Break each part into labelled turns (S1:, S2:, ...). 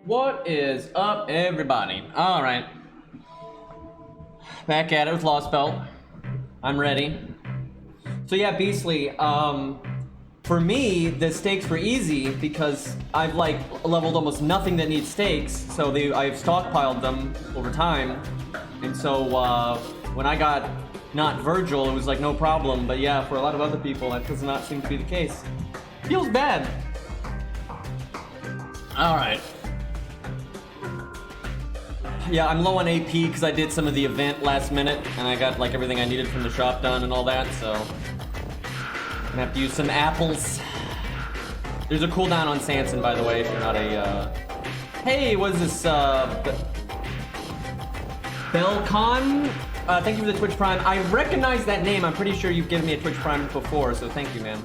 S1: What is up, everybody? All right, back at it with Lostbelt. I'm ready. So yeah, Beastly. For me, the stakes were easy because I've like leveled almost nothing that needs stakes. So I've stockpiled them over time, and so when I got not Virgil, it was like no problem. But yeah, for a lot of other people, that does not seem to be the case. Feels bad. All right. Yeah, I'm low on AP because I did some of the event last minute, and I got like everything I needed from the shop done and all that, so I'm gonna have to use some apples. There's a cooldown on Sanson, by the way, if you're not a, Hey, what is this, Belcon? Thank you for the Twitch Prime. I recognize that name. I'm pretty sure you've given me a Twitch Prime before, so thank you, man.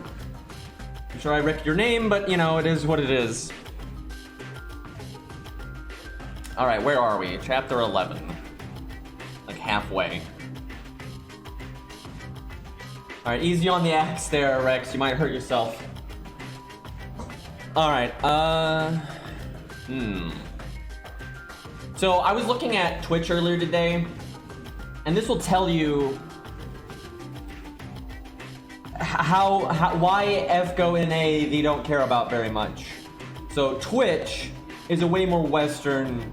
S1: I'm sure I wrecked your name, but, you know, it is what it is. All right, where are we? Chapter 11. Like halfway. All right, easy on the axe there, Rex. You might hurt yourself. All right, So I was looking at Twitch earlier today, and this will tell you why FGO and A they don't care about very much. So Twitch is a way more Western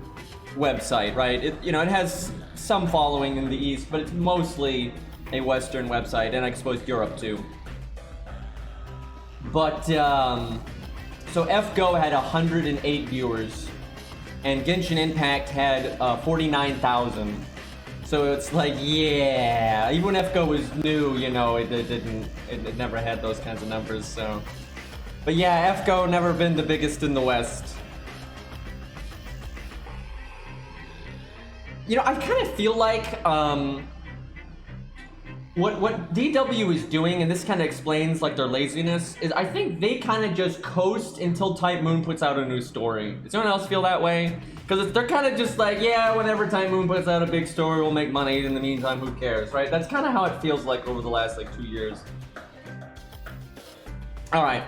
S1: website, right? It has some following in the East, but it's mostly a Western website, and I suppose Europe too. But so FGO had 108 viewers, and Genshin Impact had 49,000. So it's like, yeah, even when FGO was new, you know, it never had those kinds of numbers. So, but yeah, FGO never been the biggest in the West. You know, I kind of feel like what DW is doing, and this kind of explains like their laziness, is I think they kind of just coast until Type Moon puts out a new story. Does anyone else feel that way? Because they're kind of just like, yeah, whenever Type Moon puts out a big story, we'll make money. In the meantime, who cares, right? That's kind of how it feels like over the last like 2 years. All right,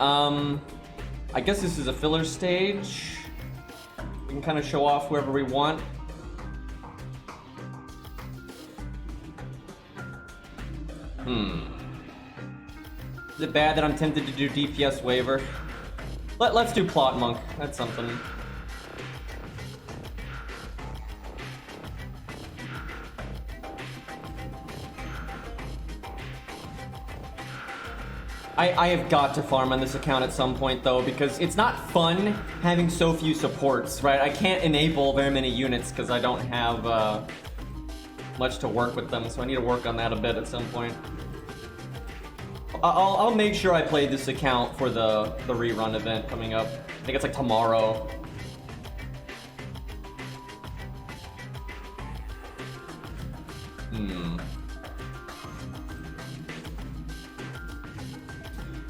S1: I guess this is a filler stage. We can kind of show off whoever we want. Is it bad that I'm tempted to do DPS waiver? Let's do Plot Monk. That's something. I have got to farm on this account at some point though, because it's not fun having so few supports, right? I can't enable very many units because I don't have much to work with them, so I need to work on that a bit at some point. I'll make sure I play this account for the rerun event coming up. I think it's like tomorrow.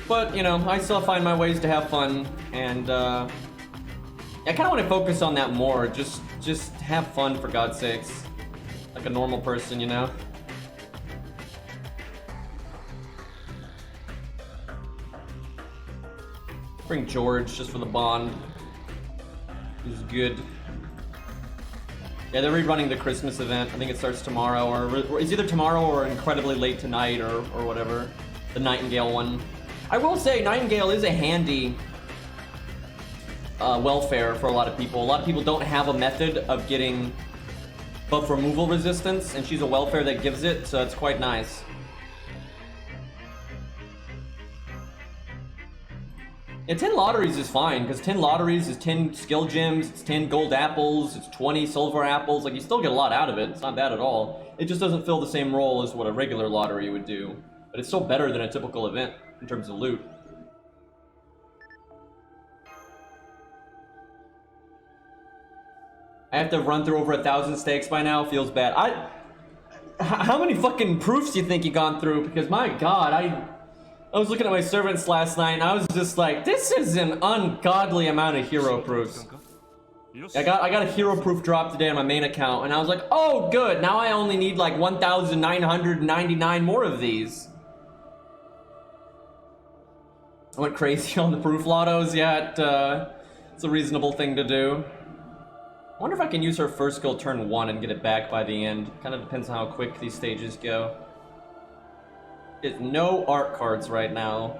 S1: But, you know, I still find my ways to have fun, and I kind of want to focus on that more. Just have fun, for God's sakes. Like a normal person, you know? Bring George just for the bond. He's good. Yeah, they're rerunning the Christmas event. I think it starts tomorrow, or it's either tomorrow or incredibly late tonight, or whatever. The Nightingale one. I will say, Nightingale is a handy welfare for a lot of people. A lot of people don't have a method of getting buff removal resistance, and she's a welfare that gives it, so it's quite nice. Yeah, 10 lotteries is fine, because 10 lotteries is 10 skill gems, it's 10 gold apples, it's 20 silver apples. Like, you still get a lot out of it. It's not bad at all. It just doesn't fill the same role as what a regular lottery would do. But it's still better than a typical event in terms of loot. I have to run through over 1,000 stakes by now. Feels bad. How many fucking proofs do you think you gone through? Because my God, I was looking at my servants last night, and I was just like, this is an ungodly amount of hero proofs. I got a hero proof drop today on my main account, and I was like, oh good, now I only need like 1,999 more of these. I went crazy on the proof lottos. Yeah, it's a reasonable thing to do. wonder if I can use her first skill turn 1 and get it back by the end. Kind of depends on how quick these stages go. There's no art cards right now.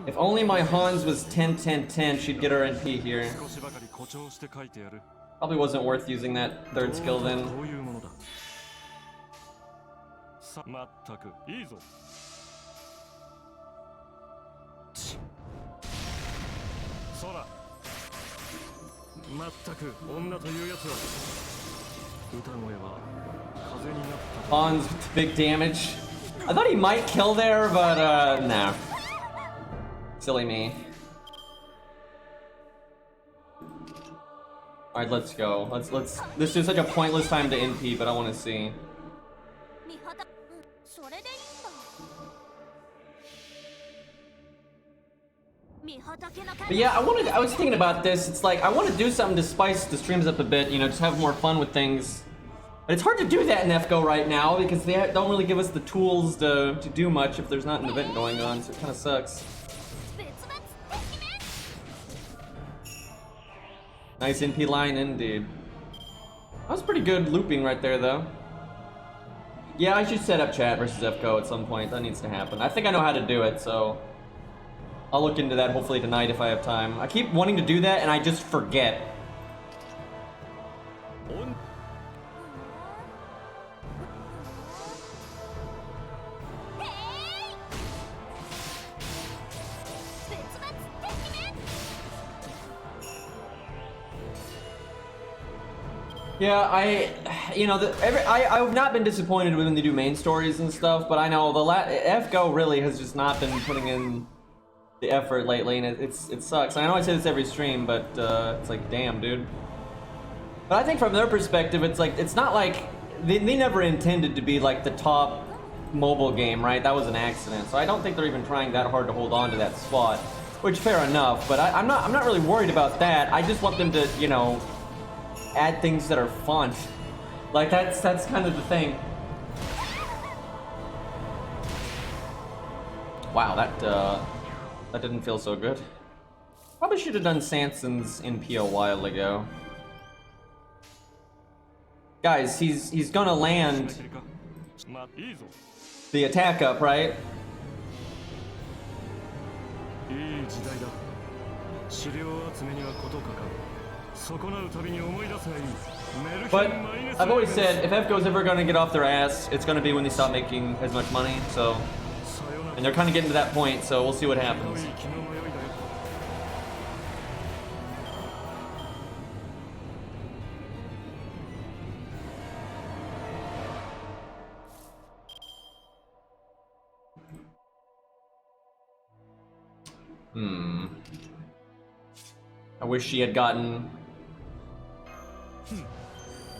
S1: If only my Hans was 10-10-10, she'd get her NP here. Probably wasn't worth using that third skill then. Hans with big damage. I thought he might kill there, but nah. Silly me. Alright, let's go. This is such a pointless time to NP, but I wanna see. But yeah, I was thinking about this. It's like I want to do something to spice the streams up a bit, you know, just have more fun with things. But it's hard to do that in FGO right now because they don't really give us the tools to do much if there's not an event going on, so it kind of sucks. Nice NP line indeed. That was pretty good looping right there though. Yeah, I should set up chat versus FGO at some point. That needs to happen. I think I know how to do it, so I'll look into that hopefully tonight if I have time. I keep wanting to do that and I just forget. Yeah, I've not been disappointed when they do main stories and stuff, but I know FGO really has just not been putting in the effort lately, and it sucks. I know I say this every stream, but it's like, damn, dude. But I think from their perspective, it's like, it's not like they never intended to be like the top mobile game, right? That was an accident. So I don't think they're even trying that hard to hold on to that spot, which fair enough. But I'm not really worried about that. I just want them to, you know, add things that are fun. Like that's kind of the thing. Wow, that didn't feel so good. Probably should have done Sanson's NP a while ago. Guys, he's gonna land the attack up, right? But I've always said, if FGO's ever gonna get off their ass, it's gonna be when they stop making as much money, so... And they're kind of getting to that point, so we'll see what happens. I wish she had gotten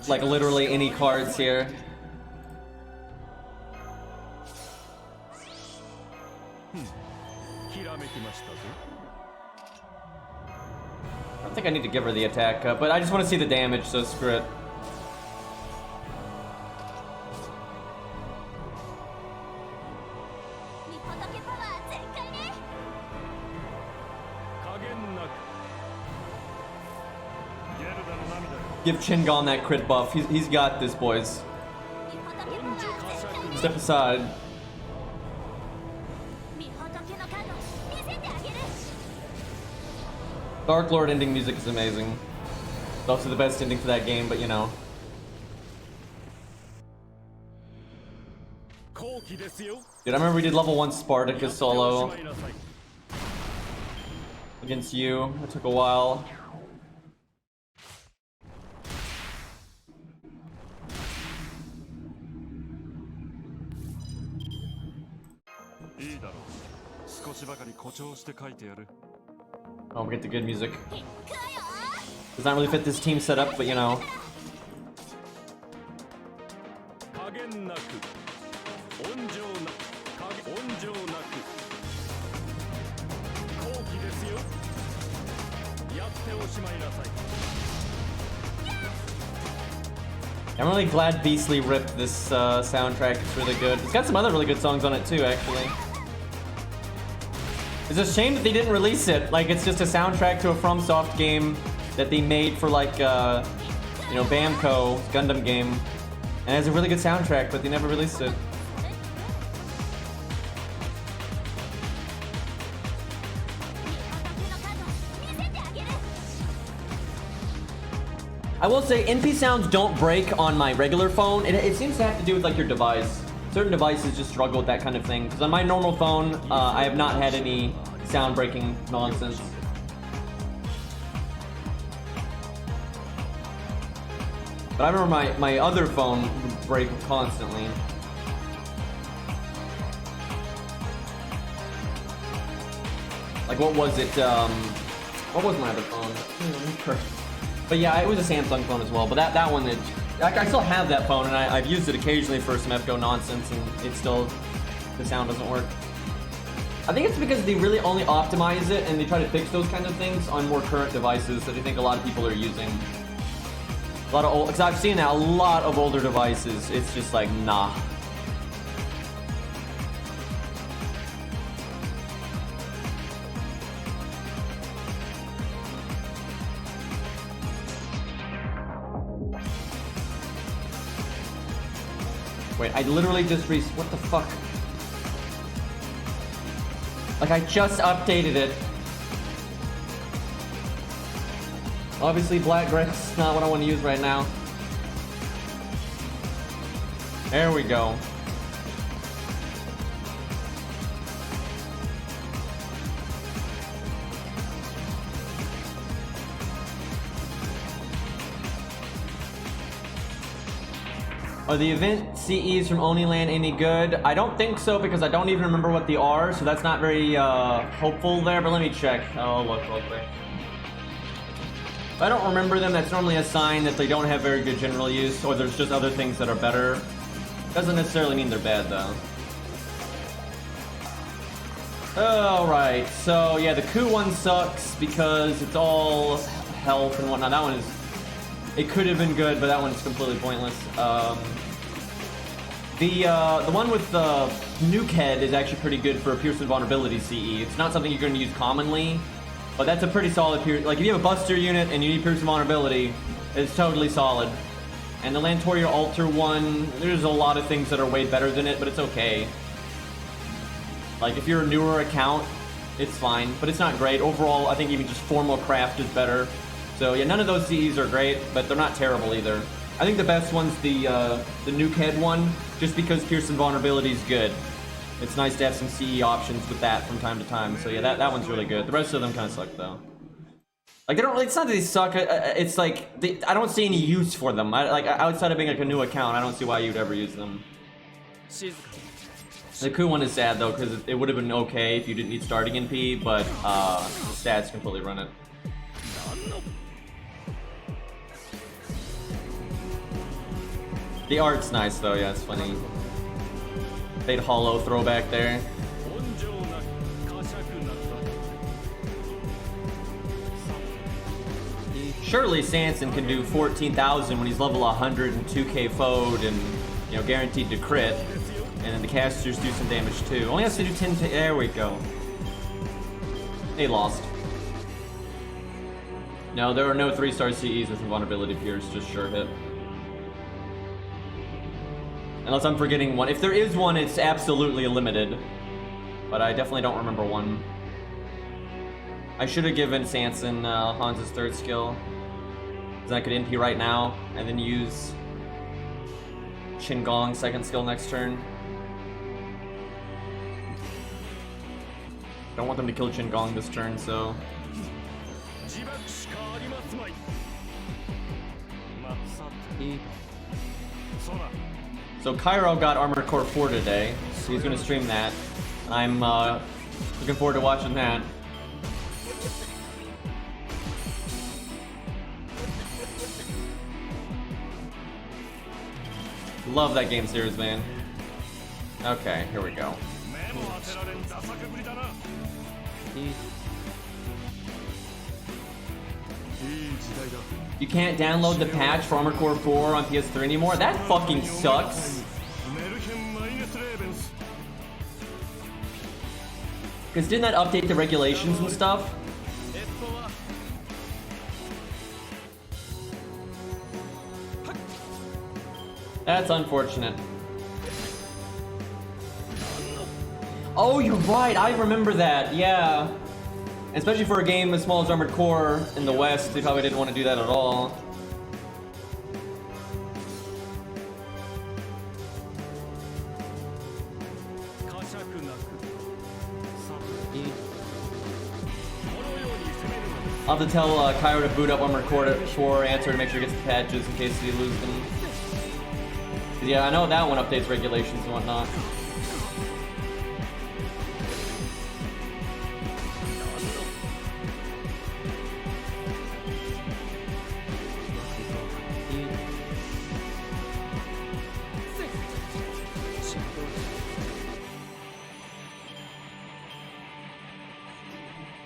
S1: like literally any cards here. I don't think I need to give her the attack up, but I just want to see the damage, so screw it. Give Chingon that crit buff. He's got this, boys. Step aside. Dark Lord ending music is amazing. It's also the best ending for that game, but you know. Dude, I remember we did level 1 Spartacus solo against you. It took a while. Oh, we get the good music. Does not really fit this team setup, but you know. I'm really glad Beastly ripped this soundtrack. It's really good. It's got some other really good songs on it too, actually. It's a shame that they didn't release it. Like, it's just a soundtrack to a FromSoft game that they made for, like, you know, Bamco, Gundam game. And it has a really good soundtrack, but they never released it. I will say, NP sounds don't break on my regular phone. It seems to have to do with, like, your device. Certain devices just struggle with that kind of thing. Because on my normal phone, I have not had any sound breaking nonsense. But I remember my other phone would break constantly. Like, what was it? What was my other phone? But yeah, it was a Samsung phone as well. But that one, like, I still have that phone, and I've used it occasionally for some FGO nonsense, and it still, the sound doesn't work. I think it's because they really only optimize it, and they try to fix those kind of things on more current devices that I think a lot of people are using. A lot of old, because I've seen that a lot of older devices, it's just like, nah. Wait, I literally just what the fuck? Like, I just updated it. Obviously, black greg's not what I want to use right now. There we go. Are the event CEs from Oniland any good? I don't think so, because I don't even remember what they are, so that's not very hopeful there, but let me check. Oh, look real quick. If I don't remember them, that's normally a sign that they don't have very good general use, or there's just other things that are better. Doesn't necessarily mean they're bad, though. Alright, so yeah, the coup one sucks because it's all health and whatnot. That one is... It could have been good, but that one's completely pointless. The one with the nuke head is actually pretty good for a Pierce and Vulnerability CE. It's not something you're going to use commonly, but that's a pretty solid Pierce. Like, if you have a Buster unit and you need Pierce and Vulnerability, it's totally solid. And the Lantoria Alter one, there's a lot of things that are way better than it, but it's okay. Like, if you're a newer account, it's fine, but it's not great. Overall, I think even just Formal Craft is better. So yeah, none of those CEs are great, but they're not terrible either. I think the best one's the nuke head one, just because Pierce and Vulnerability is good. It's nice to have some CE options with that from time to time. So yeah, that one's really good. The rest of them kind of suck though. Like, they don't. It's not that they suck. It's like I don't see any use for them. Like, outside of being like a new account, I don't see why you'd ever use them. The coup one is sad though, because it would have been okay if you didn't need starting NP, but the stats completely run it. The art's nice though, yeah, it's funny. Fade Hollow throwback there. Surely Sanson can do 14,000 when he's level 100 and 2k foed and, you know, guaranteed to crit. And then the casters do some damage too. Only has to do 10 there we go. They lost. No, there are no 3-star CEs with Invulnerability Pierce, just sure hit. Unless I'm forgetting one. If there is one, it's absolutely limited. But I definitely don't remember one. I should have given Sanson Hans's 3rd skill. Because I could NP right now, and then use Qingong's 2nd skill next turn. Don't want them to kill Qingong this turn, so... So Cairo got Armored Core 4 today, so he's gonna stream that. I'm looking forward to watching that. Love that game series, man. Okay, here we go. You can't download the patch for Armored Core 4 on PS3 anymore? That fucking sucks. Because didn't that update the regulations and stuff? That's unfortunate. Oh, you're right. I remember that. Yeah. Especially for a game as small as Armored Core in the West, they probably didn't want to do that at all. I'll have to tell Cairo to boot up Armored Core 4 answer to make sure he gets the patches in case he loses them. Yeah, I know that one updates regulations and whatnot.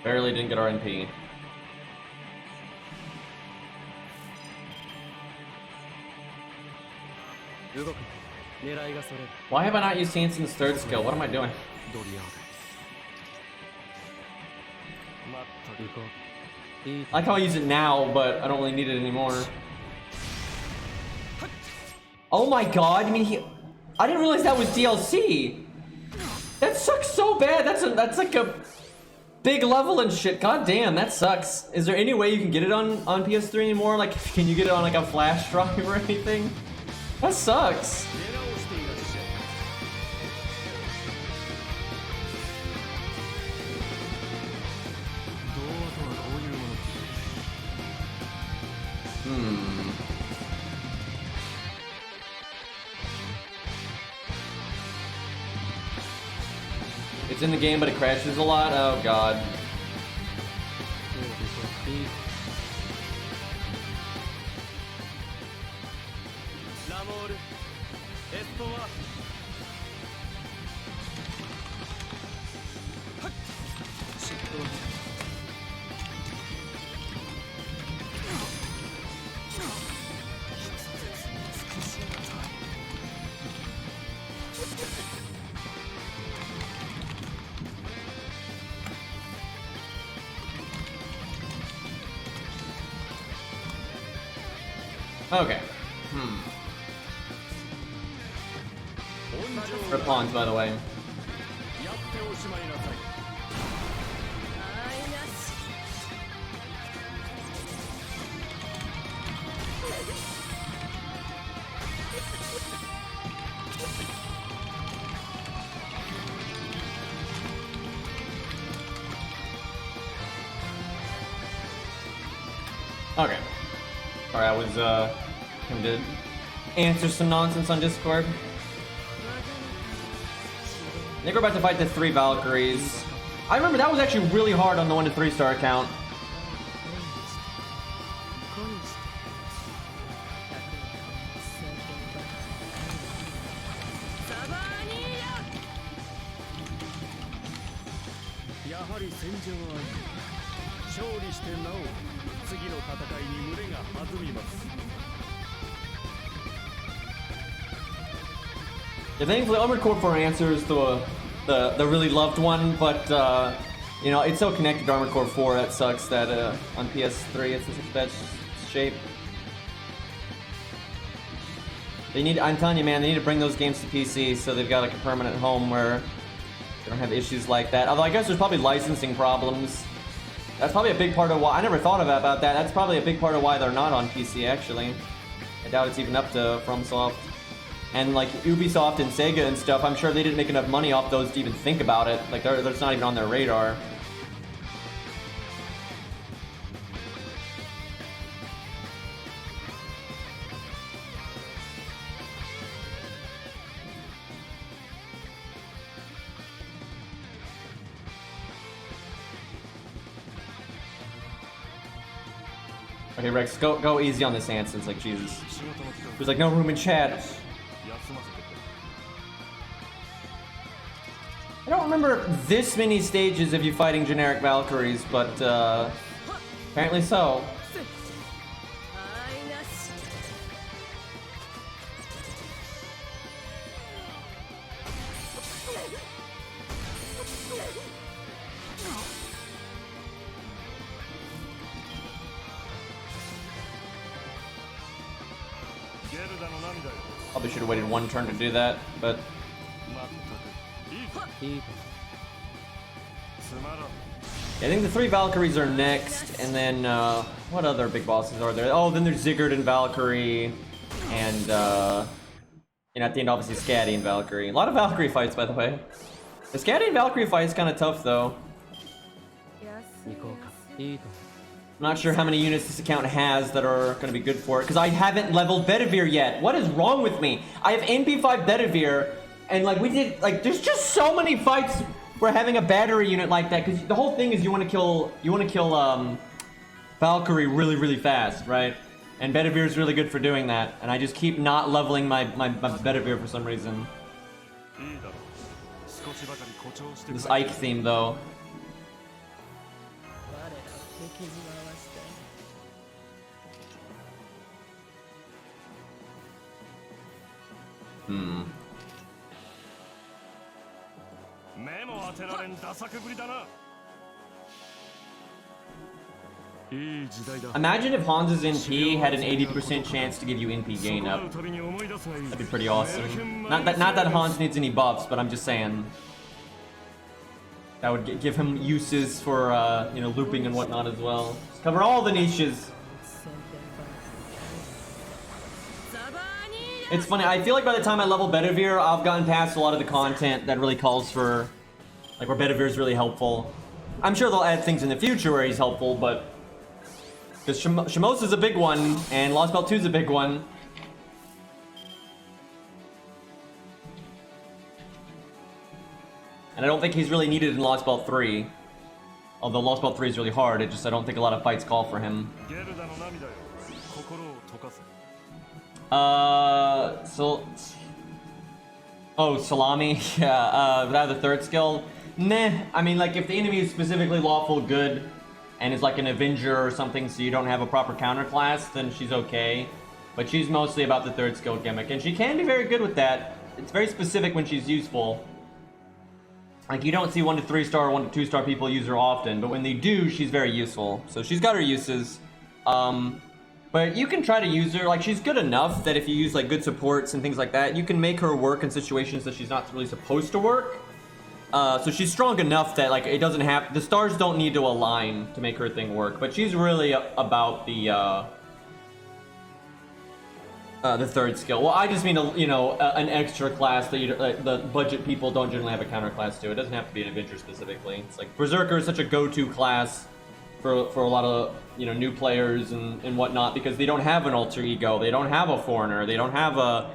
S1: Barely didn't get RNP. Why have I not used Hansen's third skill? What am I doing? I like how I use it now, but I don't really need it anymore. Oh my god, I mean I didn't realize that was DLC. That sucks so bad. That's like a big level and shit. God damn, that sucks. Is there any way you can get it on PS3 anymore? Like, can you get it on like a flash drive or anything? That sucks. It's in the game, but it crashes a lot. Oh god. Okay. For pawns, by the way. Okay. Sorry, I was him to answer some nonsense on Discord. I think we're about to fight the 3 Valkyries. I remember that was actually really hard on the 1 to 3 star account. Yeah, thankfully, Armored Core 4 answers the really loved one, but you know, it's so connected to Armored Core 4 that sucks that on PS3 it's in such bad shape. They need, I'm telling you, man, they need to bring those games to PC so they've got like a permanent home where they don't have issues like that. Although I guess there's probably licensing problems. That's probably a big part of why I never thought about that. That's probably a big part of why they're not on PC actually. I doubt it's even up to FromSoft. And like Ubisoft and Sega and stuff, I'm sure they didn't make enough money off those to even think about it. Like they're not even on their radar. Okay, Rex, go easy on this Hansen. It's like, Jesus. There's like no room in chat. I don't remember this many stages of you fighting generic Valkyries, but apparently so. Probably should have waited one turn to do that, but I think the 3 Valkyries are next, and then what other big bosses are there? Oh, then there's Sigurd and Valkyrie, and you know, at the end obviously Scatty and Valkyrie. A lot of Valkyrie fights, by the way. The Scatty and Valkyrie fight is kind of tough, though. I'm not sure how many units this account has that are going to be good for it, because I haven't leveled Bedivere yet. What is wrong with me? I have NP5 Bedivere, and like we did, like there's just so many fights where having a battery unit like that, because the whole thing is you want to kill Valkyrie really fast, right? And Bedivere is really good for doing that, and I just keep not leveling my Bedivere for some reason. This Ike theme, though. Imagine if Hans's NP had an 80% chance to give you NP gain up. That'd be pretty awesome. Not that Hans needs any buffs, but I'm just saying. That would give him uses for, you know, looping and whatnot as well. Just cover all the niches. It's funny, I feel like by the time I level Bedivere, I've gotten past a lot of the content that really calls for, like, where Bedivere is really helpful. I'm sure they'll add things in the future where he's helpful, but because Shamos is a big one, and Lostbelt 2 is a big one. And I don't think he's really needed in Lostbelt 3. Although Lostbelt 3 is really hard, it just, I don't think a lot of fights call for him. Oh, Salami? Yeah, without the 3rd skill? Meh. I mean, like, if the enemy is specifically lawful good, and is like an Avenger or something, so you don't have a proper counter class, then she's okay. But she's mostly about the 3rd skill gimmick, and she can be very good with that. It's very specific when she's useful. Like, you don't see 1 to 3 star or 1 to 2 star people use her often, but when they do, she's very useful. So she's got her uses. But you can try to use her, like, she's good enough that if you use, like, good supports and things like that, you can make her work in situations that she's not really supposed to work. So she's strong enough that, like, it doesn't have, the stars don't need to align to make her thing work, but she's really about the 3rd skill. Well, I just mean, you know, an extra class that you, the budget people don't generally have a counter class to. It doesn't have to be an Avenger specifically. It's like, Berserker is such a go-to class for a lot of, you know, new players and whatnot, because they don't have an alter ego, they don't have a foreigner, they don't have a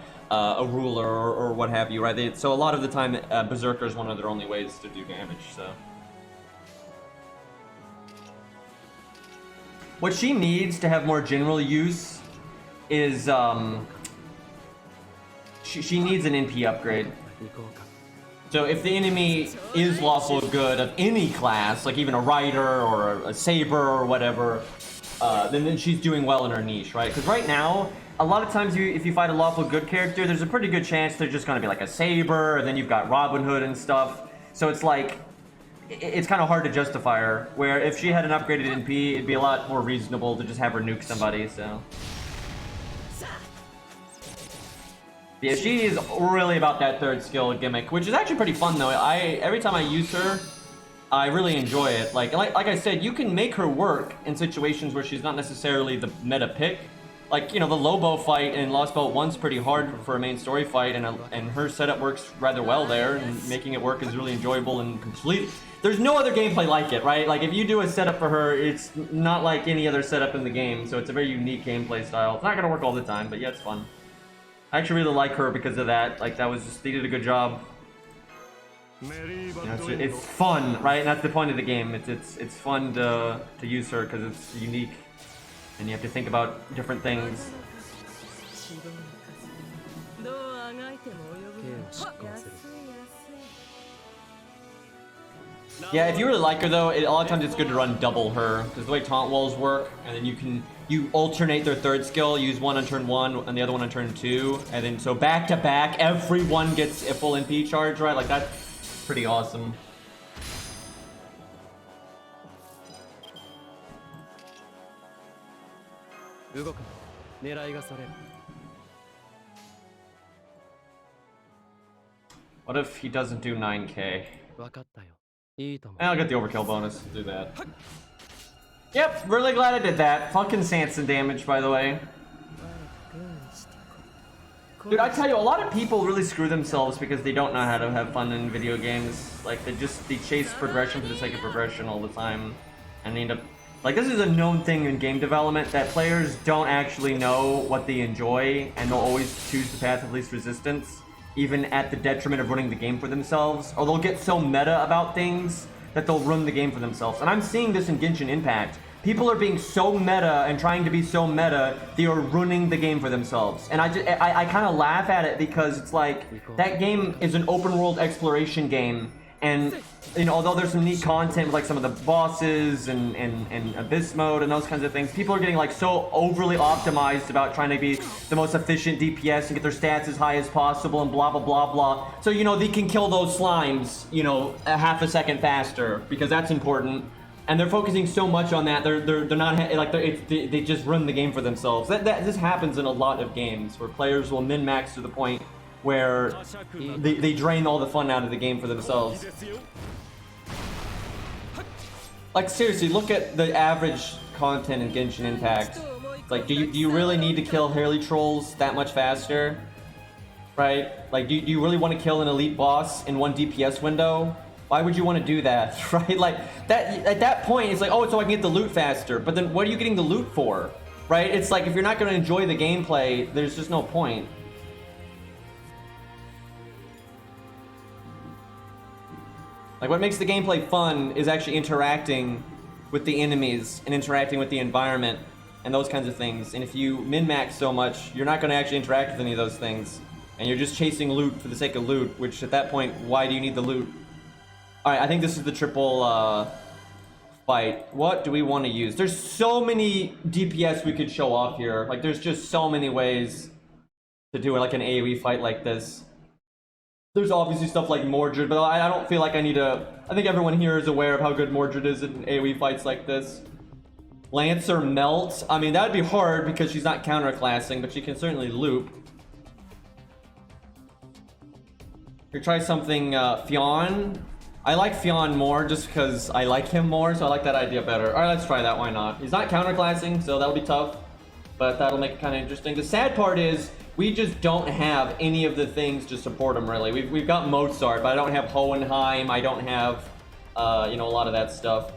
S1: ruler or what have you, right? So a lot of the time, Berserker is one of their only ways to do damage, so. What she needs to have more general use is, she needs an NP upgrade. So if the enemy is lawful good of any class, like even a rider or a saber or whatever, then she's doing well in her niche, right? Because right now, a lot of times if you fight a lawful good character, there's a pretty good chance they're just going to be like a saber, and then you've got Robin Hood and stuff. So it's like, it's kind of hard to justify her. Where if she had an upgraded NP, it'd be a lot more reasonable to just have her nuke somebody, so. Yeah, she is really about that 3rd skill gimmick, which is actually pretty fun though. Every time I use her, I really enjoy it. Like I said, you can make her work in situations where she's not necessarily the meta pick. Like, you know, the Lobo fight in Lostbelt 1's pretty hard for a main story fight, and her setup works rather well there, and making it work is really enjoyable and complete. There's no other gameplay like it, right? Like, if you do a setup for her, it's not like any other setup in the game, so it's a very unique gameplay style. It's not gonna work all the time, but yeah, it's fun. I actually really like her because of that. Like, that was just, they did a good job. You know, it's fun, right? And that's the point of the game. It's fun to use her because it's unique, and you have to think about different things. Yeah, if you really like her though, a lot of times it's good to run double her, because the way taunt walls work, and then you alternate their 3rd skill, use one on turn 1 and the other one on turn 2, and then so back to back, everyone gets a full NP charge, right? Like, that's pretty awesome. What if he doesn't do 9k?
S2: 分かったよ。いいと思う。
S1: I'll get the overkill bonus. Do that. Yep, really glad I did that. Fucking Sanson damage, by the way. Dude, I tell you, a lot of people really screw themselves because they don't know how to have fun in video games. Like, they chase progression for the sake of progression all the time. And they end up... Like, this is a known thing in game development, that players don't actually know what they enjoy, and they'll always choose the path of least resistance, even at the detriment of running the game for themselves. Or they'll get so meta about things that they'll run the game for themselves. And I'm seeing this in Genshin Impact. People are being so meta and trying to be so meta, they are ruining the game for themselves. And I kind of laugh at it because it's like, that game is an open world exploration game. And, you know, although there's some neat content with like some of the bosses and Abyss mode and those kinds of things, people are getting like so overly optimized about trying to be the most efficient DPS and get their stats as high as possible and blah, blah, blah, blah. So, you know, they can kill those slimes, you know, a half a second faster because that's important. And they're focusing so much on that, they're not like they just run the game for themselves. This happens in a lot of games where players will min-max to the point where they drain all the fun out of the game for themselves. Like seriously, look at the average content in Genshin Impact. Like, do you really need to kill Harley trolls that much faster? Right? Like, do you really want to kill an elite boss in one DPS window? Why would you want to do that, right? Like, that at that point, it's like, oh, so I can get the loot faster. But then what are you getting the loot for, right? It's like, if you're not going to enjoy the gameplay, there's just no point. Like, what makes the gameplay fun is actually interacting with the enemies and interacting with the environment and those kinds of things. And if you min-max so much, you're not going to actually interact with any of those things. And you're just chasing loot for the sake of loot, which at that point, why do you need the loot? Alright, I think this is the triple fight. What do we want to use? There's so many DPS we could show off here. Like, there's just so many ways to do it, like an AoE fight like this. There's obviously stuff like Mordred, but I don't feel like I need to... I think everyone here is aware of how good Mordred is in AoE fights like this. Lancer Melt. I mean, that would be hard because she's not counterclassing, but she can certainly loop. We try something, Fionn. I like Fionn more just because I like him more, so I like that idea better. Alright, let's try that, why not? He's not counterclassing, so that'll be tough, but that'll make it kind of interesting. The sad part is, we just don't have any of the things to support him, really. We've got Mozart, but I don't have Hohenheim, I don't have, you know, a lot of that stuff.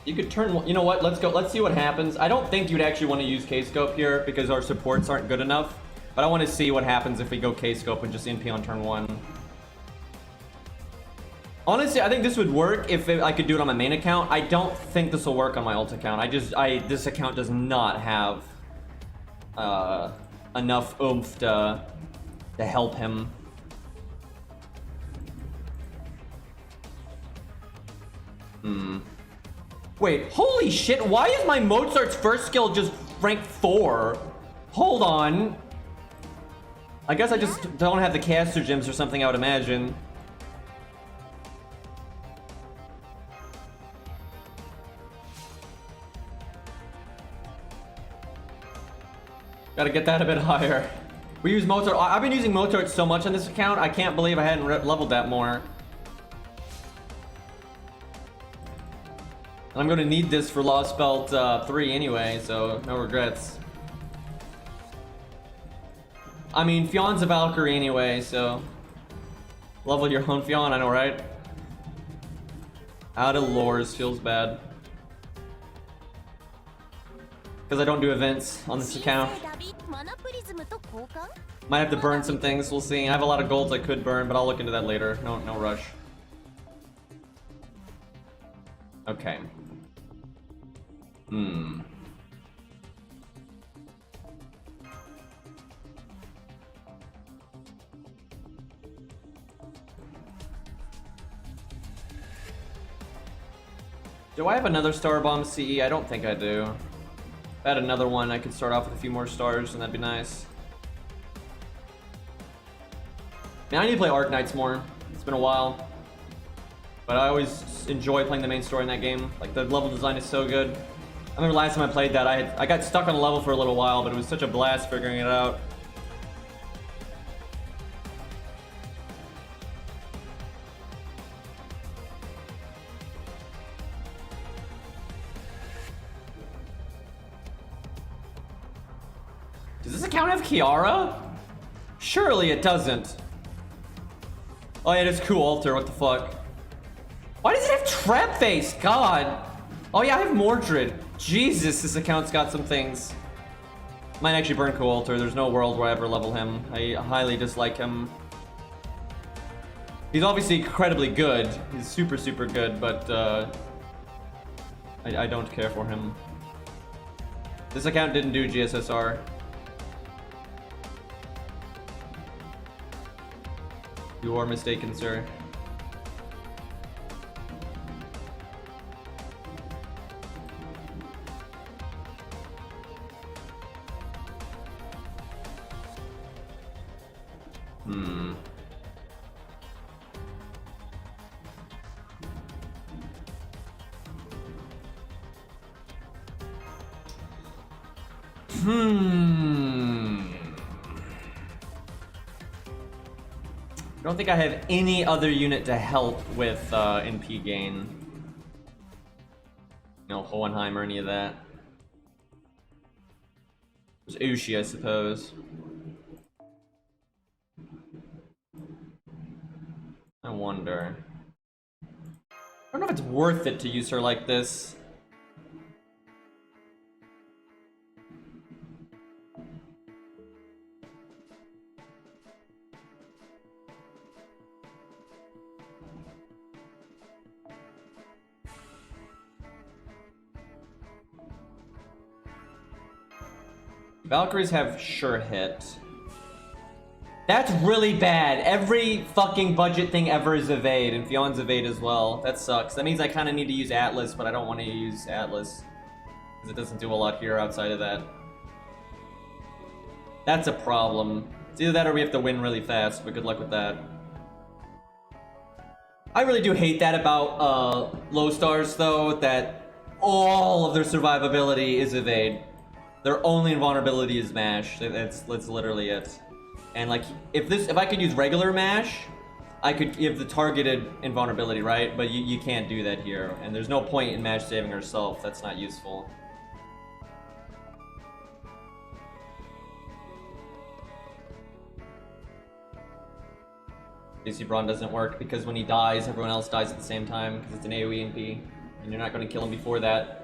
S1: You could turn, you know what, let's go, let's see what happens. I don't think you'd actually want to use K-Scope here, because our supports aren't good enough, but I want to see what happens if we go K-Scope and just NP on turn 1. Honestly, I think this would work if I could do it on my main account. I don't think this will work on my ult account. This account does not have enough oomph to help him. Wait, holy shit, why is my Mozart's first skill just rank 4? Hold on. I guess I just don't have the caster gems or something, I would imagine. Gotta get that a bit higher. We use Mozart. I've been using Mozart so much on this account, I can't believe I hadn't leveled that more. And I'm gonna need this for Lostbelt 3 anyway, so no regrets. I mean, Fionn's a Valkyrie anyway, so... Level your own Fionn, I know, right? Out of lores, feels bad. Because I don't do events on this account. Might have to burn some things, we'll see. I have a lot of golds I could burn, but I'll look into that later. No rush. Okay. Do I have another Star Bomb CE? I don't think I do. If I had another one, I could start off with a few more stars, and that'd be nice. Man, I need to play Arknights more. It's been a while. But I always enjoy playing the main story in that game. Like, the level design is so good. I remember last time I played that, I got stuck on a level for a little while, but it was such a blast figuring it out. Does this account have Kiara? Surely it doesn't. Oh yeah, it is cool altar, what the fuck? Why does it have trap face? God. Oh yeah, I have Mordred. Jesus, this account's got some things. Might actually burn cool altar. There's no world where I ever level him. I highly dislike him. He's obviously incredibly good. He's super, super good, but I don't care for him. This account didn't do GSSR. You are mistaken, sir. I don't think I have any other unit to help with NP gain. No Hohenheim or any of that. There's Ushi, I suppose. I wonder. I don't know if it's worth it to use her like this. Valkyries have sure hit. That's really bad. Every fucking budget thing ever is evade, and Fion's evade as well. That sucks. That means I kind of need to use Atlas, but I don't want to use Atlas because it doesn't do a lot here outside of that. That's a problem. It's either that or we have to win really fast, but good luck with that. I really do hate that about low stars, though, that all of their survivability is evade. Their only invulnerability is mash. That's literally it. And like, if I could use regular mash, I could give the targeted invulnerability, right? But you can't do that here. And there's no point in mash saving herself. That's not useful. DC Braun doesn't work because when he dies, everyone else dies at the same time because it's an AoE NP. And you're not going to kill him before that.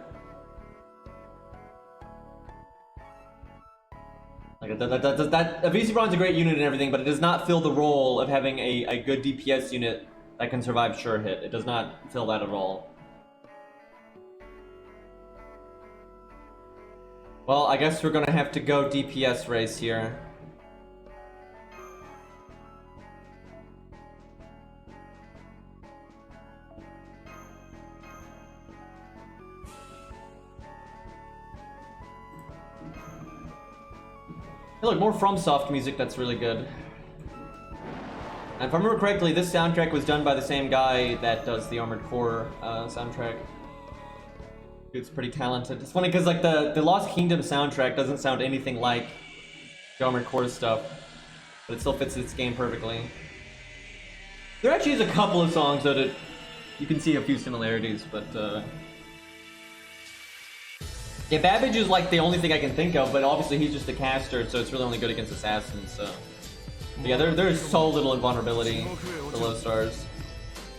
S1: Like that VC Braun's a great unit and everything, but it does not fill the role of having a good DPS unit that can survive sure hit. It does not fill that at all. Well, I guess we're gonna have to go DPS race here. Hey, look, more FromSoft music that's really good. And if I remember correctly, this soundtrack was done by the same guy that does the Armored Core soundtrack. Dude's pretty talented. It's funny because like the Lost Kingdom soundtrack doesn't sound anything like the Armored Core stuff, but it still fits this game perfectly. There actually is a couple of songs that you can see a few similarities, but yeah, Babbage is like the only thing I can think of, but obviously he's just a caster, so it's really only good against assassins, so. But yeah, there's so little invulnerability for low stars.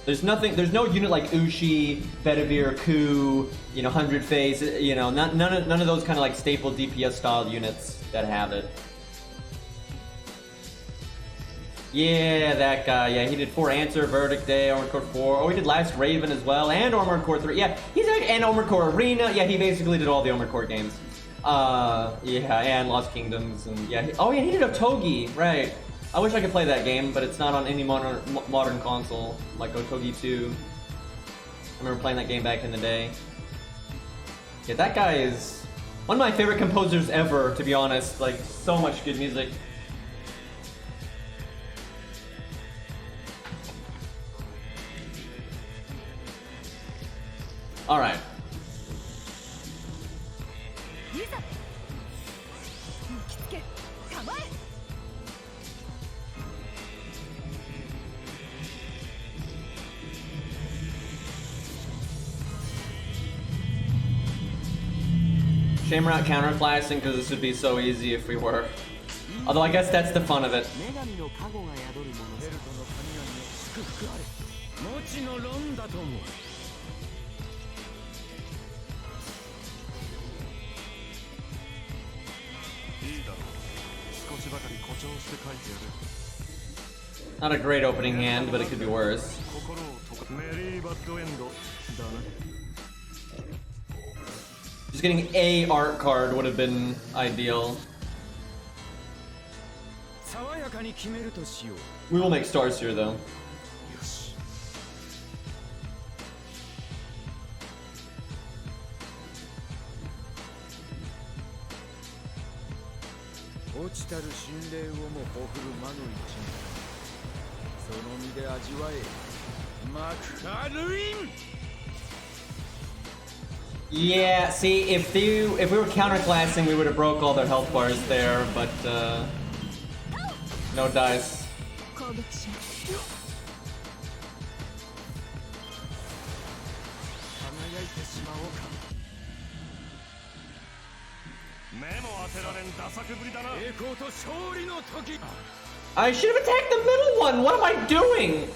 S1: There's no unit like Ushi, Bedivere, Ku, you know, 100 Face, you know, none of those kind of like staple DPS style units that have it. Yeah, that guy. Yeah, he did 4 Answer, Verdict Day, Armored Core 4. Oh, he did Last Raven as well, and Armored Core 3. Yeah, and Armored Core Arena. Yeah, he basically did all the Armored Core games. Yeah, and Lost Kingdoms, and yeah. Oh, yeah, he did Otogi, right. I wish I could play that game, but it's not on any modern console, like Otogi 2. I remember playing that game back in the day. Yeah, that guy is one of my favorite composers ever, to be honest. Like, so much good music. All right. Shame we're not counterclassing because this would be so easy if we were. Although I guess that's the fun of it.
S3: 女神の加護が宿るものさ。ベルトの神々を祝福あれ。持ちの論だと思う。いいだろう。少しばかり誇張して書いてやる。
S1: Not a great opening hand, but it could be worse.
S3: 心を解か。メリーバッドエンドだな。
S1: Just getting a art card would have been ideal.
S3: 爽やかに決めるとしよう。
S1: We will make stars here, though.
S3: よし。落ちたる心霊をもほふる魔の一味。その身で味わえ。マクハルイン。
S1: Yeah, see, if we were counterclassing, we would have broke all their health bars there, but no dice.
S4: 攻撃します。
S3: 輝いてしまおうか。目も当てられんダサくぶりだな。栄光と勝利の時。
S1: I should have attacked the middle one! What am I doing?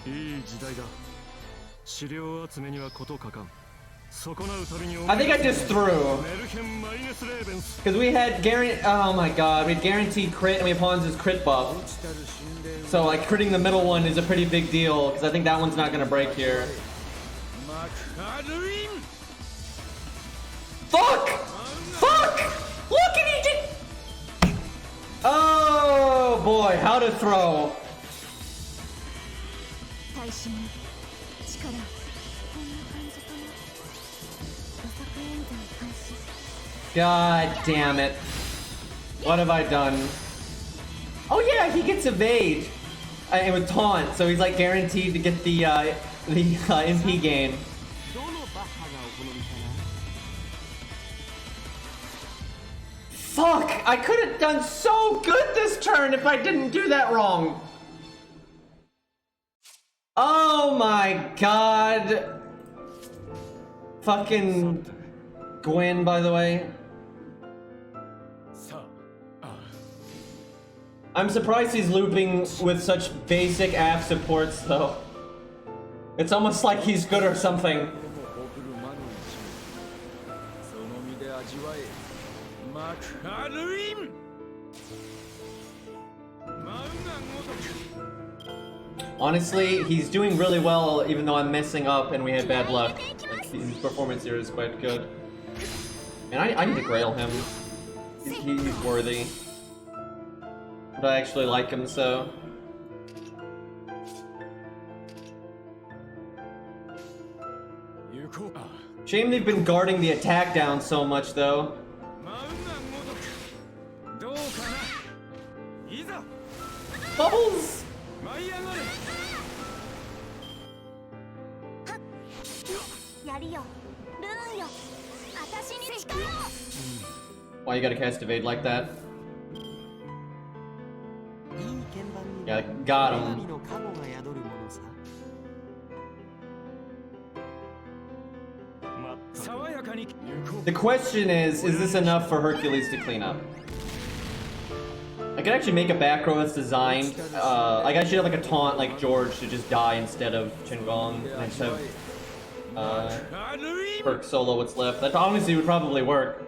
S3: いい時代だ。資料集めにはことかかん。
S1: I think I just threw. Because we had oh my god, we had guaranteed crit and we had Pawns' crit buff. So like critting the middle one is a pretty big deal, because I think that one's not gonna break here. Fuck! Fuck! Look at he did. Oh boy, how to throw.
S4: 最新の力。 こんな感じかな。
S1: God damn it. What have I done? Oh yeah, he gets evade. And with taunt, so he's like guaranteed to get the MP gain. Fuck! I could have done so good this turn if I didn't do that wrong. Oh my god. Fucking Gwen, by the way. I'm surprised he's looping with such basic AF supports, though. It's almost like he's good or something. Honestly, he's doing really well, even though I'm messing up and we had bad luck. Like, his performance here is quite good. And I need to grail him. He's worthy. But I actually like him, so... Shame they've been guarding the attack down so much, though. Bubbles! Why you gotta cast evade like that? Yeah, got him. The question is this enough for Hercules to clean up? I could actually make a back row that's designed, like I should have like a taunt like George to just die instead of Chinggong, and I just have, Perk solo what's left. That honestly would probably work.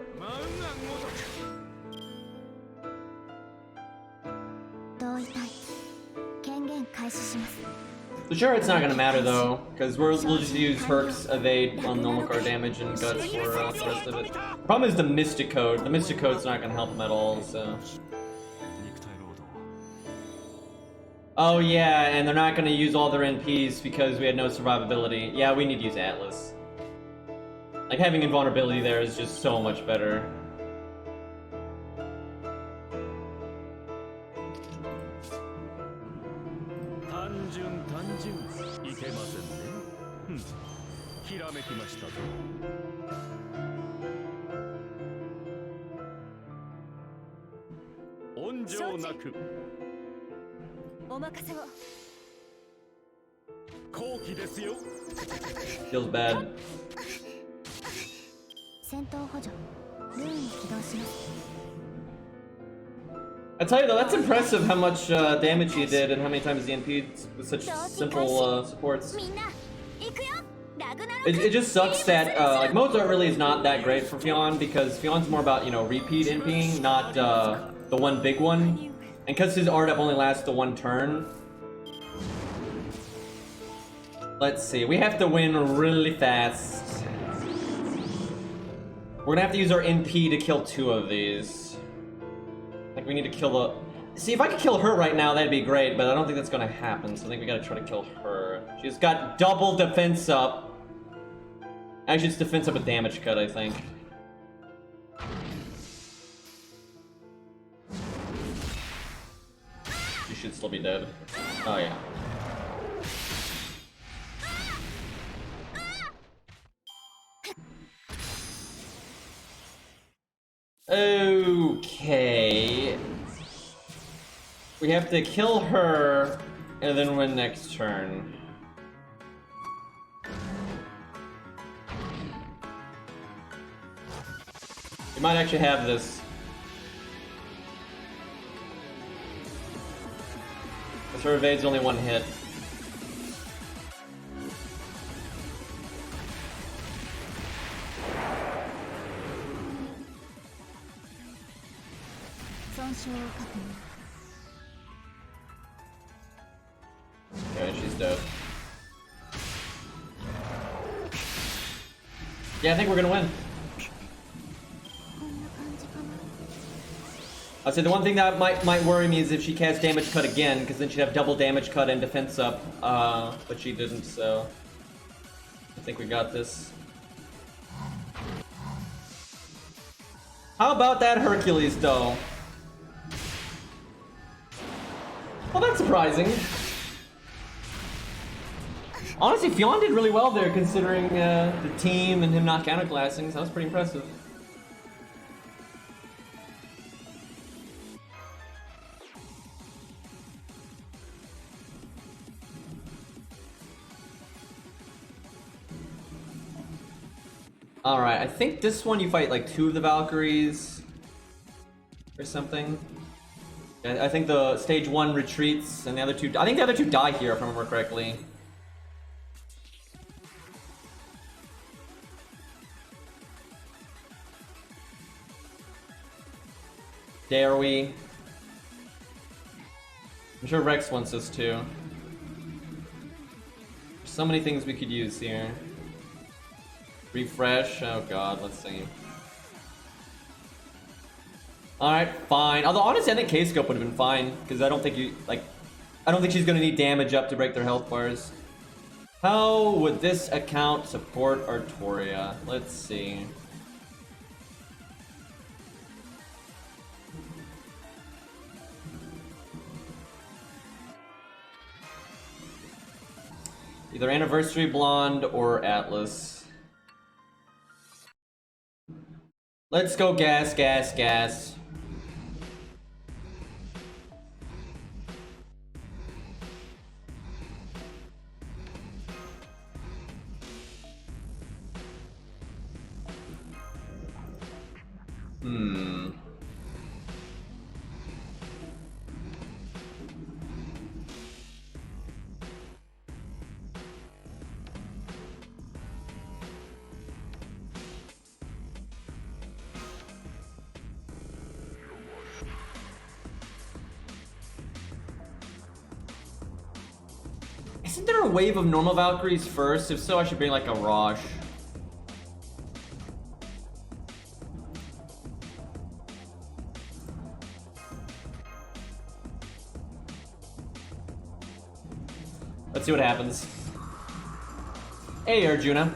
S1: So sure, it's not gonna matter though, because we'll just use Herc's evade on normal card damage and guts for the rest of it. Problem is the Mystic Code. The Mystic Code's not gonna help him at all, so... Oh yeah, and they're not gonna use all their NPs because we had no survivability. Yeah, we need to use Atlas. Like, having invulnerability there is just so much better. Feels bad.
S4: 戦闘補助ルーンを起動します。
S1: I tell you though, that's impressive how much damage he did and how many times he NP'd with such simple supports.
S4: みんな行くよ。ラグナロク
S1: It just sucks that like Mozart really is not that great for Fionn because Fionn's more about, you know, repeat NPing, not the one big one. And because his art up only lasts the one turn. Let's see, we have to win really fast. We're gonna have to use our NP to kill 2 of these. Like we need to kill the... See, if I could kill her right now, that'd be great, but I don't think that's gonna happen, so I think we gotta try to kill her. She's got double defense up. Actually, it's defense up with damage cut, I think. She should still be dead. Oh, yeah. Okay. We have to kill her and then win next turn. We might actually have this. Because her evade's only 1 hit. Okay, she's dead. Yeah, I think we're gonna win. I'd say the one thing that might worry me is if she casts damage cut again, because then she'd have double damage cut and defense up. But she didn't, so I think we got this. How about that Hercules, though? Well, that's surprising. Honestly, Fionn did really well there, considering the team and him not counterclassing, so that was pretty impressive. Alright, I think this one you fight like 2 of the Valkyries or something. Yeah, I think the stage 1 retreats and the other 2... I think the other 2 die here, if I remember correctly. Dare we? I'm sure Rex wants us to. There's so many things we could use here. Refresh. Oh god, let's see. Alright, fine. Although honestly I think K-Scope would have been fine, because I don't think she's gonna need damage up to break their health bars. How would this account support Artoria? Let's see. Either Anniversary Blonde or Atlas. Let's go gas, gas, gas. Isn't there a wave of normal Valkyries first? If so, I should bring like a Rosh. Let's see what happens. Hey, Arjuna.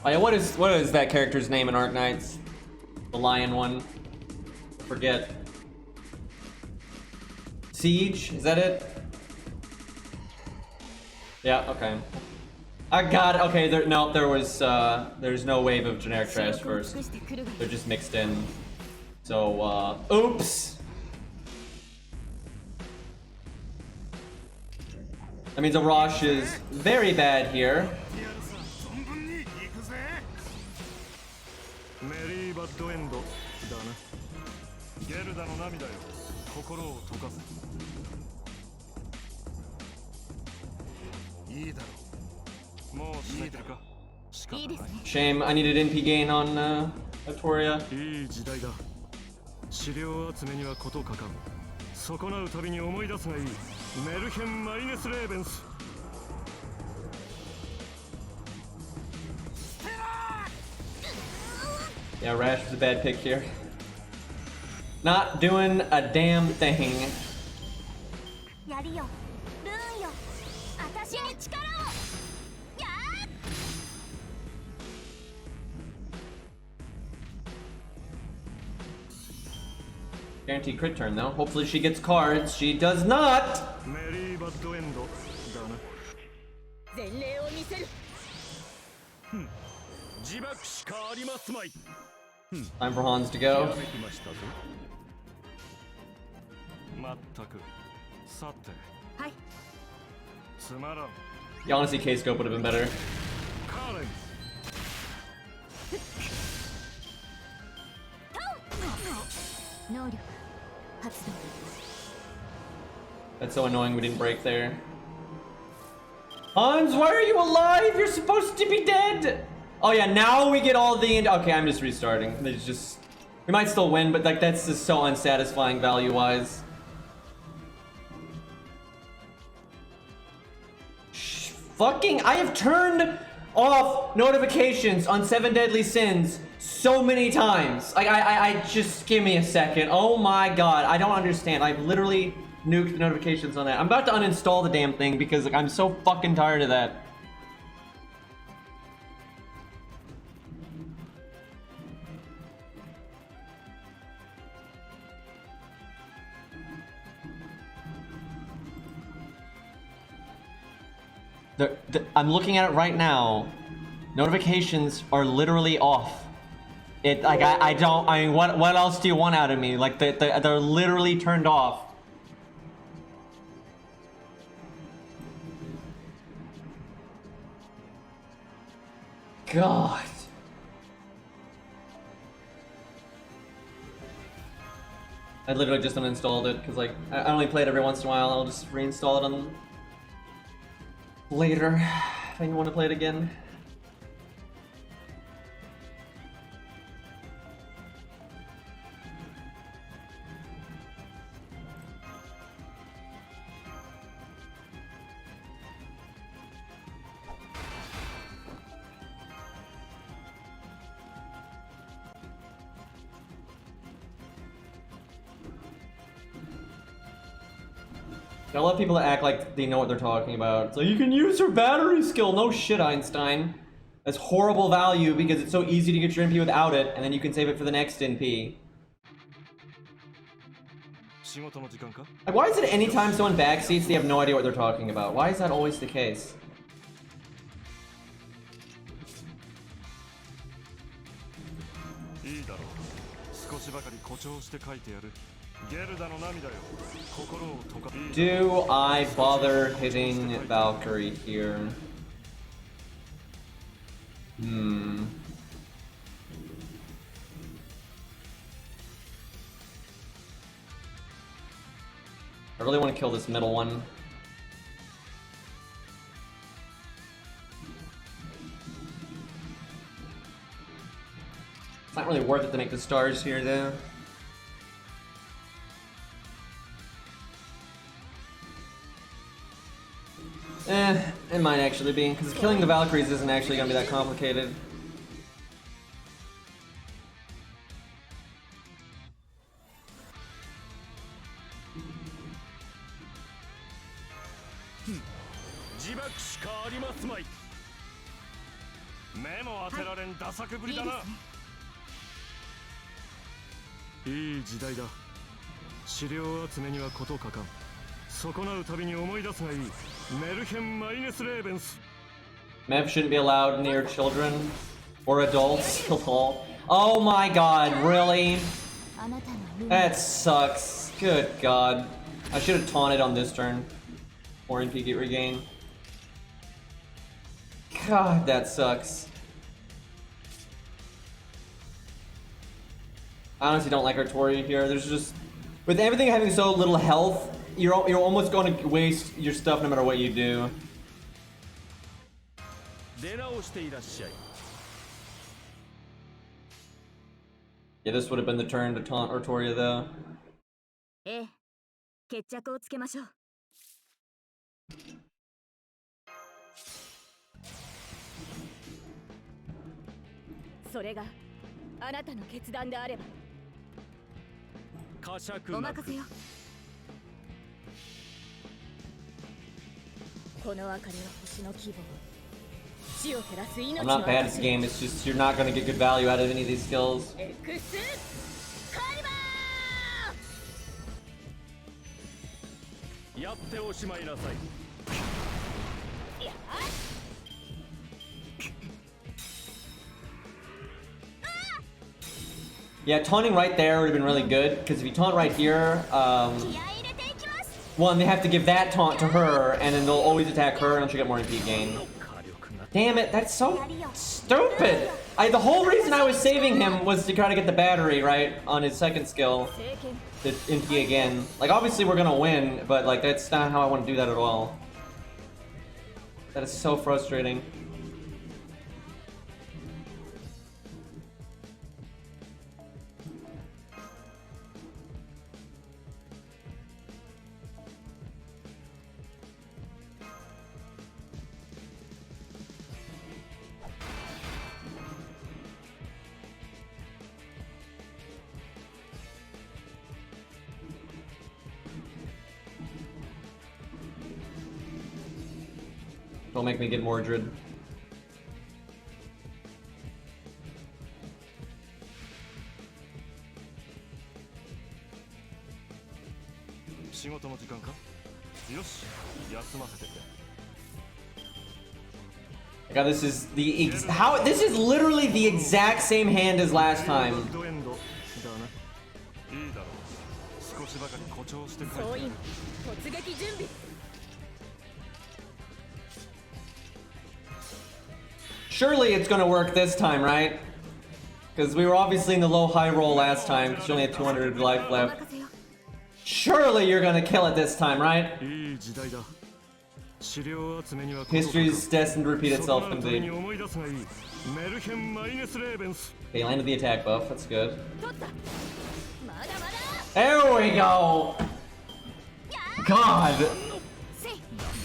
S1: Oh yeah, what is that character's name in Arknights? The lion one. Forget. Siege? Is that it? Yeah, okay. I got it. Okay, there's no wave of generic trash first. They're just mixed in. So, oops! That means a Rosh is very bad here.
S3: 存分に行くぜ。メリーバッドエンドだな。ゲルダの涙よ、心を溶かせ。いいだろう。もう締めてるか。
S4: いいですね。
S1: Shame, I needed NP gain on Victoria.
S3: いい時代だ。資料集めにはことかかん。損なうたびに思い出すがいい。メルヘン・マイネス・レーベンス。
S1: Yeah, Rash was a bad pick here. Not doing a damn thing.
S4: やりよ、ルーンよ、私に力を。やー。
S1: Guaranteed crit turn though. Hopefully she gets cards. She does not!
S3: メリーバッドエンドだな。
S4: 前例を見せる。
S3: 自爆しかありますまい。
S1: Time for Hans to go.
S3: きましたぞ。まったく。さて。
S4: はい。
S3: つまらん。
S1: Yeah, honestly, K-Scope would have been better.
S3: カーレン。
S4: 能力発動。
S1: That's so annoying we didn't break there. Hans, why are you alive? You're supposed to be dead! Oh yeah, now we get all the... Okay, I'm just restarting. It's just... We might still win, but like that's just so unsatisfying value-wise. Fucking... I have turned off notifications on 7 Deadly Sins so many times. Like, I just... Give me a second. Oh my god, I don't understand. I've literally nuked the notifications on that. I'm about to uninstall the damn thing because like, I'm so fucking tired of that. I'm looking at it right now. Notifications are literally off. It like I don't. I mean, what else do you want out of me? Like they're literally turned off. God. I literally just uninstalled it because like I only play it every once in a while. I'll just reinstall it on later if I want to play it again. A lot of people act like they know what they're talking about. So you can use your battery skill. No shit, Einstein. That's horrible value because it's so easy to get your NP without it, and then you can save it for the next NP. Like, why is it anytime someone backseats, they have no idea what they're talking about? Why is that always the case? Do I bother hitting Valkyrie here? I really want to kill this middle one. It's not really worth it to make the stars here, though. It might actually be, because killing the Valkyries isn't actually going to be that complicated. Mev shouldn't be allowed near children or adults. Oh my god, really? That sucks. Good god. I should have taunted on this turn. Or NP get regain. God, that sucks. I honestly don't like Artoria here. There's just, with everything having so little health, you're almost going to waste your stuff no matter what you do.
S3: 出直していらっしゃい。
S1: Yeah, this would have been the turn to taunt Artoria though.
S4: ええ、決着をつけましょう。それがあなたの決断であれば。
S3: 呵責
S4: お
S3: なく
S4: 任せよ。この明かりは星の希望。死を照らす命
S1: I'm
S4: の
S1: not bad at this game, it's just you're not going to get good value out of any of these skills.
S4: エクスカリバ
S3: やっておしまいなさい。
S4: ー。やっ
S1: Yeah, taunting right there would have been really good, because if you taunt right here,
S4: 気合い入れていきます。
S1: one, they have to give that taunt to her, and then they'll always attack her, and she'll get more MP gain.
S3: 火力が
S1: Damn it, that's so stupid! The whole reason I was saving him was to try to get the battery, right, on his second skill,
S4: 政権
S1: to MP again. Like, obviously we're gonna win, but like, that's not how I want to do that at all. That is so frustrating. Don't make me get Mordred.
S3: 仕事の時間か。よし、休ませてくれ。
S1: God, this is the how this is literally the exact same hand as last time.
S3: ドエンドだな。いいだろう。少しばかり誇張してくれ。
S4: 総員突撃準備。
S1: Surely it's gonna work this time, right? Because we were obviously in the low high roll last time. She only had 200 life
S4: お
S1: left.
S4: 任せよ。
S1: Surely you're gonna kill it this time, right?
S3: いい時代だ。資料集めには
S1: History's destined to repeat itself
S3: そこらの時に
S1: indeed.
S3: 思い出すがいい。メルヘン・マイネス・レーベンス。
S1: Okay, landed the attack buff. That's good.
S4: 取った。まだまだ。
S1: There we go. God,
S4: せい。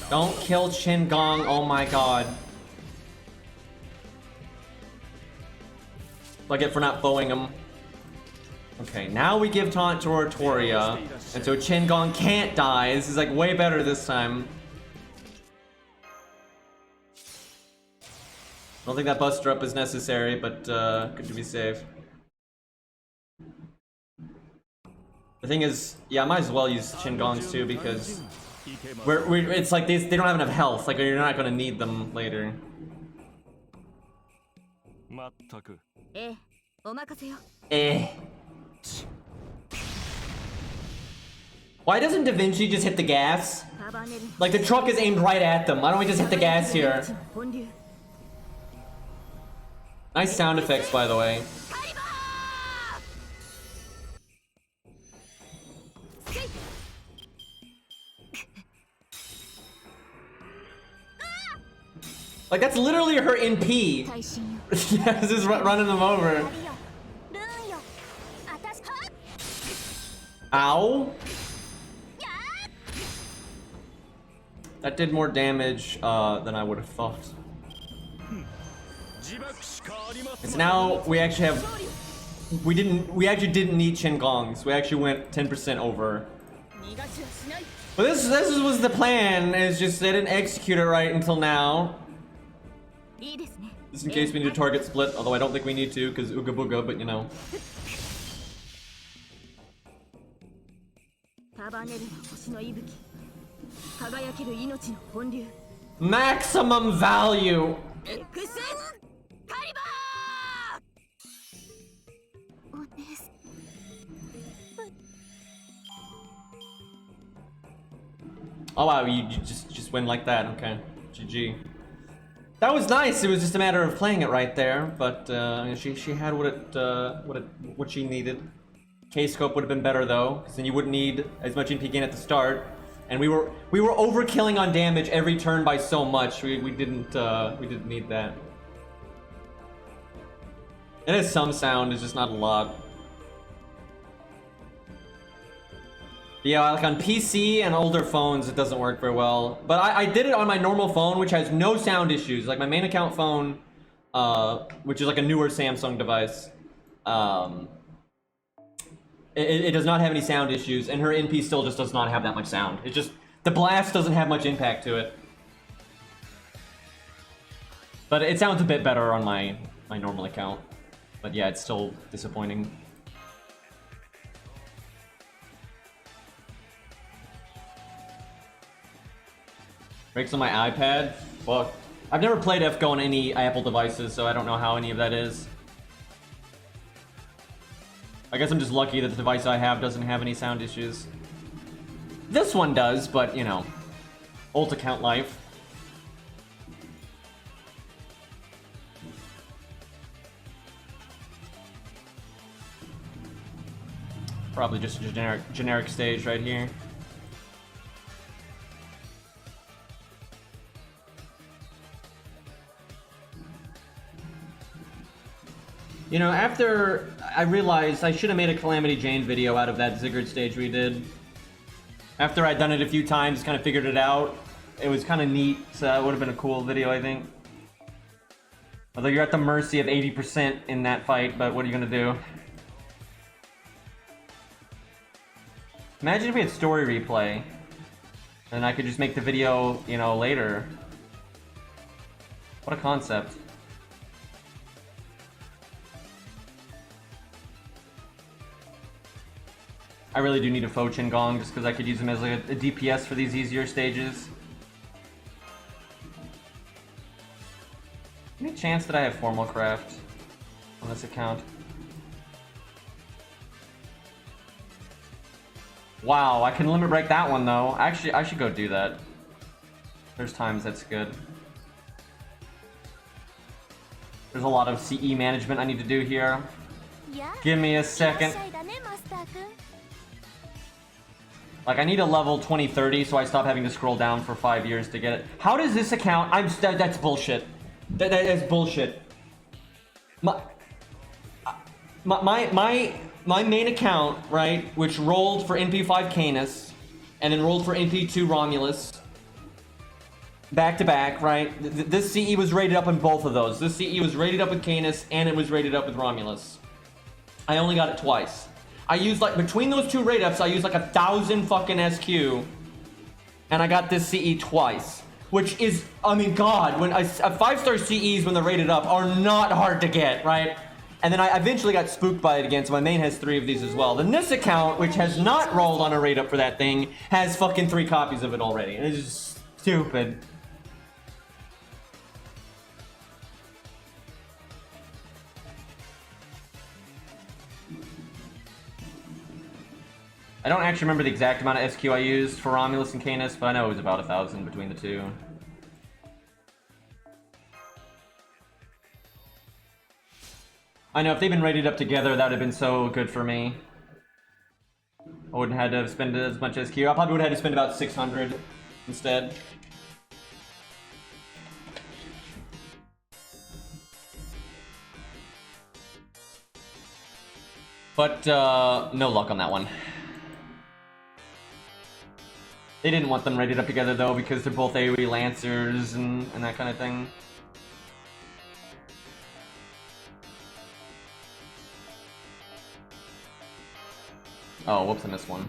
S1: don't kill Chin Gong. Oh my God. What I get for not bowing him. Okay, now we give taunt to Artoria, and so Chin Gong can't die. This is like way better this time. I don't think that buster up is necessary, but good to be safe. The thing is, yeah, I might as well use Chin Gongs too because it's like they don't have enough health. Like you're not gonna need them later.
S3: まったく。
S4: ええ、お任せよ。
S1: Eh. Why doesn't Da Vinci just hit the gas?
S4: カバネル。
S1: Like the truck is aimed right at them. Why don't we just hit the gas here?
S4: 本流。
S1: Nice sound effects, by the way.
S4: カリバー。せい。
S1: Like that's literally her NP.
S4: 最新よ。
S1: Yeah, it's just running them over.
S4: やりよ。ルーンよ。あたし。はっ。
S1: Ow.
S4: や
S1: That did more damage than I would have thought.
S3: 自爆しかありません。
S1: So now we actually have we actually didn't need Chin Gongs. We actually went 10% over.
S4: 逃がしはしない。
S1: But this was the plan. It's just they didn't execute it right until now.
S4: いいですね。
S1: Just in case we need a target split, although I don't think we need to because Ooga Booga, but you know.
S4: カバネルの星の息吹。輝ける命の本流。
S1: Maximum value.
S4: エクスカリバー。お姉さん。
S1: Oh wow, you just win like that. Okay, GG. That was nice. It was just a matter of playing it right there, but she had what she needed. K-scope would have been better though, because then you wouldn't need as much NP gain at the start, and we were overkilling on damage every turn by so much. We didn't need that. It has some sound, it's just not a lot. Yeah, like on PC and older phones, it doesn't work very well. But I did it on my normal phone, which has no sound issues. Like my main account phone, which is like a newer Samsung device. It does not have any sound issues, and her NP still just does not have that much sound. It just, the blast doesn't have much impact to it. But it sounds a bit better on my normal account. But yeah, it's still disappointing. Breaks on my iPad? Fuck. I've never played FGO on any Apple devices, so I don't know how any of that is. I guess I'm just lucky that the device I have doesn't have any sound issues. This one does, but you know, ult account life. Probably just a generic stage right here. You know, after I realized I should have made a Calamity Jane video out of that Sigurd stage we did. After I'd done it a few times, kind of figured it out, it was kind of neat, so that would have been a cool video, I think. Although you're at the mercy of 80% in that fight, but what are you gonna do? Imagine if we had story replay, and I could just make the video, you know, later. What a concept. I really do need a Fochin Gong just because I could use him as like a DPS for these easier stages. Any chance that I have Formal Craft on this account? Wow, I can limit break that one though. Actually, I should go do that. There's times that's good. There's a lot of CE management I need to do here. Give me a second. Like, I need a level 20-30 so I stop having to scroll down for 5 years to get it. How does this account... that's bullshit. That is bullshit. My main account, right, which rolled for NP5 Canis, and then rolled for NP2 Romulus, back to back, right? This CE was rated up in both of those. This CE was rated up with Canis, and it was rated up with Romulus. I only got it twice. I used, like, between those two rate ups, I used like 1,000 fucking SQ, and I got this CE twice. Which is, I mean, God, when 5-star CEs when they're rated up are not hard to get, right? And then I eventually got spooked by it again, so my main has 3 of these as well. Then this account, which has not rolled on a rate up for that thing, has fucking 3 copies of it already. And it's just stupid. I don't actually remember the exact amount of SQ I used for Romulus and Canis, but I know it was about 1,000 between the two. I know, if they'd been rated up together, that would have been so good for me. I wouldn't have had to spend as much SQ. I probably would have had to spend about 600 instead. But, no luck on that one. They didn't want them rated up together though, because they're both AoE Lancers and that kind of thing. Oh, whoops, I missed one.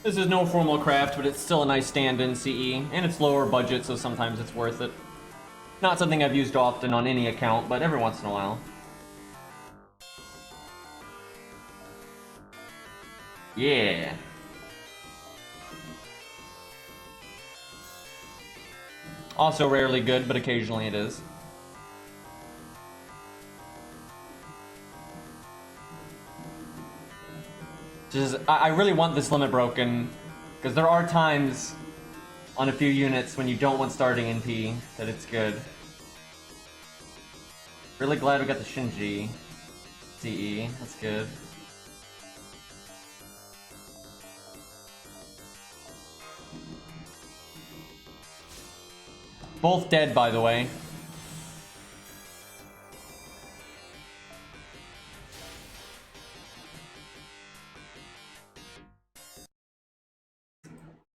S1: This is no formal craft, but it's still a nice stand-in CE, and it's lower budget, so sometimes it's worth it. Not something I've used often on any account, but every once in a while. Yeah. Also rarely good, but occasionally it is. Just, I really want this limit broken, because there are times on a few units when you don't want starting NP that it's good. Really glad we got the Shinji CE. That's good. Both dead, by the way.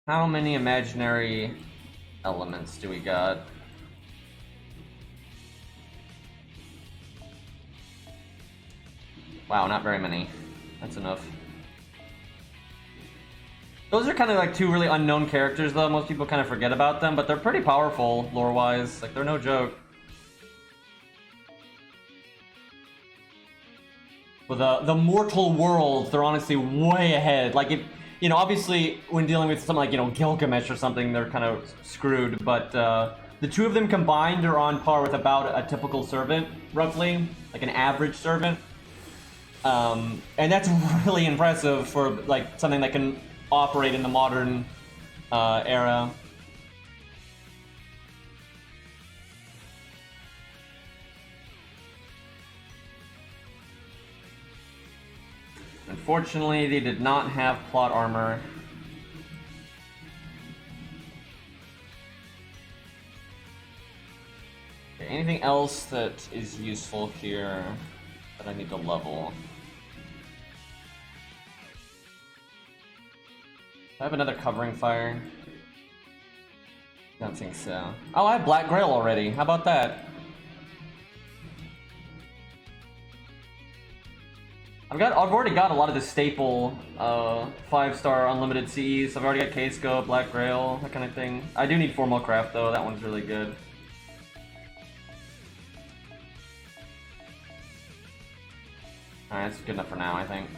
S1: How many imaginary elements do we got? Wow, not very many. That's enough. Those are kind of like two really unknown characters, though. Most people kind of forget about them, but they're pretty powerful lore-wise. Like, they're no joke. With the mortal worlds, they're honestly way ahead. Like, if, you know, obviously, when dealing with something like, you know, Gilgamesh or something, they're kind of screwed. But the two of them combined are on par with about a typical servant, roughly. Like an average servant. And that's really impressive for, like, something that can operate in the modern era. Unfortunately, they did not have plot armor. Okay, anything else that is useful here that I need to level? I have another covering fire. Don't think so. Oh, I have Black Grail already. How about that? I've already got a lot of the staple 5-star unlimited CEs. I've already got K-Scope, Black Grail, that kind of thing. I do need Formal Craft though. That one's really good. Alright, that's good enough for now, I think.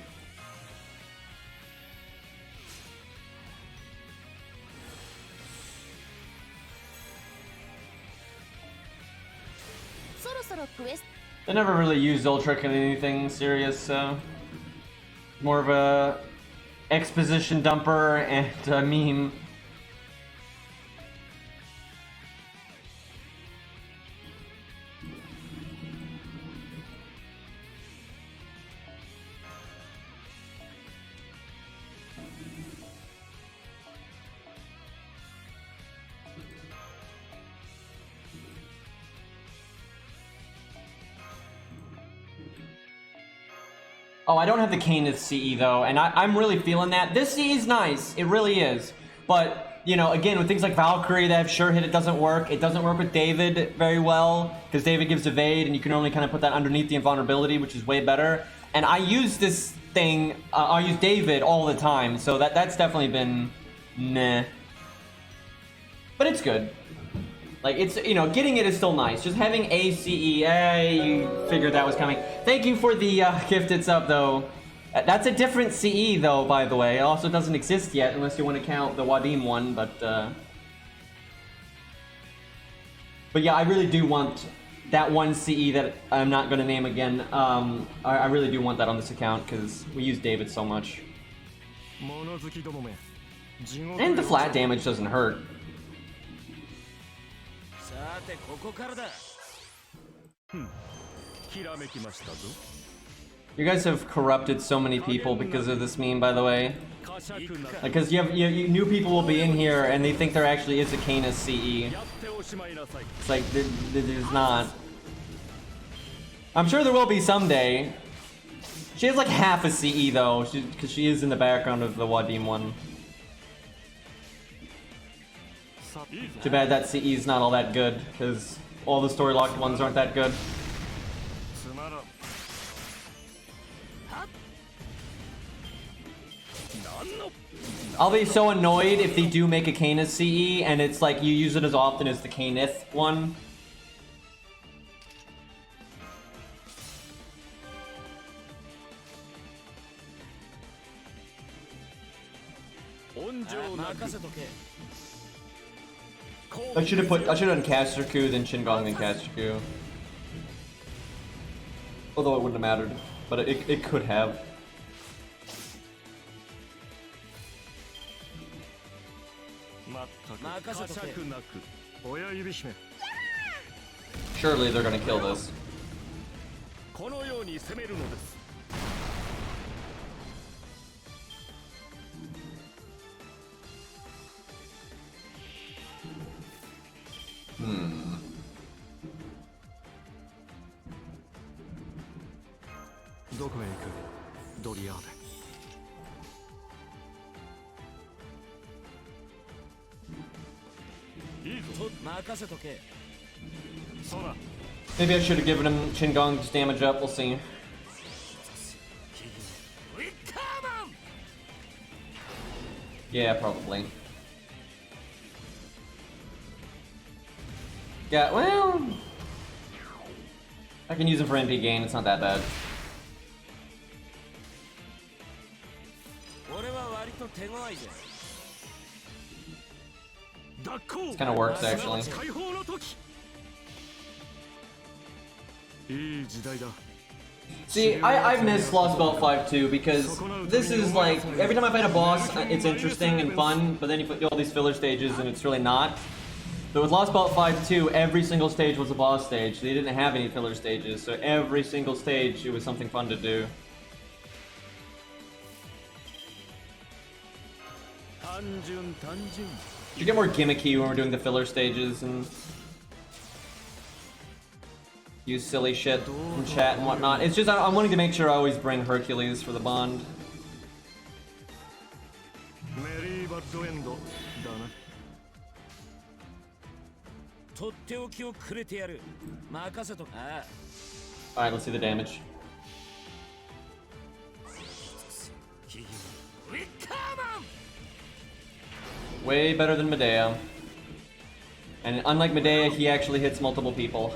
S1: They never really used Ultric in anything serious, so more of a exposition dumper and a meme. Oh, I don't have the Canis CE though, and I'm really feeling that. This CE is nice, it really is. But, you know, again, with things like Valkyrie that have sure hit, it doesn't work. It doesn't work with David very well, because David gives evade, and you can only kind of put that underneath the invulnerability, which is way better. And I use this thing, I use David all the time, so that's definitely been meh. But it's good. Like, it's, you know, getting it is still nice. Just having a CE, you figured that was coming. Thank you for the gifted sub, though. That's a different CE, though, by the way. It also doesn't exist yet, unless you want to count the Wadim one, but yeah, I really do want that one CE that I'm not going to name again. I really do want that on this account, because we use David so much. And the flat damage doesn't hurt. You guys have corrupted so many people because of this meme, by the way. Because new people will be in here and they think there actually is a Canis CE. It's like, there's not. I'm sure there will be someday. She has like half a CE though, because she is in the background of the Wadim one. Too bad that CE is not all that good, because all the story locked ones aren't that good. I'll be so annoyed if they do make a Canis CE and it's like you use it as often as the Canith one. I should have done Casterku, then Shingon, then Casterku. Although it wouldn't have mattered, but it could have. Surely they're gonna kill this.
S3: このように攻めるのです。 どこへ行くドリアーデ。いいぞ。任せとけ。そうだ。
S1: Maybe I should have given him Chingong's damage up. We'll see. Yeah, probably. Yeah, well, I can use him for MP gain. It's not that bad. This kind of works actually. See, I miss Lostbelt 5 too because this is like, every time I fight a boss, it's interesting and fun, but then you put all these filler stages and it's really not. But with Lostbelt 5 2, every single stage was a boss stage. They didn't have any filler stages, so every single stage it was something fun to do. You get more gimmicky when we're doing the filler stages and use silly shit in chat and whatnot. It's just I'm wanting to make sure I always bring Hercules for the bond. Alright, let's see the damage. Way better than Medea. And unlike Medea, he actually hits multiple people.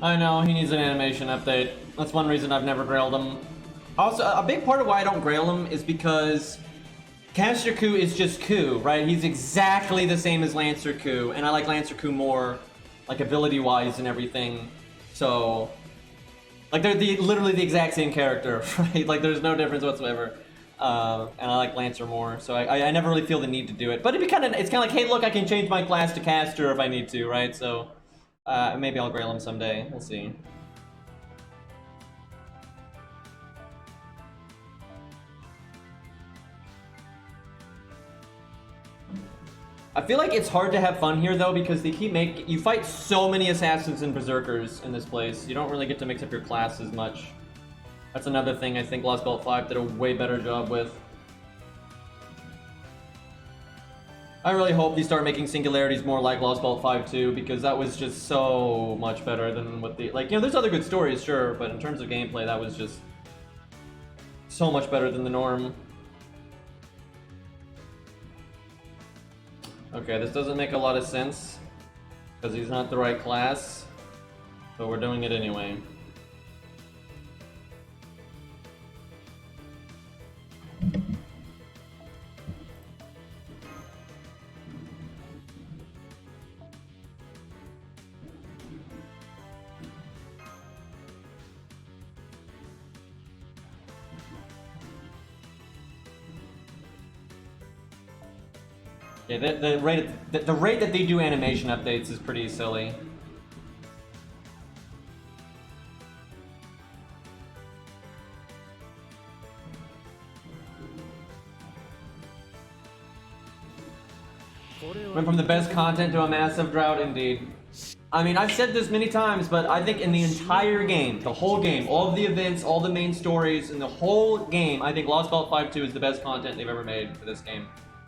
S1: I know, he needs an animation update. That's one reason I've never grailed him. Also, a big part of why I don't grail him is because Caster Ku is just Ku, right? He's exactly the same as Lancer Ku, and I like Lancer Ku more, like, ability-wise and everything. So, like, they're literally the exact same character, right? Like, there's no difference whatsoever. And I like Lancer more, so I never really feel the need to do it. But it's kind of like, hey, look, I can change my class to Caster if I need to, right? So, maybe I'll grail him someday. We'll see. I feel like it's hard to have fun here though because they keep you fight so many assassins and berserkers in this place. You don't really get to mix up your class as much. That's another thing I think Lostbelt 5 did a way better job with. I really hope they start making singularities more like Lostbelt 5 too, because that was just so much better than what the, like, you know, there's other good stories, sure, but in terms of gameplay, that was just so much better than the norm. Okay, this doesn't make a lot of sense, because he's not the right class, but we're doing it anyway. Yeah, the rate that they do animation updates is pretty silly. Went from the best content to a massive drought, indeed. I mean, I've said this many times, but I think in the entire game, the whole game, all of the events, all the main stories, in the whole game, I think Lostbelt 5 2 is the best content they've ever made for this game.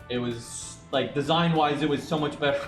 S1: It was, like, design-wise, it was so much better.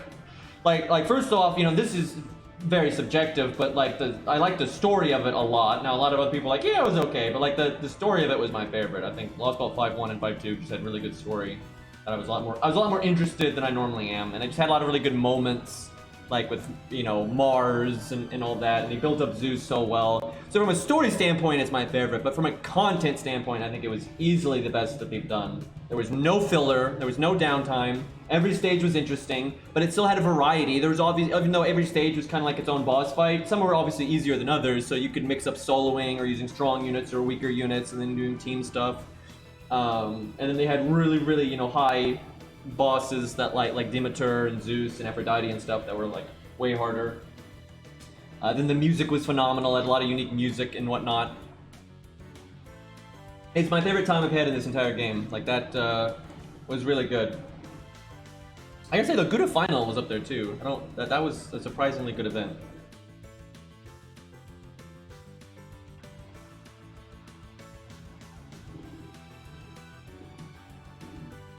S1: Like first off, you know, this is very subjective, but like I like the story of it a lot. Now a lot of other people are like, yeah, it was okay, but like the story of it was my favorite. I think Lostbelt 5.1 and 5.2 just had really good story. And I was a lot more interested than I normally am, and I just had a lot of really good moments. like with, you know, Mars and all that, and he built up Zeus so well. So from a story standpoint, it's my favorite, but from a content standpoint, I think it was easily the best that they've done. There was no filler, there was no downtime, every stage was interesting, but it still had a variety. There was obviously, even though every stage was kind of like its own boss fight, some were obviously easier than others, so you could mix up soloing or using strong units or weaker units and then doing team stuff. And then they had really, you know, high bosses that like Demeter and Zeus and Aphrodite and stuff that were like way harder. Then the music was phenomenal, had a lot of unique music and whatnot. It's my favorite time I've had in this entire game. Like that was really good. I gotta say the Gouda final was up there too. That was a surprisingly good event.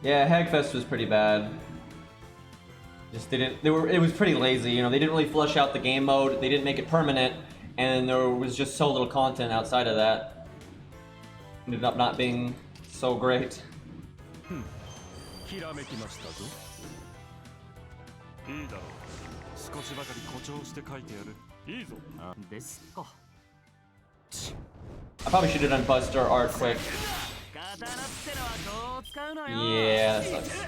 S1: Yeah, Hagfest was pretty bad. Just didn't. It was pretty lazy. You know, they didn't really flesh out the game mode. They didn't make it permanent, and there was just so little content outside of that. Ended up not being so great.
S3: ひらめきましたぞ。いいだろう。少しばかり誇張して書いてやる。いいぞ。ですか。
S1: I probably should have done Buster art quick. Yeah, that sucks.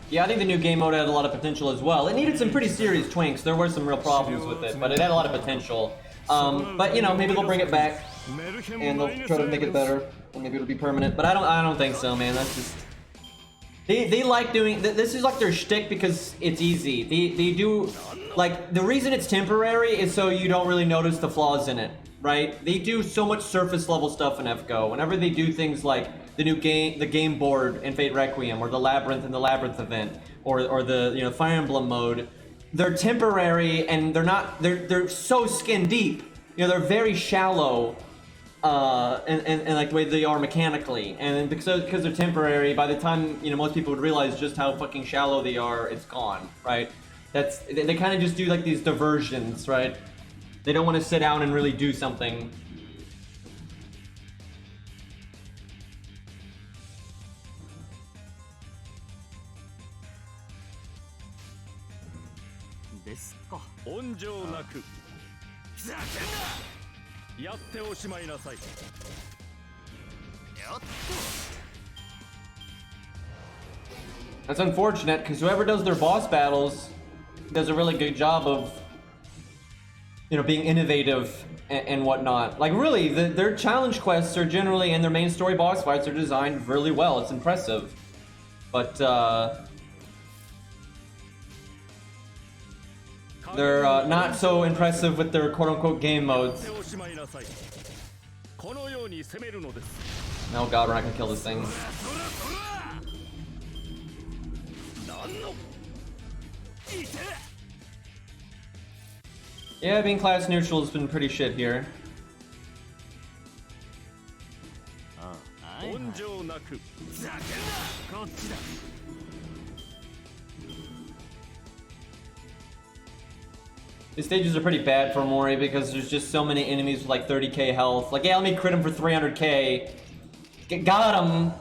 S1: Yeah, I think the new game mode had a lot of potential as well. It needed some pretty serious twinks. There were some real problems with it, but it had a lot of potential. But you know, maybe they'll bring it back and they'll try to make it better, and maybe it'll be permanent. But I don't think so, man. That's just they like doing this is like their shtick because it's easy. They do like the reason it's temporary is so you don't really notice the flaws in it, right? They do so much surface level stuff in FGO. Whenever they do things like the game board in Fate Requiem, or the Labyrinth in the Labyrinth event, or the, you know, Fire Emblem mode, they're temporary and they're so skin deep. You know, they're very shallow, and like the way they are mechanically, and because they're temporary, by the time, you know, most people would realize just how fucking shallow they are, it's gone, right? They kind of just do like these diversions, right? They don't want to sit down and really do something. That's unfortunate, because whoever does their boss battles does a really good job of, you know, being innovative and whatnot. Like really, their challenge quests are generally, and their main story boss fights are designed really well. It's impressive. But they're not so impressive with their quote-unquote game modes. Oh god, we're not gonna kill this thing. Yeah, being class neutral has been pretty shit here. These stages are pretty bad for Mori because there's just so many enemies with like 30k health. Like, yeah, let me crit him for 300k. Got him!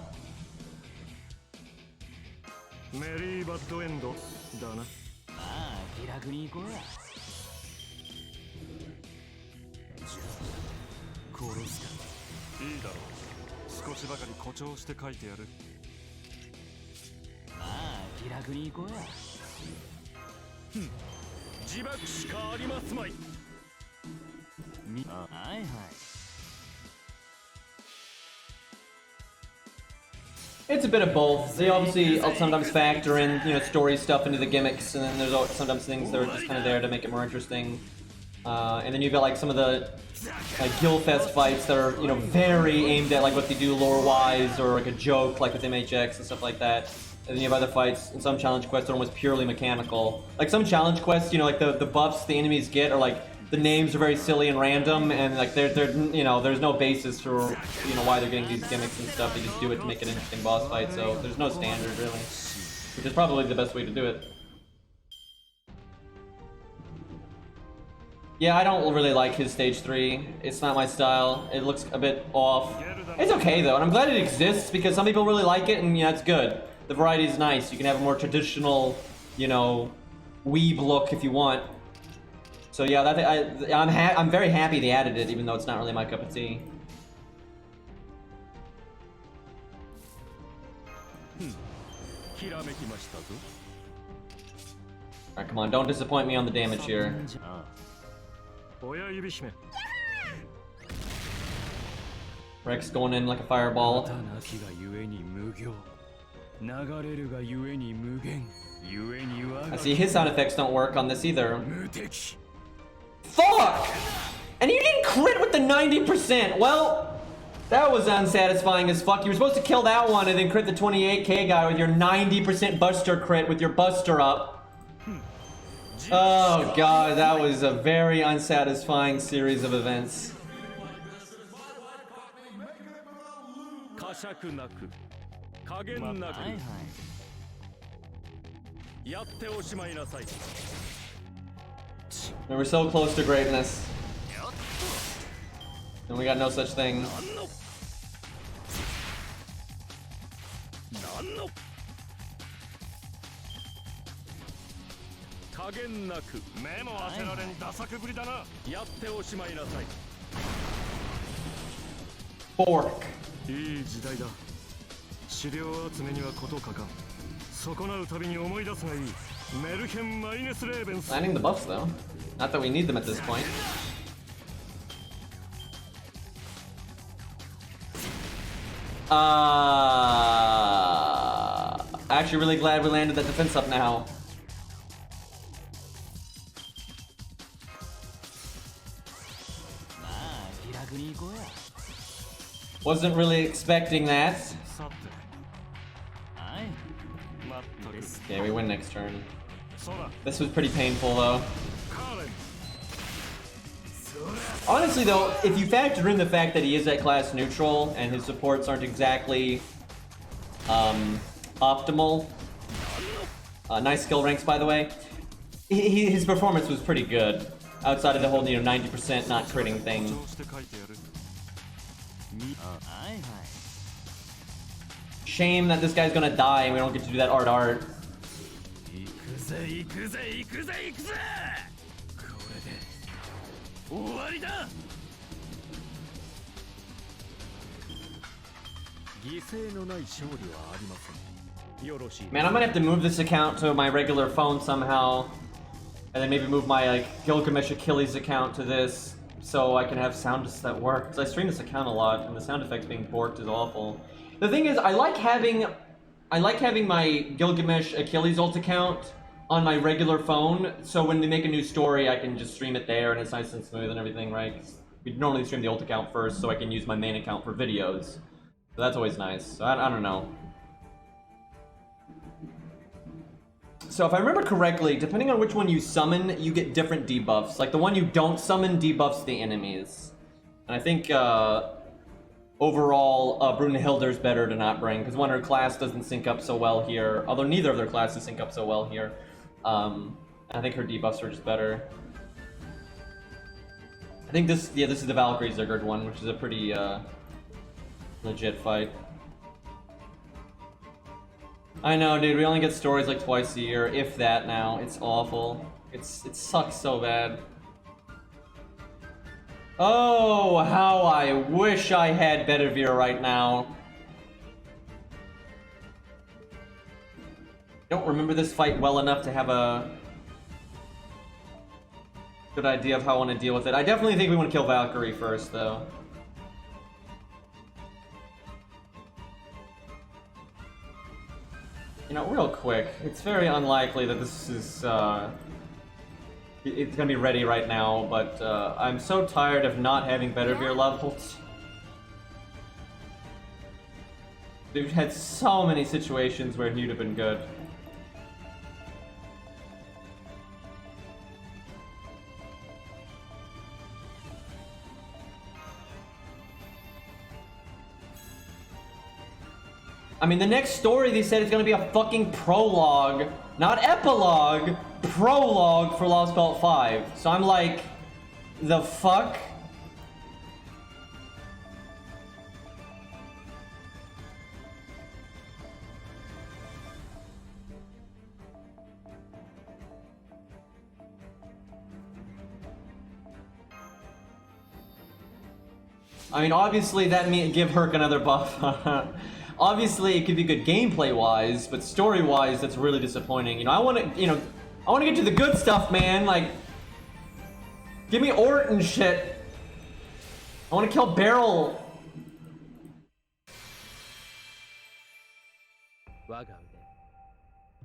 S1: It's a bit of both. They obviously sometimes factor in, you know, story stuff into the gimmicks, and then there's sometimes things that are just kind of there to make it more interesting. And then you've got like some of the like Guildfest fights that are, you know, very aimed at like what they do lore-wise, or like a joke, like with MHX and stuff like that. And then you have other fights and some challenge quests that are almost purely mechanical. Like some challenge quests, you know, like the buffs the enemies get are like, the names are very silly and random, and like they're you know, there's no basis for, you know, why they're getting these gimmicks and stuff. They just do it to make an interesting boss fight, so there's no standard really, which is probably the best way to do it. Yeah, I don't really like his stage 3. It's not my style. It looks a bit off. It's okay though, and I'm glad it exists because some people really like it, and yeah, it's good. The variety is nice. You can have a more traditional, you know, weeb look if you want. So yeah, I'm very happy they added it, even though it's not really my cup of tea. Alright, come on, don't disappoint me on the damage here. Rex going in like a fireball. I see his sound effects don't work on this either. Fuck! And you didn't crit with the 90%! Well, that was unsatisfying as fuck. You were supposed to kill that one and then crit the 28k guy with your 90% buster crit with your buster up. Oh god, that was a very unsatisfying series of events. We were so close to greatness. And we got no such thing. Fork. Landing the buffs though. Not that we need them at this point. Actually really glad we landed that defense up now. Wasn't really expecting that. Yeah, we win next turn. This was pretty painful though. Honestly though, if you factor in the fact that he is at class neutral and his supports aren't exactly optimal. Nice skill ranks by the way. His performance was pretty good. Outside of the whole, 90% not critting thing. Shame that this guy's gonna die and we don't get to do that art. Man, I might have to move this account to my regular phone somehow. And then maybe move my like Gilgamesh Achilles account to this so I can have sounds that work. Because I stream this account a lot and the sound effects being borked is awful. The thing is, I like having my Gilgamesh Achilles ult account on my regular phone, so when they make a new story, I can just stream it there and it's nice and smooth and everything, right? 'Cause we normally stream the ult account first, so I can use my main account for videos. So that's always nice. So I don't know. So if I remember correctly, depending on which one you summon, you get different debuffs. Like the one you don't summon debuffs the enemies. And I think overall, Brunhilde's better to not bring, because one, her class doesn't sync up so well here. Although neither of their classes sync up so well here. I think her debuffs are just better. I think this is the Valkyrie Sigurd one, which is a pretty legit fight. I know, dude, we only get stories like twice a year, if that now. It's awful. It sucks so bad. Oh, how I wish I had Bedivere right now. I don't remember this fight well enough to have a good idea of how I want to deal with it. I definitely think we want to kill Valkyrie first, though. You know, real quick, it's very unlikely that this is, it's gonna be ready right now, but I'm so tired of not having Bedivere leveled. We've had so many situations where he'd have been good. I mean, the next story they said is gonna be a fucking prologue, not epilogue, prologue for Lostbelt 5. So I'm like, The fuck? I mean, obviously that means give Herc another buff. Obviously, it could be good gameplay-wise, but story-wise, that's really disappointing. You know, I want to, I want to get to the good stuff, man. Like, give me Ort and shit. I want to kill Beryl.
S2: 我が腕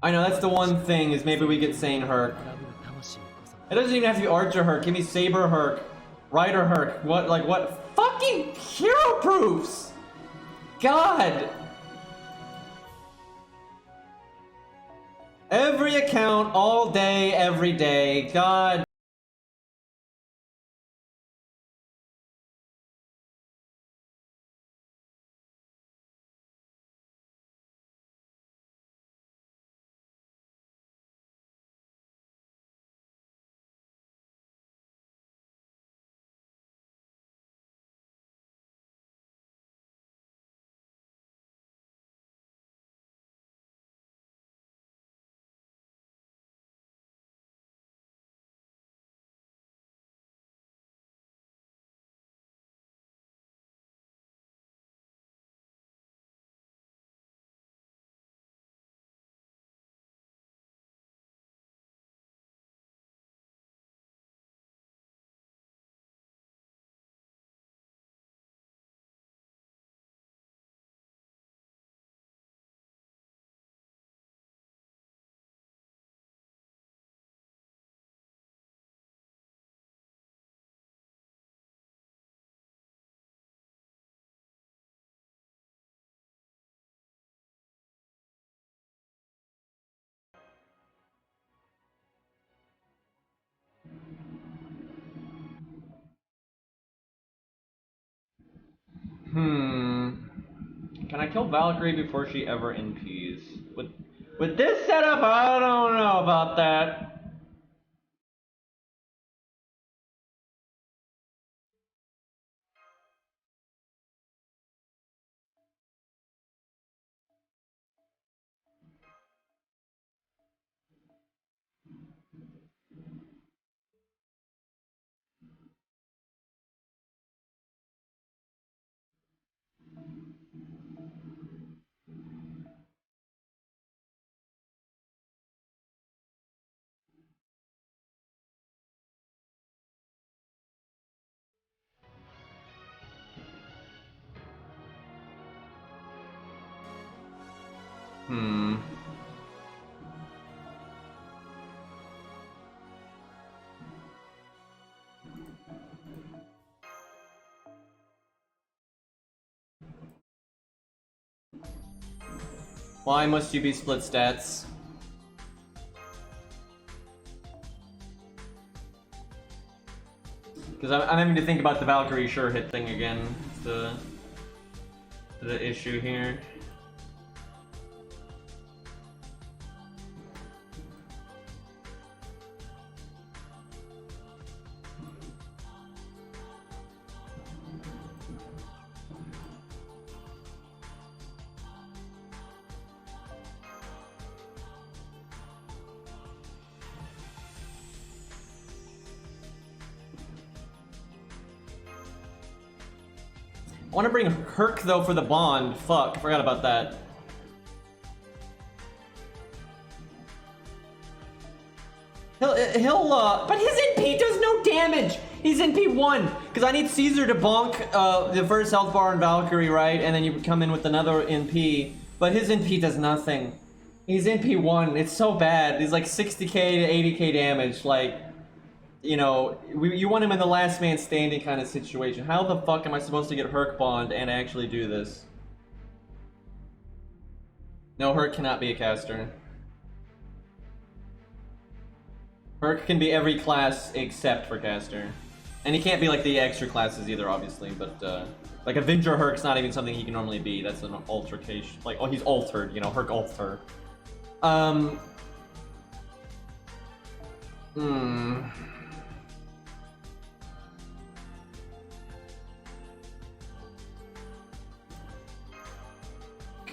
S1: I know, that's the one thing, is maybe we get Sane Herc.
S2: 荒ぶる魂こそ
S1: It doesn't even have to be Archer Herc. Give me Saber Herc. Rider Herc. What, like, what? Fucking hero proofs! God! Every account, all day, every day. God. Can I kill Valkyrie before she ever NPs? With this setup, I don't know about that. Why must you be split stats? Because I'm having to think about the Valkyrie sure hit thing again. The issue here. I want to bring Herc though for the bond. Fuck, I forgot about that. But his NP does no damage. He's NP 1 because I need Caesar to bonk the first health bar on Valkyrie, right? And then you come in with another NP. But his NP does nothing. He's NP 1. It's so bad. He's like 60k to 80k damage. Like, you know, you want him in the last man standing kind of situation. How the fuck am I supposed to get Herc Bond and actually do this? No, Herc cannot be a caster. Herc can be every class except for caster. And he can't be like the extra classes either, obviously, but like Avenger Herc's not even something he can normally be. That's an altercation. Like, oh, he's altered, you know, Herc alter.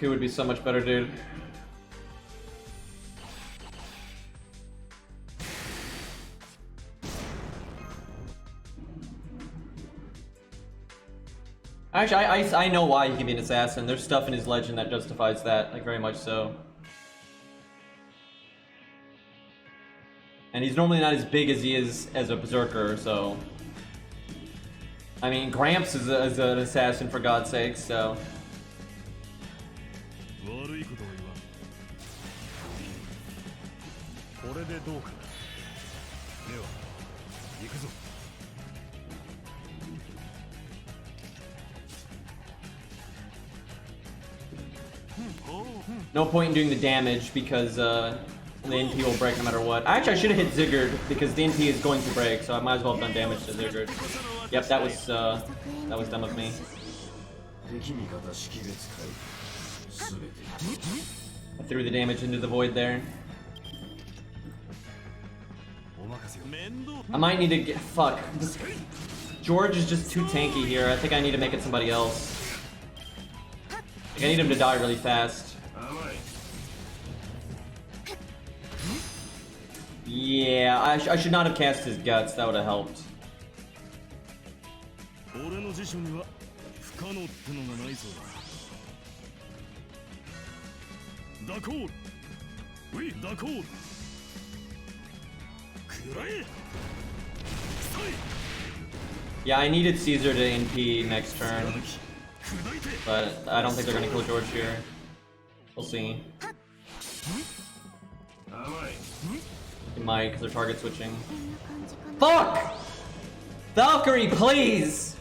S1: Q would be so much better, dude. Actually, I know why he can be an assassin. There's stuff in his legend that justifies that, like very much so. And he's normally not as big as he is as a berserker, so. I mean, Gramps is an assassin for God's sake, so.
S5: 悪いことを言わん。これでどうかな。では、行くぞ。
S1: No point in doing the damage because the NP will break no matter what. Actually, I should have hit Sigurd because the NP is going to break, so I might as well have done damage to Sigurd. Yep, that was dumb of me. I threw the damage into the void there. I might need to get fuck. George is just too tanky here. I think I need to make it somebody else. Like, I need him to die really fast. Yeah, I should not have cast his guts. That would have helped. Yeah, I needed Caesar to NP next turn, but I don't think they're gonna kill George here. We'll see. They might, because they're target switching. Fuck! Valkyrie, please!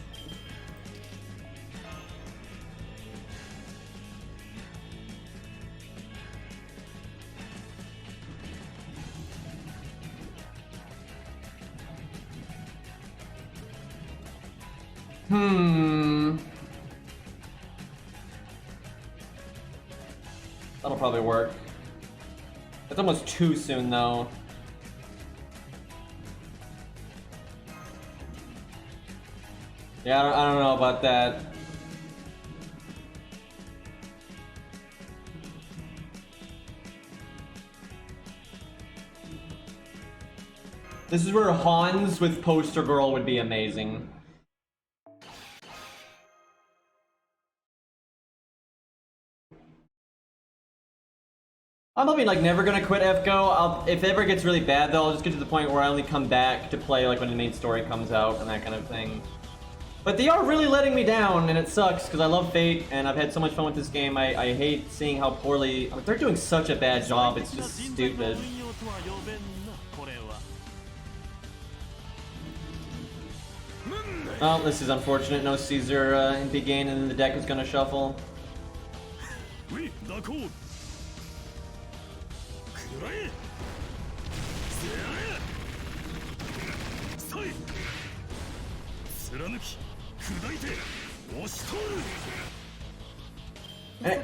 S1: That'll probably work. It's almost too soon, though. Yeah, I don't know about that. This is where Hans with Poster Girl would be amazing. I'm hoping like never gonna quit FGO. If it ever gets really bad though, I'll just get to the point where I only come back to play like when the main story comes out and that kind of thing. But they are really letting me down, and it sucks because I love Fate and I've had so much fun with this game. I hate seeing how poorly they're doing such a bad job. It's just stupid. Oh, this is unfortunate. No Caesar in big gain, and then the deck is gonna shuffle.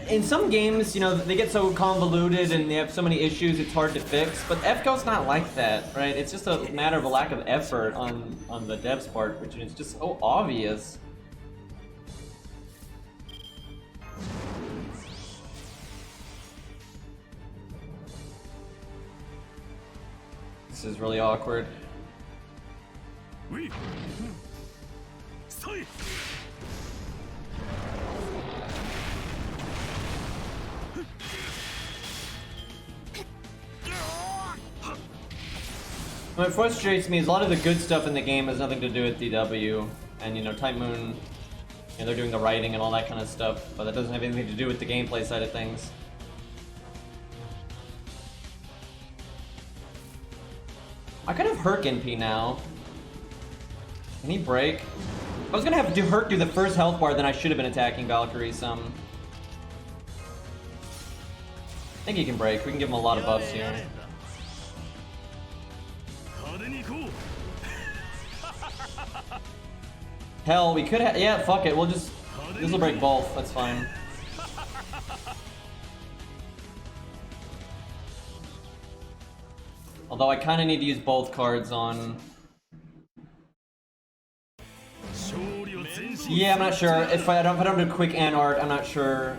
S1: In some games, you know, they get so convoluted and they have so many issues it's hard to fix, but FGO's not like that, right? It's just a matter of a lack of effort on the devs' part, which is just so obvious. This is really awkward. What frustrates me is a lot of the good stuff in the game has nothing to do with DW, and you know, Type Moon, you know, they're doing the writing and all that kind of stuff, but that doesn't have anything to do with the gameplay side of things. I could have Herc NP now. Can he break? I was gonna have to do Herc do the first health bar, then I should have been attacking Valkyrie some. I think he can break. We can give him a lot of buffs here. Hell, we could have. Yeah, fuck it. We'll just. This will break both. That's fine. Although I kind of need to use both cards on. Yeah, I'm not sure. If I don't do quick and art, I'm not sure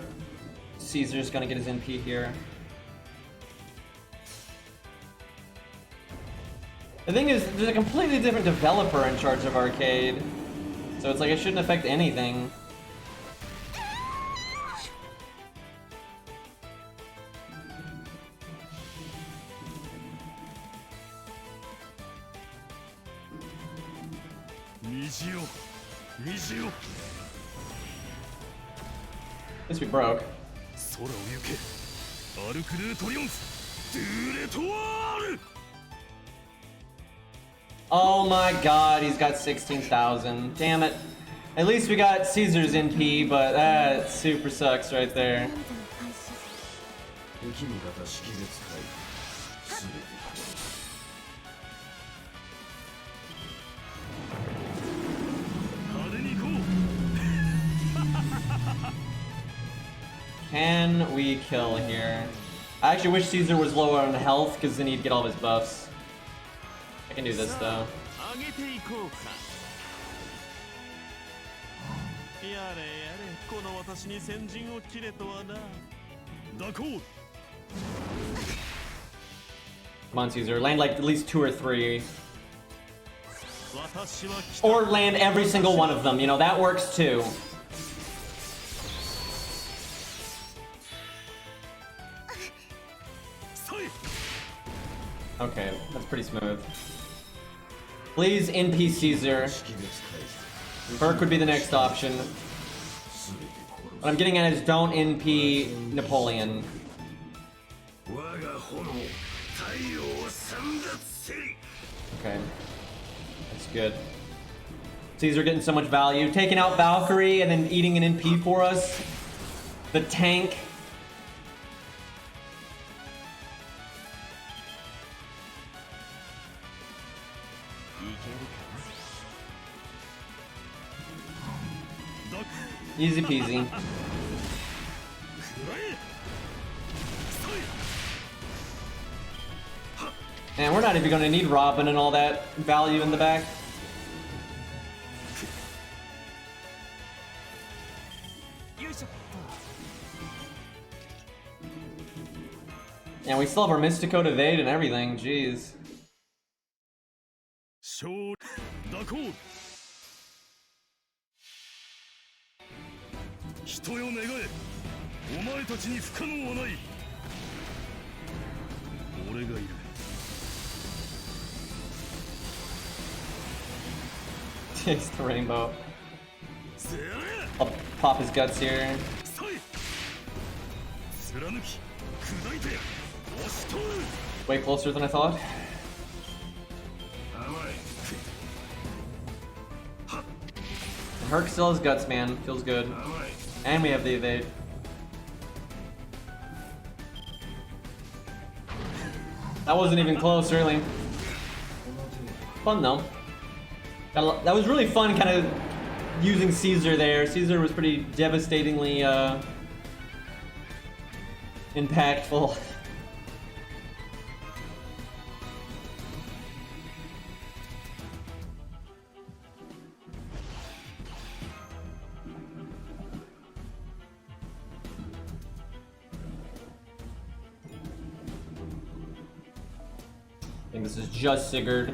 S1: Caesar's gonna get his NP here. The thing is, there's a completely different developer in charge of Arcade. So it's like it shouldn't affect anything. At least we broke. Oh my god, he's got 16,000. Damn it. At least we got Caesar's NP, but that super sucks right there.
S3: 敵味方識別回避すべて
S1: Can we kill here? I actually wish Caesar was lower on health, because then he'd get all of his buffs. I can do this though.
S5: やれやれこの私に先陣を切れとはな。蛇行
S1: Come on, Caesar. Land like at least 2 or 3. Or land every single one of them. You know, that works too. Okay, that's pretty smooth. Please NP Caesar. Burke would be the next option. What I'm getting at is don't NP Napoleon. Okay. That's good. Caesar getting so much value. Taking out Valkyrie and then eating an NP for us. The tank. Easy peasy. And we're not even gonna need Robin and all that value in the back. And we still have our Mystico to evade and everything, jeez.
S5: 人よ願えお前たちに不可能はない俺がいる
S1: Takes the rainbow. I'll pop his guts here. Way closer than I thought. Herc still has guts, man. Feels good. And we have the evade. That wasn't even close, really. Fun though. That was really fun, kind of using Caesar there. Caesar was pretty devastatingly impactful. I think this is just Sigurd.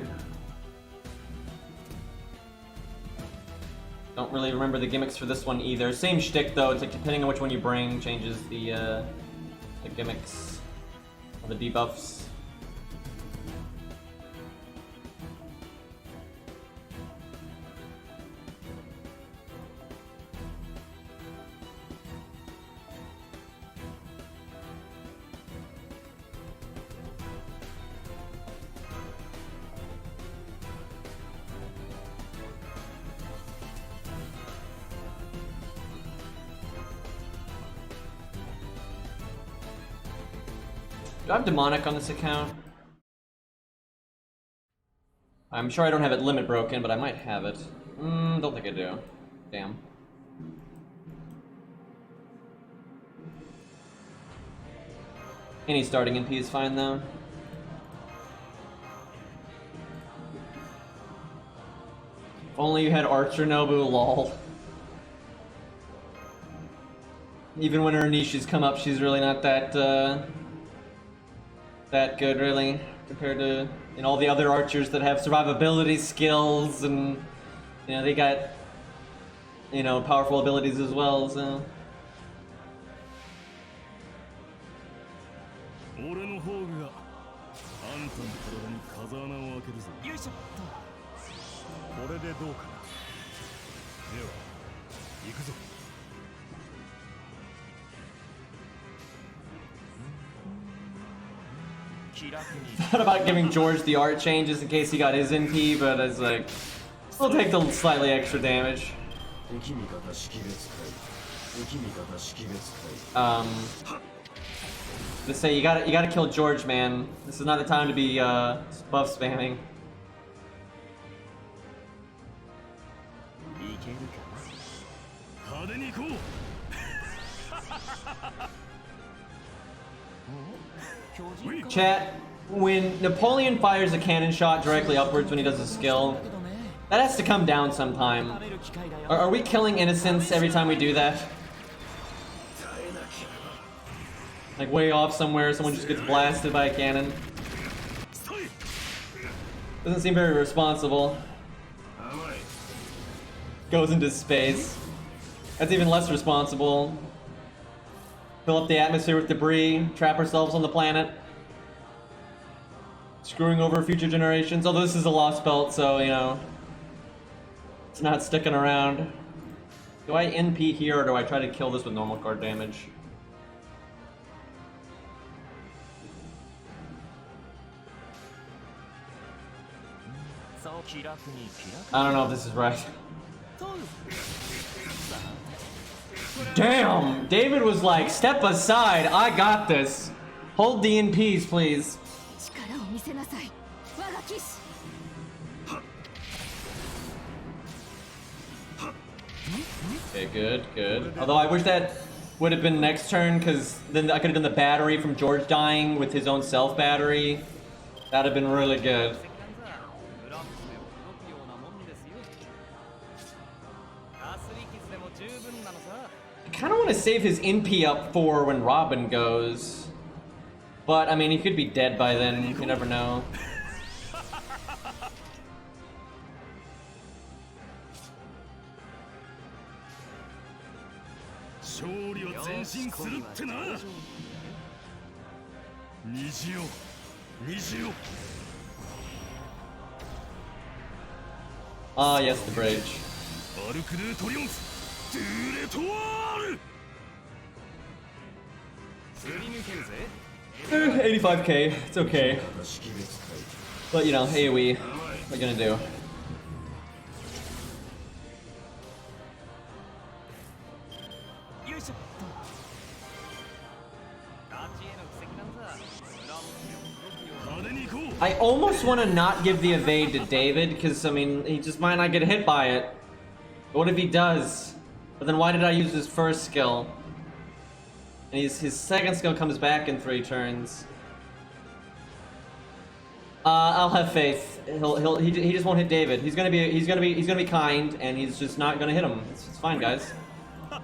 S1: Don't really remember the gimmicks for this one either. Same shtick though, it's like depending on which one you bring, changes the gimmicks or the debuffs. Do I have demonic on this account? I'm sure I don't have it limit broken, but I might have it. Don't think I do. Damn. Any starting NP is fine though. If only you had Archer Nobu, lol. Even when her niches come up, she's really not that that good, really, compared to all the other archers that have survivability skills, and they got powerful abilities as well. So
S5: 俺の宝具があんたの体に風穴を開けるぞ。よいしょっと。これでどうかな。では行くぞ。
S1: thought about giving George the art change just in case he got his NP, but it's like, we'll take the slightly extra damage. Just say you gotta kill George, man. This is not the time to be buff spamming. Chat, when Napoleon fires a cannon shot directly upwards when he does a skill, that has to come down sometime. Are we killing innocents every time we do that? Like way off somewhere, someone just gets blasted by a cannon. Doesn't seem very responsible. Goes into space. That's even less responsible. Fill up the atmosphere with debris, trap ourselves on the planet. Screwing over future generations. Although this is a Lostbelt, so, it's not sticking around. Do I NP here, or do I try to kill this with normal card damage? I don't know if this is right. Damn! David was like, step aside, I got this. Hold the NPs, please. Okay, good, good. Although I wish that would have been next turn, because then I could have done the battery from George dying with his own self battery. That'd have been really good. I kind of want to save his NP up for when Robin goes. But, I mean, he could be dead by then. You never know. Ah, yes, the bridge. 85k, it's okay. But AoE, what are you gonna do? I almost want to not give the evade to David, because, I mean, he just might not get hit by it. But what if he does? But then why did I use his first skill? And his second skill comes back in 3 turns. I'll have faith. He just won't hit David. He's gonna be kind, and he's just not gonna hit him. It's fine, guys.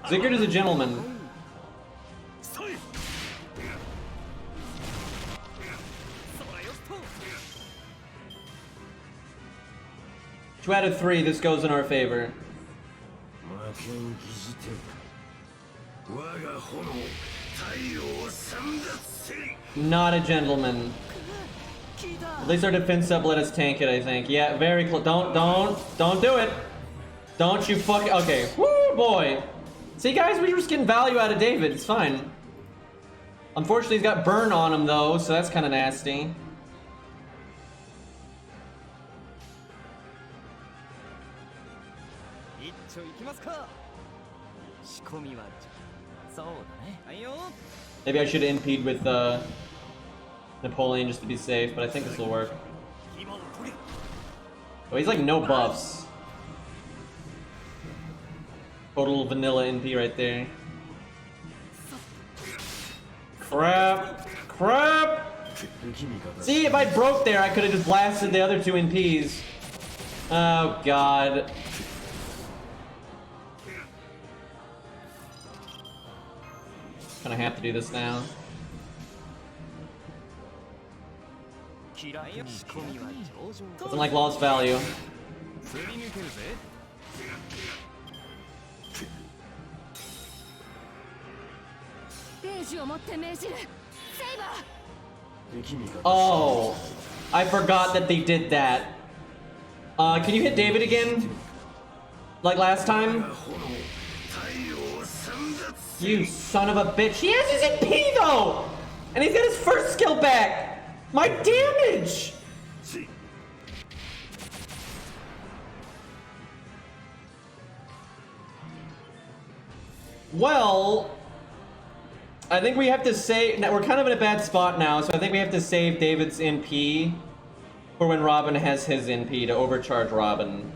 S1: Sigurd is a gentleman. 2 out of 3, this goes in our favor. Not a gentleman. At least our defense sub let us tank it, I think. Yeah, very close. Don't do it. Don't you fuck. Okay. Woo, boy. See, guys, we're just getting value out of David. It's fine. Unfortunately, he's got burn on him, though, so that's kind of nasty. Maybe I should have NP'd with Napoleon just to be safe, but I think this will work. Oh, he's like no buffs. Total vanilla NP right there. Crap! Crap! See, if I broke there, I could have just blasted the other 2 NPs. Oh, God. Kinda have to do this now. Doesn't like lost value.
S4: ページを持って命じるセイバー
S1: Oh, I forgot that they did that. Can you hit David again? Like last time? You son of a bitch. He has his MP though! And he's got his first skill back! My damage! Well, I think we have to save. We're kind of in a bad spot now, so I think we have to save David's NP for when Robin has his NP to overcharge Robin.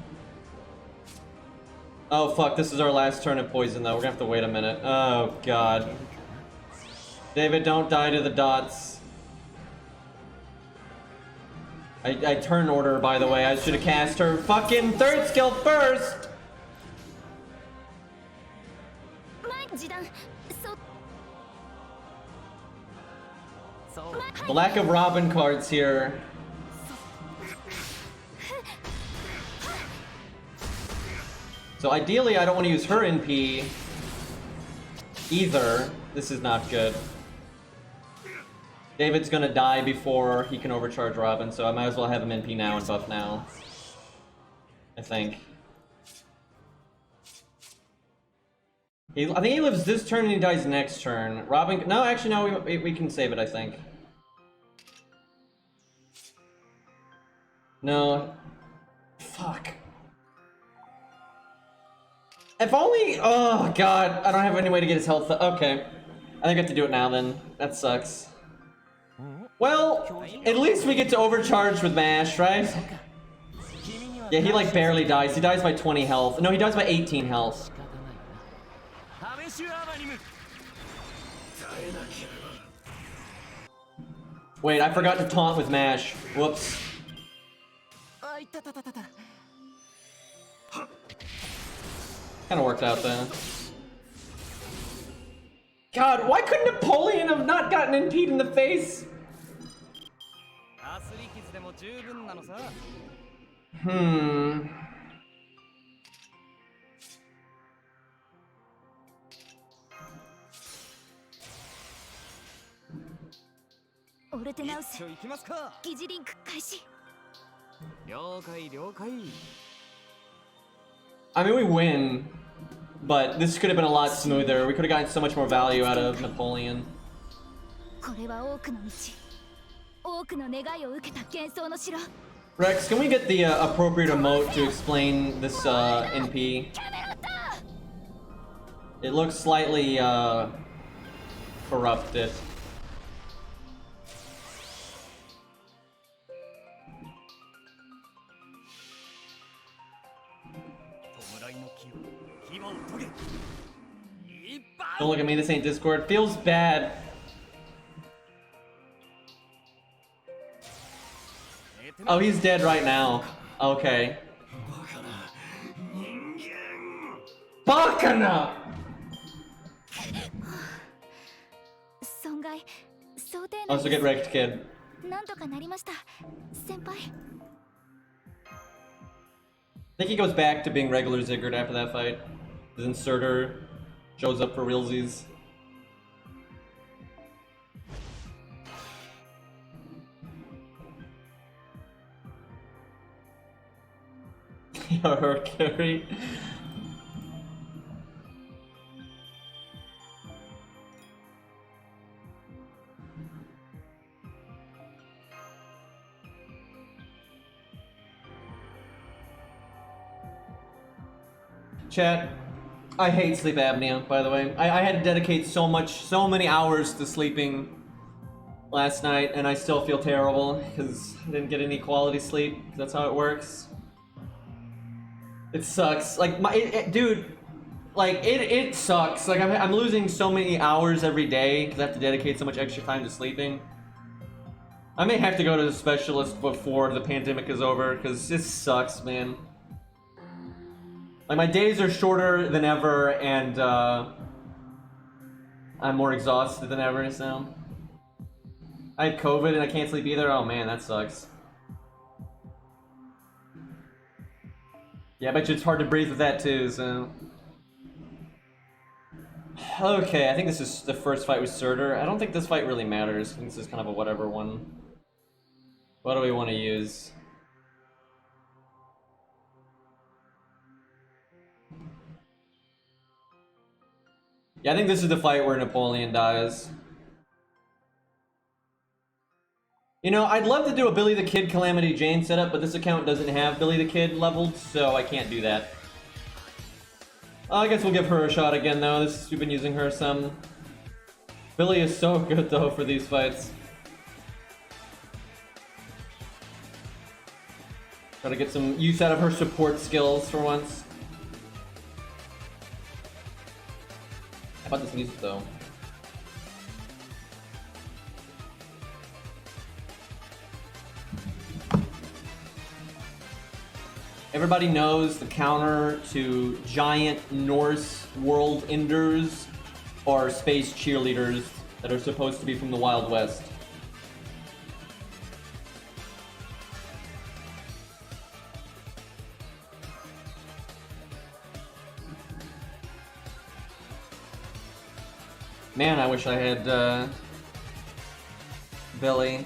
S1: Oh fuck, this is our last turn of poison though. We're gonna have to wait a minute. Oh god. David, don't die to the dots. I turn order, by the way. I should have cast her fucking third skill first!
S4: 前時短そ
S1: The lack of Robin cards here. So ideally, I don't want to use her NP either. This is not good. David's gonna die before he can overcharge Robin, so I might as well have him NP now and buff now. I think. I think he lives this turn and he dies next turn. Robin, no, actually no, we can save it, I think. No. Fuck. If only, oh god, I don't have any way to get his health. Okay. I think I have to do it now then. That sucks. Well, at least we get to overcharge with Mash, right? Yeah, he like barely dies. He dies by 20 health. No, he dies by 18 health. Wait, I forgot to taunt with Mash. Whoops. Kinda worked out then. God, why couldn't Napoleon have not gotten NP'd in the face? Hmm.
S4: オルテナウス疑似リンク開始
S1: I mean, we win, but this could have been a lot smoother. We could have gotten so much more value out of Napoleon.
S4: これは多くの道多くの願いを受けた幻想の城
S1: Rex, can we get the appropriate emote to explain this NP? It looks slightly corrupted. Don't look at me, this ain't Discord. Feels bad. Oh, he's dead right now. Okay. Bakana!
S4: 損害想定
S1: Also get wrecked, kid.
S4: なんとかなりました先輩
S1: I think he goes back to being regular Sigurd after that fight. Then Surtr shows up for realsies. Valkyrie. Chat, I hate sleep apnea, by the way. I had to dedicate so many hours to sleeping last night, and I still feel terrible because I didn't get any quality sleep. That's how it works. It sucks. Like, dude, like, it sucks. Like, I'm losing so many hours every day because I have to dedicate so much extra time to sleeping. I may have to go to the specialist before the pandemic is over because this sucks, man. Like, my days are shorter than ever, and I'm more exhausted than ever, so. I have COVID and I can't sleep either. Oh man, that sucks. Yeah, I bet you it's hard to breathe with that too, so. Okay, I think this is the first fight with Surtr. I don't think this fight really matters. I think this is kind of a whatever one. What do we want to use? Yeah, I think this is the fight where Napoleon dies. You know, I'd love to do a Billy the Kid Calamity Jane setup, but this account doesn't have Billy the Kid leveled, so I can't do that. I guess we'll give her a shot again, though. We've been using her some. Billy is so good, though, for these fights. Try to get some use out of her support skills for once. How about this music, though? Everybody knows the counter to giant Norse world enders are space cheerleaders that are supposed to be from the Wild West. Man, I wish I had Billy.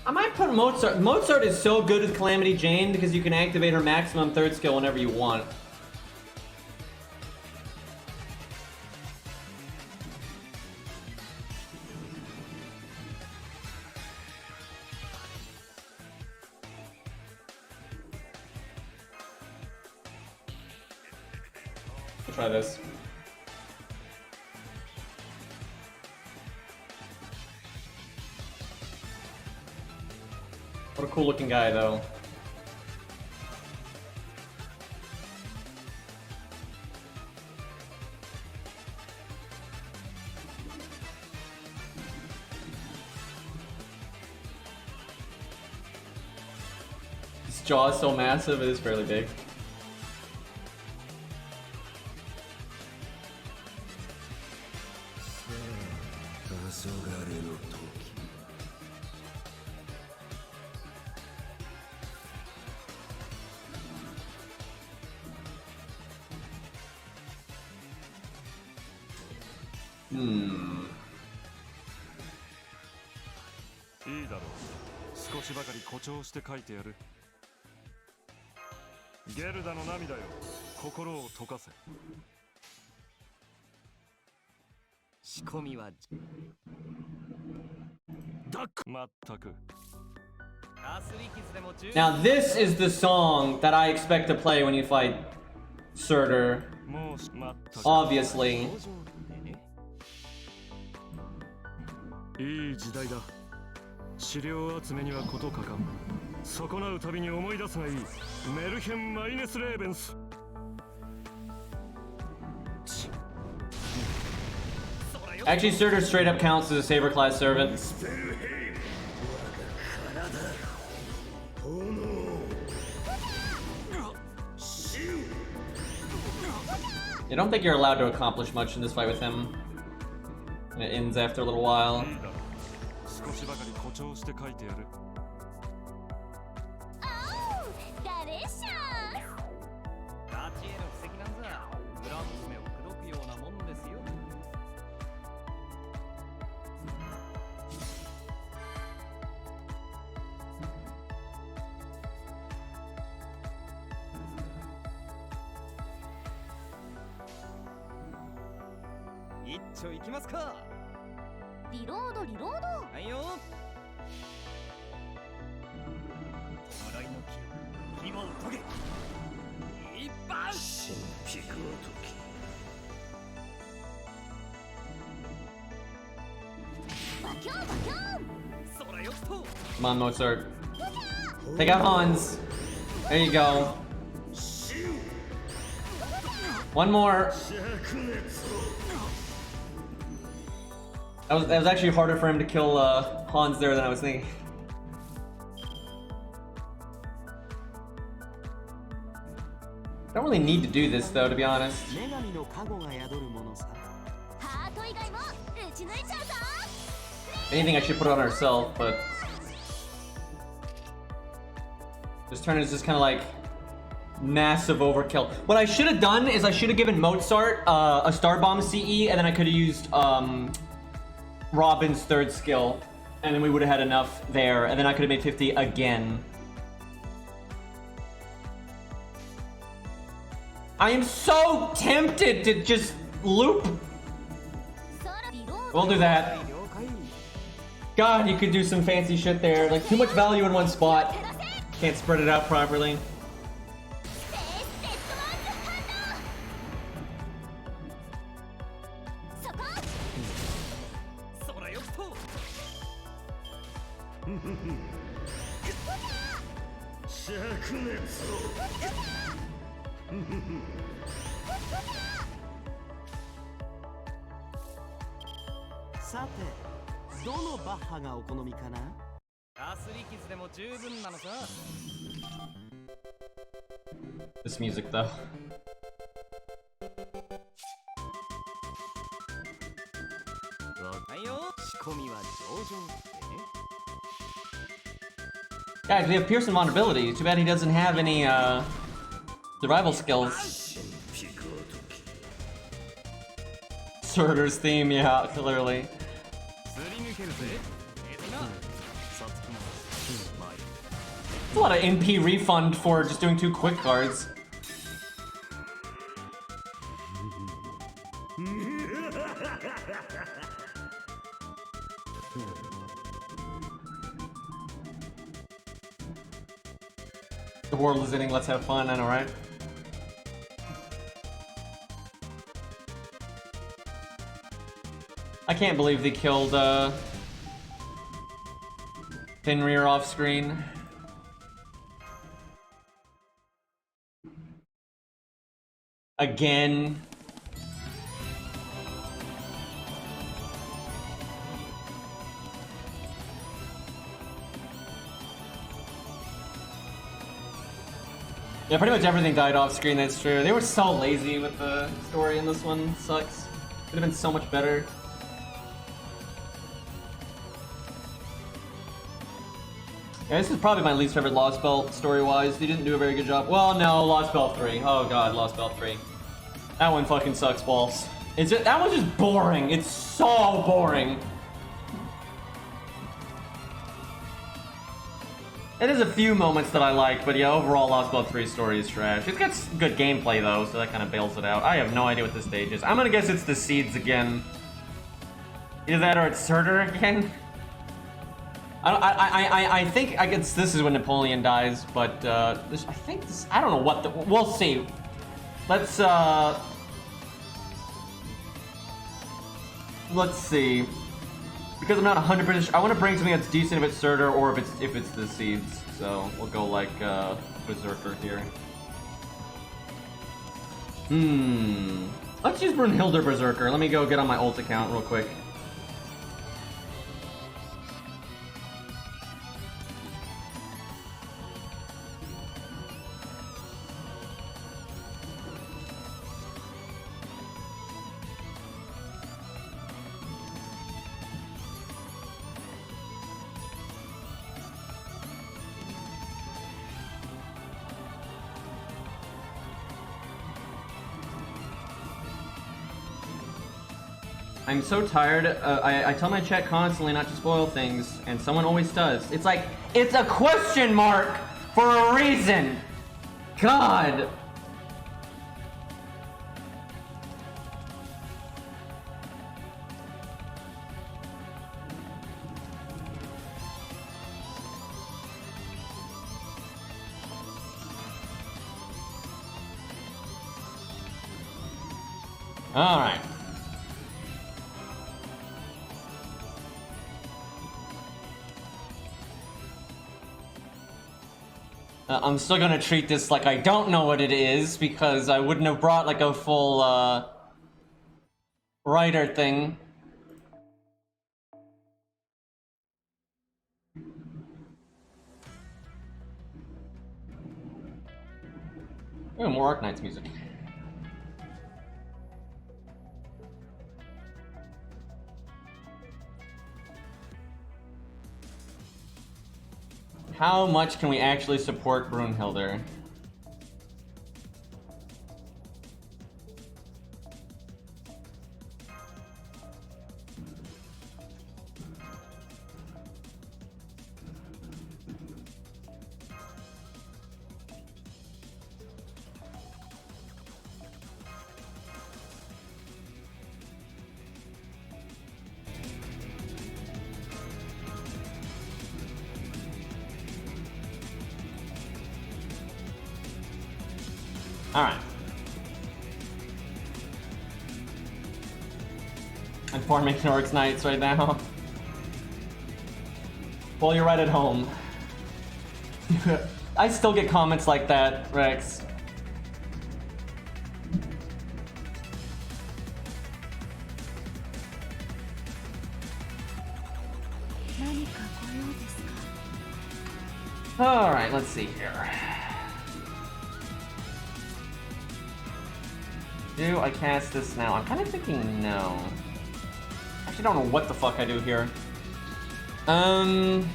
S1: I might put Mozart. Mozart is so good with Calamity Jane because you can activate her maximum third skill whenever you want. We'll try this. What a cool looking guy, though. His jaw is so massive, it is fairly big. Hmm.
S5: いいだろう。少しばかり誇張して書いてやる。ゲルダの涙よ。心を溶かせ。
S2: 仕込みは
S5: ダック。まったく。
S1: Now this is the song that I expect to play when you fight Surtr.
S5: もうまったく。
S1: Obviously.
S5: いい時代だ。資料集めにはことかかん。損なうたびに思い出すがいい。メルヘン・マイネス・レーベンス。
S1: Actually, Surtr straight up counts as a Saber class servant. I don't think you're allowed to accomplish much in this fight with him. And it ends after a little while.
S5: 少しばかり誇張して書いてやる。
S4: 誰しゃ
S2: ガチへの布石なんざ村娘を口説くようなもんですよ。
S1: Hmm.
S2: 一丁いきますか。
S4: リロードリロード。
S2: はいよ。弔いの木を牙を研げ。一番。
S3: 神秘ごとき。
S4: バキョンバキョン。
S2: 空よくと。
S1: Come on, Mozart. Take out Hans. There you go. One more. That was actually harder for him to kill Hans there than I was thinking. Don't really need to do this though, to be honest.
S6: 女神の加護が宿るものさ。
S4: ハート以外も打ち抜いちゃうぞ。
S1: Anything I should put on herself, but this turn is just kind of like massive overkill. What I should have done is I should have given Mozart a Star Bomb CE, and then I could have used Robin's third skill, and then we would have had enough there, and then I could have made 50 again. I am so tempted to just loop. We'll do that. God, you could do some fancy shit there. Like, too much value in one spot. Can't spread it out properly.
S6: Sate, どのバッハがお好みかな?
S2: アスリキズでも十分なのさ。
S1: This music, though.
S2: はいよ。
S6: 仕込みは上々ってね。
S1: Guys, we have Pearson vulnerability. Too bad he doesn't have any survival skills. Surtr's theme, yeah, clearly.
S2: すり抜けるぜ。ええな。さつきも。
S1: That's a lot of NP refund for just doing 2 quick cards. The world is ending, let's have fun, I know, right? I can't believe they killed Fenrir off screen. Again. Yeah, pretty much everything died off screen, that's true. They were so lazy with the story in this one. Sucks. Could have been so much better. Yeah, this is probably my least favorite Lostbelt story-wise. They didn't do a very good job. Well, no, Lostbelt 3. Oh god, Lostbelt 3. That one fucking sucks balls. It's just, that one's just boring. It's so boring. It has a few moments that I like, but yeah, overall Lostbelt 3's story is trash. It's got good gameplay though, so that kind of bails it out. I have no idea what this stage is. I'm gonna guess it's the Seeds again. Either that or it's Surtr again. I think I guess this is when Napoleon dies, but this, I think this, I don't know what the, we'll see. Let's see. Because I'm not 100% sure, I want to bring something that's decent if it's Surtr or if it's the Seeds. So we'll go like Berserker here. Let's use Brunhilde Berserker. Let me go get on my ult account real quick. I'm so tired. I tell my chat constantly not to spoil things, and someone always does. It's like, it's a question mark for a reason. God. Alright. I'm still gonna treat this like I don't know what it is, because I wouldn't have brought like a full, writer thing. Ooh, more Arknight's music. How much can we actually support Brunhilde? Alright. I'm forming Norix Knights right now. Well, you're right at home. I still get comments like that, Rex. Alright, let's see here. Do I cast this now? I'm kind of thinking no. Actually, don't know what the fuck I do here. I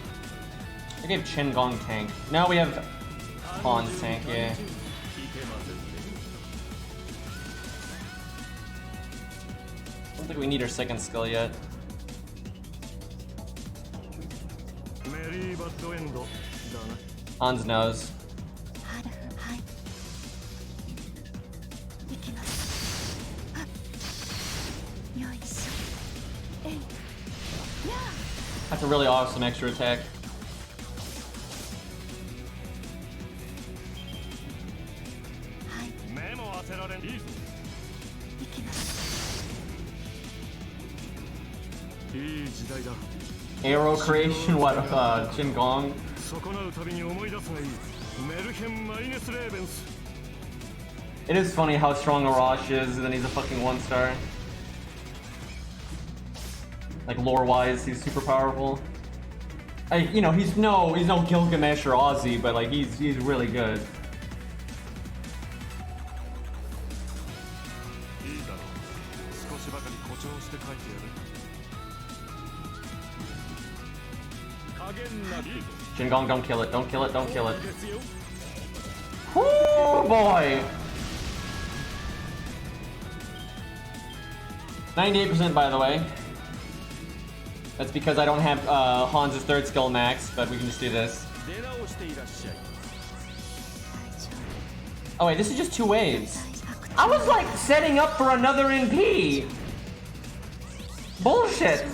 S1: gave Chen Gong tank. No, we have Han's tank, yeah. Don't think we need our second skill yet. Hans knows. That's a really awesome extra attack. Arrow creation, what, Jin Gong? It is funny how strong Arash is, and then he's a fucking 1-star. Like lore-wise, he's super powerful. You know, he's no Gilgamesh or Ozzy, but like he's really good. Jingong, don't kill it, don't kill it, don't kill it. Oh boy! 98% by the way. That's because I don't have Hans' third skill max, but we can just do this. Oh wait, this is just 2 waves. I was like setting up for another NP! Bullshit!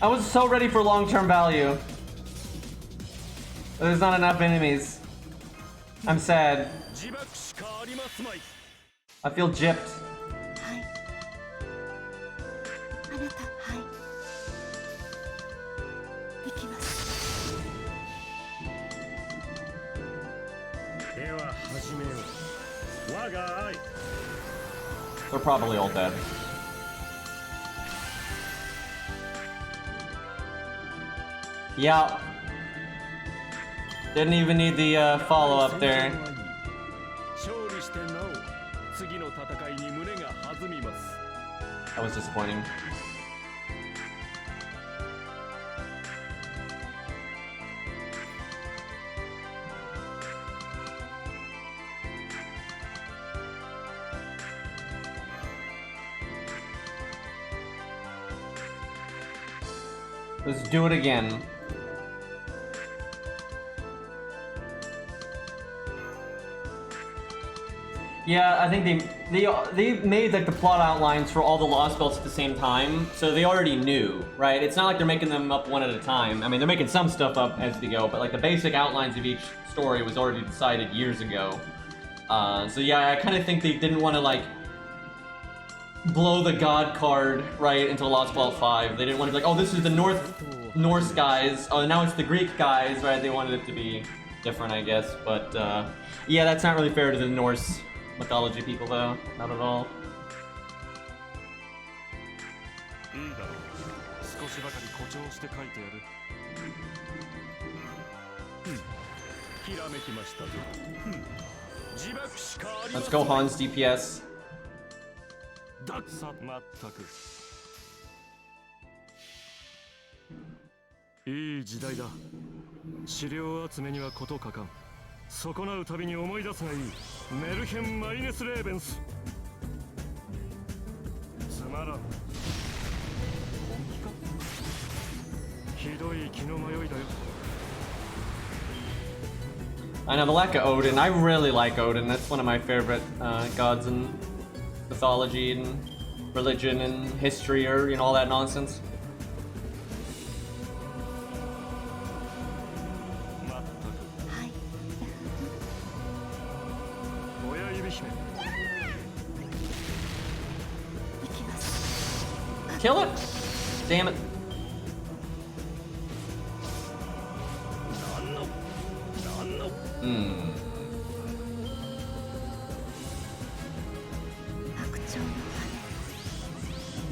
S1: I was so ready for long-term value. But there's not enough enemies. I'm sad. I feel gypped. They're probably all dead. Yeah. Didn't even need the follow-up there. That was disappointing. Let's do it again. Yeah, I think they made like the plot outlines for all the Lostbelts at the same time, so they already knew, right? It's not like they're making them up one at a time. I mean, they're making some stuff up as they go, but like the basic outlines of each story was already decided years ago. So yeah, I kind of think they didn't want to like blow the god card right into Lostbelt 5. They didn't want to be like, oh, this is the Norse guys. Oh, now it's the Greek guys, right? They wanted it to be different, I guess. But yeah, that's not really fair to the Norse mythology people, though. Not at all.
S5: いいだろう。少しばかり誇張して書いてやる。ひらめきましたぞ。自爆しかありま
S1: Let's
S5: せん。
S1: go Hans DPS.
S5: ださまったく。いい時代だ。資料集めにはことかかん。損なうたびに思い出すがいい。メルヘン・マリネス・レーベンス。つまらん。本気か？ひどい気の迷いだよ。
S1: I know, the lack of Odin. I really like Odin. That's one of my favorite gods in mythology and religion and history, or, you know, all that nonsense.
S5: まったく。
S4: はい。
S5: 親指姫。
S4: 行きます。
S1: Kill it! Damn it.
S5: なんの
S4: 白鳥の羽、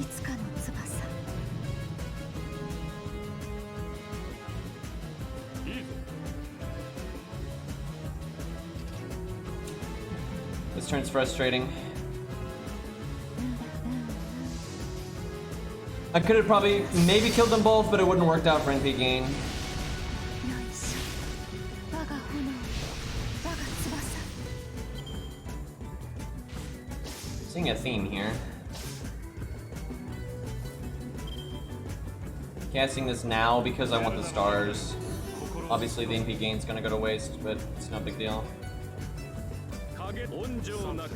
S4: いつかの翼。
S5: いいぞ。
S1: This turn's frustrating. I could have probably maybe killed them both, but it wouldn't have worked out for NP gain.
S4: よいしょ。我が炎、我が翼。
S1: Seeing a theme here. Casting this now because I want the stars. Obviously the NP gain's gonna go to waste, but it's no big deal.
S5: 影温情なく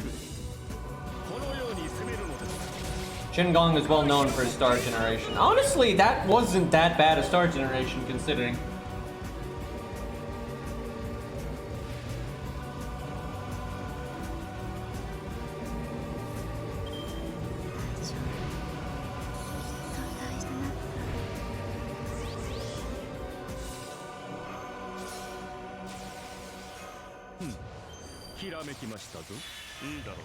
S5: このように攻めるのです。
S1: Shin-Gong is well known for his star generation. Honestly, that wasn't that bad a star generation considering.
S5: Hmm. ひらめきましたぞ。いいだろう。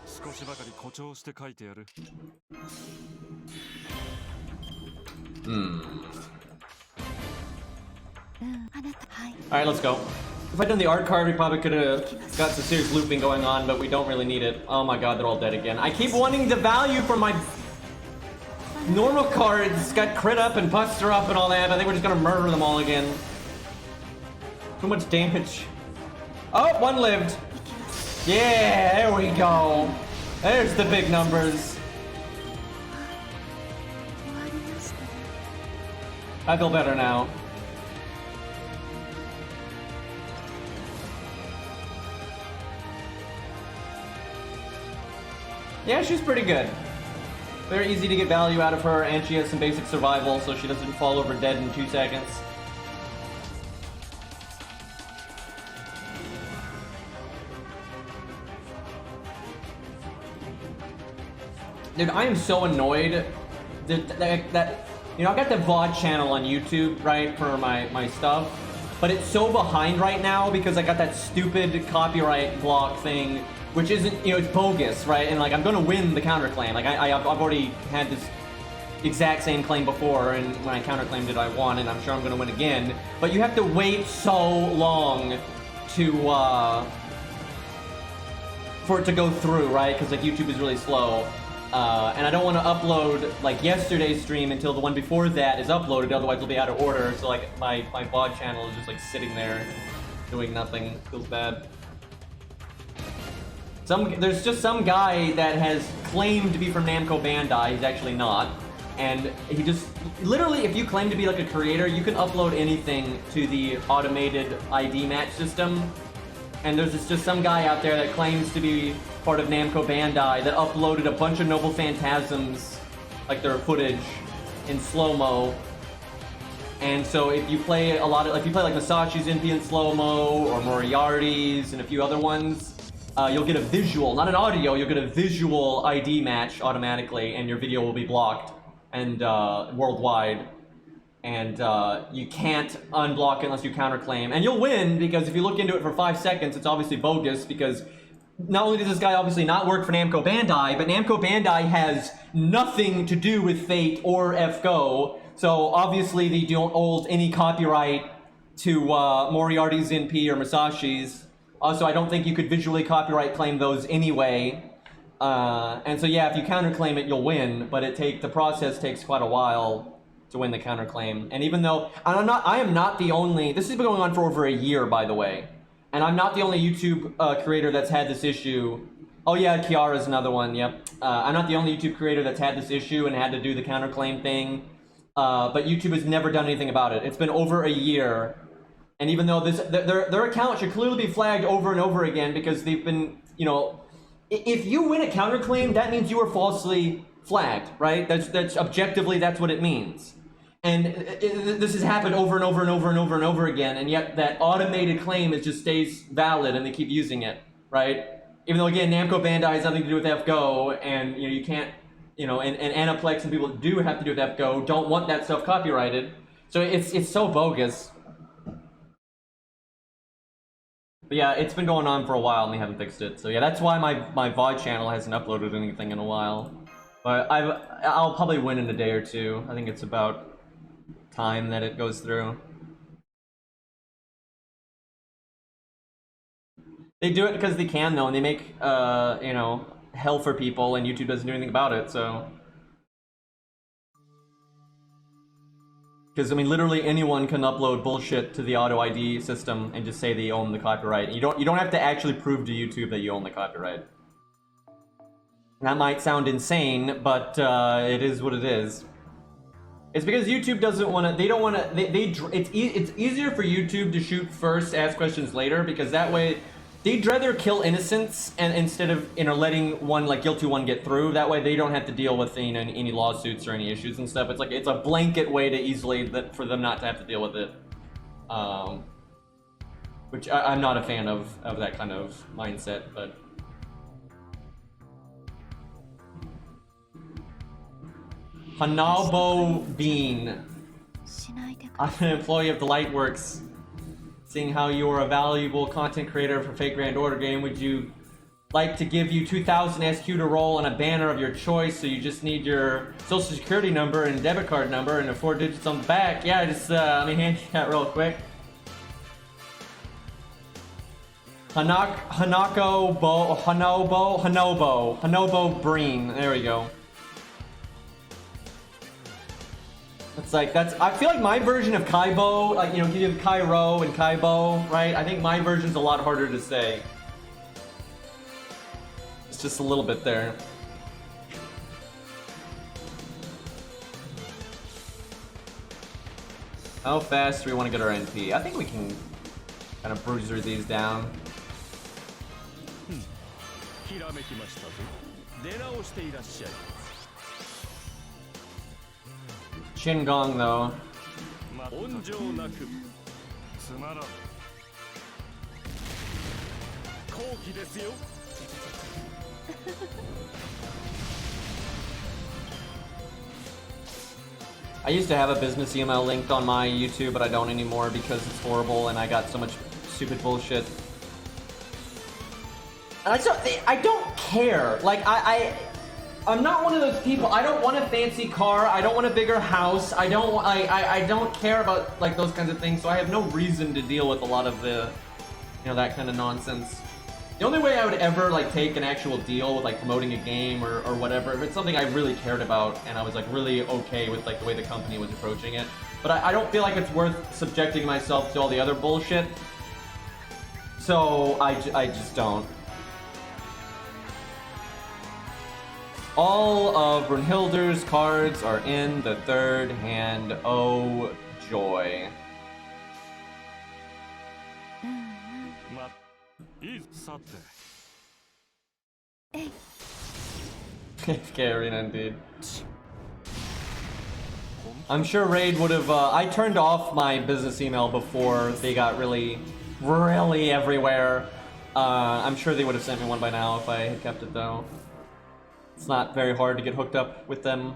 S5: 少しばかり誇張して書いてやる。
S1: Alright, let's go. If I'd done the art card, we probably could have got some serious looping going on, but we don't really need it. Oh my god, they're all dead again. I keep wanting the value for my normal cards. Got crit up and buster up and all that. I think we're just gonna murder them all again. Too much damage. Oh, one lived. Yeah, there we go. There's the big numbers.
S4: 終わりました。
S1: I feel better now. Yeah, she's pretty good. Very easy to get value out of her, and she has some basic survival, so she doesn't fall over dead in 2 seconds. Dude, I am so annoyed that you know, I got the VOD channel on YouTube, right, for my stuff, but it's so behind right now because I got that stupid copyright block thing, which isn't, you know, it's bogus, right? And like, I'm gonna win the counterclaim. Like, I've already had this exact same claim before, and when I counterclaimed it, I won, and I'm sure I'm gonna win again. But you have to wait so long to for it to go through, right? Because like YouTube is really slow. And I don't want to upload like yesterday's stream until the one before that is uploaded, otherwise it'll be out of order. So like my VOD channel is just like sitting there doing nothing. Feels bad. There's just some guy that has claimed to be from Namco Bandai. He's actually not. And he just, literally, if you claim to be like a creator, you can upload anything to the automated ID match system. and there's just some guy out there that claims to be part of Namco Bandai that uploaded a bunch of Noble Phantasms, like their footage, in slow-mo. And so if you play a lot of, like, you play like Masashi's NP in slow-mo, or Moriarty's, and a few other ones, you'll get a visual, not an audio, you'll get a visual ID match automatically, and your video will be blocked, and worldwide. And you can't unblock it unless you counterclaim. And you'll win, because if you look into it for 5 seconds, it's obviously bogus, because not only does this guy obviously not work for Namco Bandai, but Namco Bandai has nothing to do with Fate or FGO, so obviously they don't hold any copyright to Moriarty's NP or Masashi's. Also, I don't think you could visually copyright claim those anyway. And so yeah, if you counterclaim it, you'll win, but the process takes quite a while to win the counterclaim. And even though I am not the only, this has been going on for over a year, by the way, and I'm not the only YouTube creator that's had this issue. Oh yeah, Kiara's another one. Yep. I'm not the only YouTube creator that's had this issue and had to do the counterclaim thing. But YouTube has never done anything about it. It's been over a year, and even though their account should clearly be flagged over and over again, because they've been, you know, if you win a counterclaim, that means you were falsely flagged, right? That's objectively, that's what it means. And this has happened over and over and over and over and over again, and yet that automated claim just stays valid, and they keep using it, right? Even though, again, Namco Bandai has nothing to do with FGO, and you know, you can't, you know, and Aniplex and people that do have to do with FGO don't want that stuff copyrighted. So it's so bogus. But yeah, it's been going on for a while and they haven't fixed it. So yeah, that's why my VOD channel hasn't uploaded anything in a while. But I'll probably win in a day or two. I think it's about time that it goes through. They do it because they can, though, and they make you know, hell for people, and YouTube doesn't do anything about it. So, because I mean, literally anyone can upload bullshit to the auto ID system and just say they own the copyright. You don't have to actually prove to YouTube that you own the copyright. That might sound insane, but it is what it is. It's because YouTube doesn't want to. They don't want to. It's easier for YouTube to shoot first, ask questions later, because that way they'd rather kill innocents and instead of, you know, letting one like guilty one get through. That way they don't have to deal with, you know, any lawsuits or any issues and stuff. It's like it's a blanket way to easily for them not to have to deal with it. Which I'm not a fan of that kind of mindset, but. Honako Bean. I'm an employee of the Lightworks. Seeing how you are a valuable content creator for Fate Grand Order game, would you like to give you 2,000 SQ to roll on a banner of your choice? So you just need your social security number and debit card number and the 4 digits on the back. Yeah, just let me hand you that real quick. Hanobo Breen. There we go. It's like, I feel like my version of Kaibo, like, you know, you have Cairo and Kaibo, right? I think my version's a lot harder to say. It's just a little bit there. How fast do we want to get our NP? I think we can kind of bruiser these down. Shin-gong, though. I used to have a business email linked on my YouTube, but I don't anymore because it's horrible and I got so much stupid bullshit. And I don't care. Like, I'm not one of those people. I don't want a fancy car. I don't want a bigger house. I don't care about like those kinds of things. So I have no reason to deal with a lot of the, you know, that kind of nonsense. The only way I would ever like take an actual deal with like promoting a game or whatever, if it's something I really cared about and I was like really okay with like the way the company was approaching it. But I don't feel like it's worth subjecting myself to all the other bullshit. So I just don't. All of Brunhilde's cards are in the third hand. Oh, joy.
S5: さて
S1: FGO Arena indeed. I'm sure Raid would have. I turned off my business email before they got really everywhere. I'm sure they would have sent me one by now if I had kept it though. It's not very hard to get hooked up with them.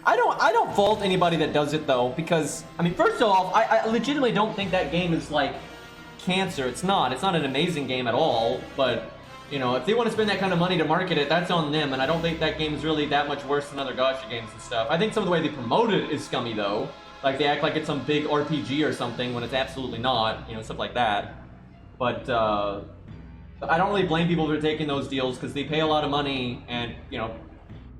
S1: I don't fault anybody that does it though, because I mean, first off, I legitimately don't think that game is like cancer. It's not an amazing game at all, but you know, if they want to spend that kind of money to market it, that's on them, and I don't think that game is really that much worse than other Gacha games and stuff. I think some of the way they promote it is scummy though. Like they act like it's some big RPG or something when it's absolutely not, you know, stuff like that. But I don't really blame people for taking those deals because they pay a lot of money, and you know,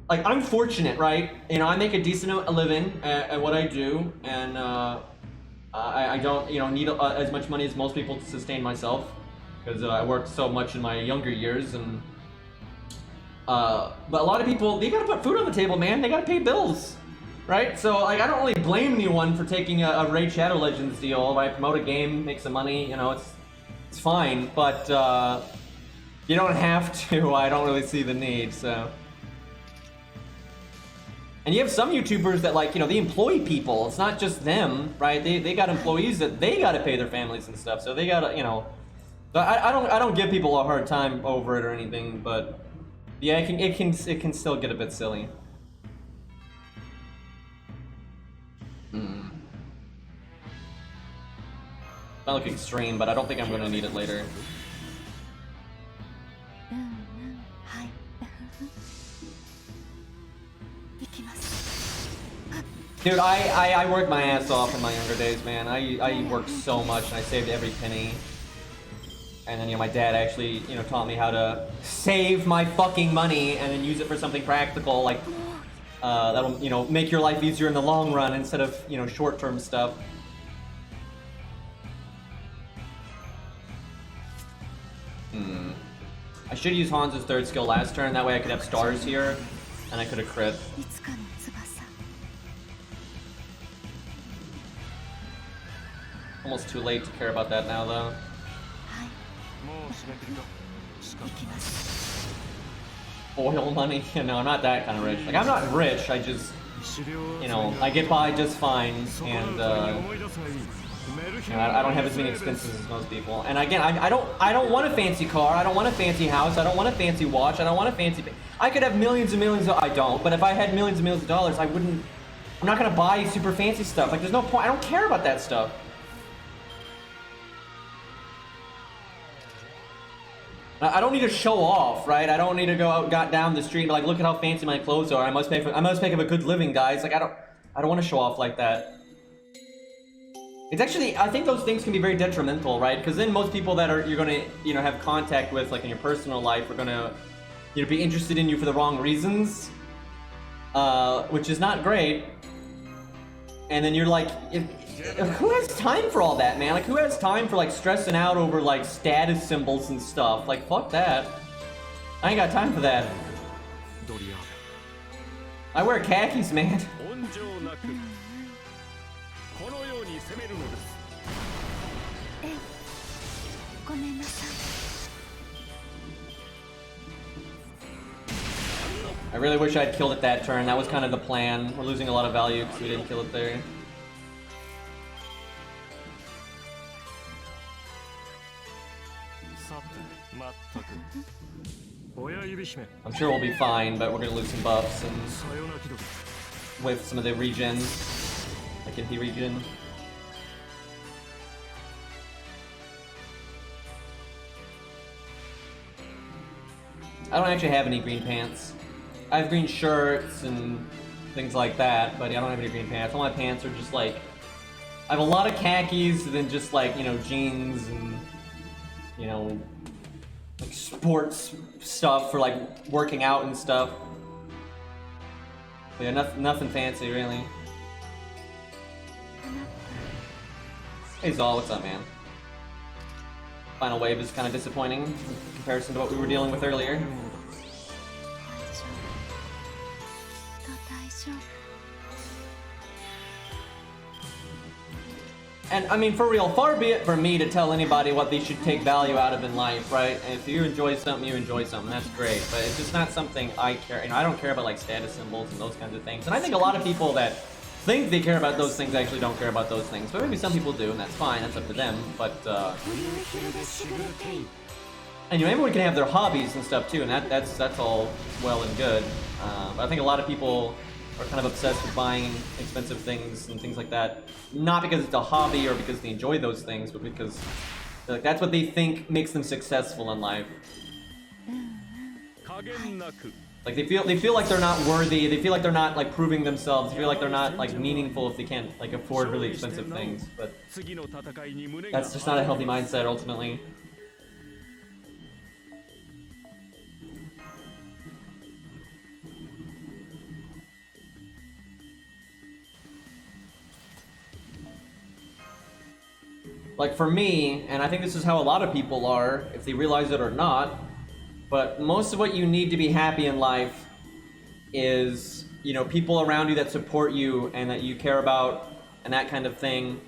S1: like I'm fortunate, right? You know, I make a decent living at what I do, and I don't, you know, need as much money as most people to sustain myself because I worked so much in my younger years, and but a lot of people, they gotta put food on the table, man. They gotta pay bills, right? So like I don't really blame anyone for taking a Raid Shadow Legends deal. Right? Promote a game, make some money, you know, it's fine, but you don't have to. I don't really see the need, so. And you have some YouTubers that, like, you know, they employ people. It's not just them, right? They got employees that they gotta pay their families and stuff, so they gotta, you know. So I don't give people a hard time over it or anything, but yeah, it can still get a bit silly. Not look extreme, but I don't think I'm gonna need it later. Dude, I worked my ass off in my younger days, man. I worked so much and I saved every penny. And then, you know, my dad actually, you know, taught me how to save my fucking money and then use it for something practical, like, that'll, you know, make your life easier in the long run instead of, you know, short-term stuff. I should use Hanzo's third skill last turn, that way I could have stars here, and I could have crit. Almost too late to care about that now, though. Oil money? You know, I'm not that kind of rich. Like, I'm not rich, I just, you know, I get by just fine, and, you know, I don't have as many expenses as most people. And again, I don't want a fancy car, I don't want a fancy house, I don't want a fancy watch, I don't want a fancy... I could have millions and millions of... I don't, but if I had millions and millions of dollars, I wouldn't... I'm not gonna buy super fancy stuff. Like, there's no point. I don't care about that stuff. I don't need to show off, right? I don't need to go out down the street and be like, look at how fancy my clothes are. I must make a good living, guys. Like, I don't want to show off like that. It's actually, I think those things can be very detrimental, right? Because then most people that you're gonna, you know, have contact with, like in your personal life, are gonna, you know, be interested in you for the wrong reasons, which is not great. And then you're like, who has time for all that, man? Like, who has time for, like, stressing out over, like, status symbols and stuff? Like, fuck that. I ain't got time for that. I wear khakis, man. I really wish I'd killed it that turn. That was kind of the plan. We're losing a lot of value because we didn't kill it there. I'm sure we'll be fine, but we're gonna lose some buffs and with some of the regions, like in the region. I don't actually have any green pants. I have green shirts and things like that, but I don't have any green pants. All my pants are just like, I have a lot of khakis and then just like, you know, jeans and, you know, like sports stuff for like working out and stuff. But yeah, nothing fancy really. Hey Zal, what's up, man? Final wave is kind of disappointing in comparison to what we were dealing with earlier. And I mean, for real, far be it for me to tell anybody what they should take value out of in life, right? And if you enjoy something, you enjoy something. That's great, but it's just not something I care. You know, I don't care about like status symbols and those kinds of things. And I think a lot of people that think they care about those things actually don't care about those things. But maybe some people do, and that's fine. That's up to them. But and you know, everyone can have their hobbies and stuff too, and that's all well and good. But I think a lot of people are kind of obsessed with buying expensive things and things like that, not because it's a hobby or because they enjoy those things, but because like that's what they think makes them successful in life. Like they feel like they're not worthy. They feel like they're not like proving themselves. They feel like they're not like meaningful if they can't like afford really expensive things. But that's just not a healthy mindset ultimately. Like for me, and I think this is how a lot of people are, if they realize it or not, but most of what you need to be happy in life is, you know, people around you that support you and that you care about and that kind of thing,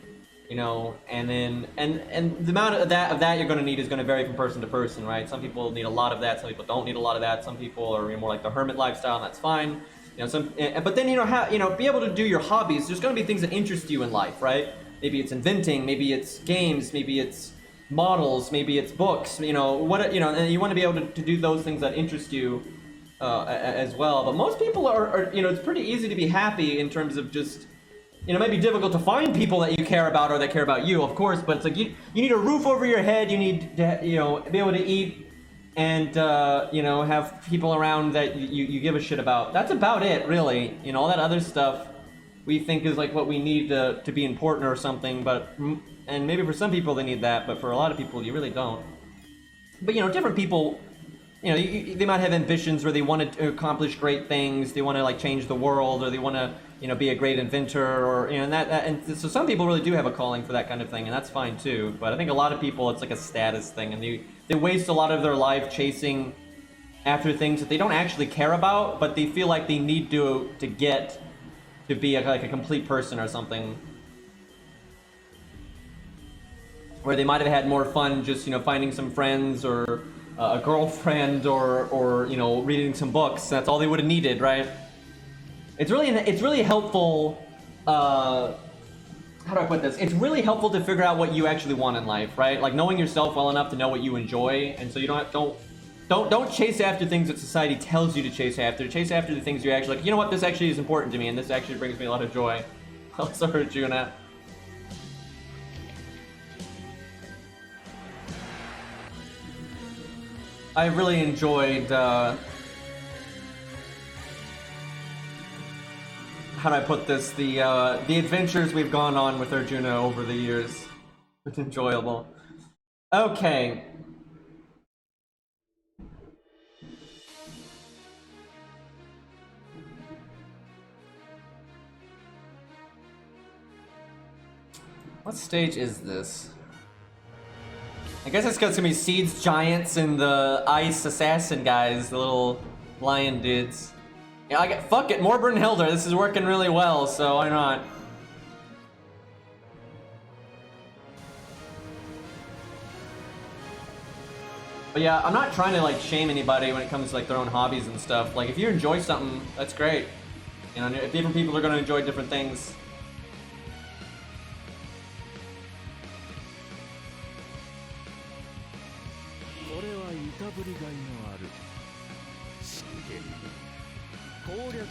S1: you know, and then, and the amount of that you're going to need is going to vary from person to person, right? Some people need a lot of that, some people don't need a lot of that, some people are more like the hermit lifestyle, and that's fine. You know, but then, you know, be able to do your hobbies. There's going to be things that interest you in life, right? Maybe it's inventing, maybe it's games, maybe it's models, maybe it's books, you know, and you want to be able to do those things that interest you as well. But most people are, you know, it's pretty easy to be happy in terms of just, you know, it might be difficult to find people that you care about or that care about you, of course, but it's like you need a roof over your head, you need to, you know, be able to eat and, you know, have people around that you give a shit about. That's about it, really. You know, all that other stuff we think is like what we need to be important or something, but, and maybe for some people they need that, but for a lot of people you really don't. But you know, different people, you know, they might have ambitions where they want to accomplish great things, they want to like change the world, or they want to, you know, be a great inventor, or, you know, and so some people really do have a calling for that kind of thing, and that's fine too. But I think a lot of people, it's like a status thing, and they waste a lot of their life chasing after things that they don't actually care about, but they feel like they need to get to be like a complete person or something, where they might have had more fun just, you know, finding some friends or a girlfriend or you know, reading some books. That's all they would have needed, right? It's really helpful. How do I put this? It's really helpful to figure out what you actually want in life, right? Like knowing yourself well enough to know what you enjoy, and so you don't chase after things that society tells you to chase after. Chase after the things you're actually like, you know what, this actually is important to me, and this actually brings me a lot of joy. I also heard you in that. I really enjoyed, how do I put this, the adventures we've gone on with Arjuna over the years. It's enjoyable. Okay. What stage is this? I guess it's gonna be Seeds, Giants, and the Ice Assassin guys, the little lion dudes. Yeah, fuck it, more Brunhilde. This is working really well, so why not? But yeah, I'm not trying to like shame anybody when it comes to like their own hobbies and stuff. Like if you enjoy something, that's great. You know, different people are gonna enjoy different things.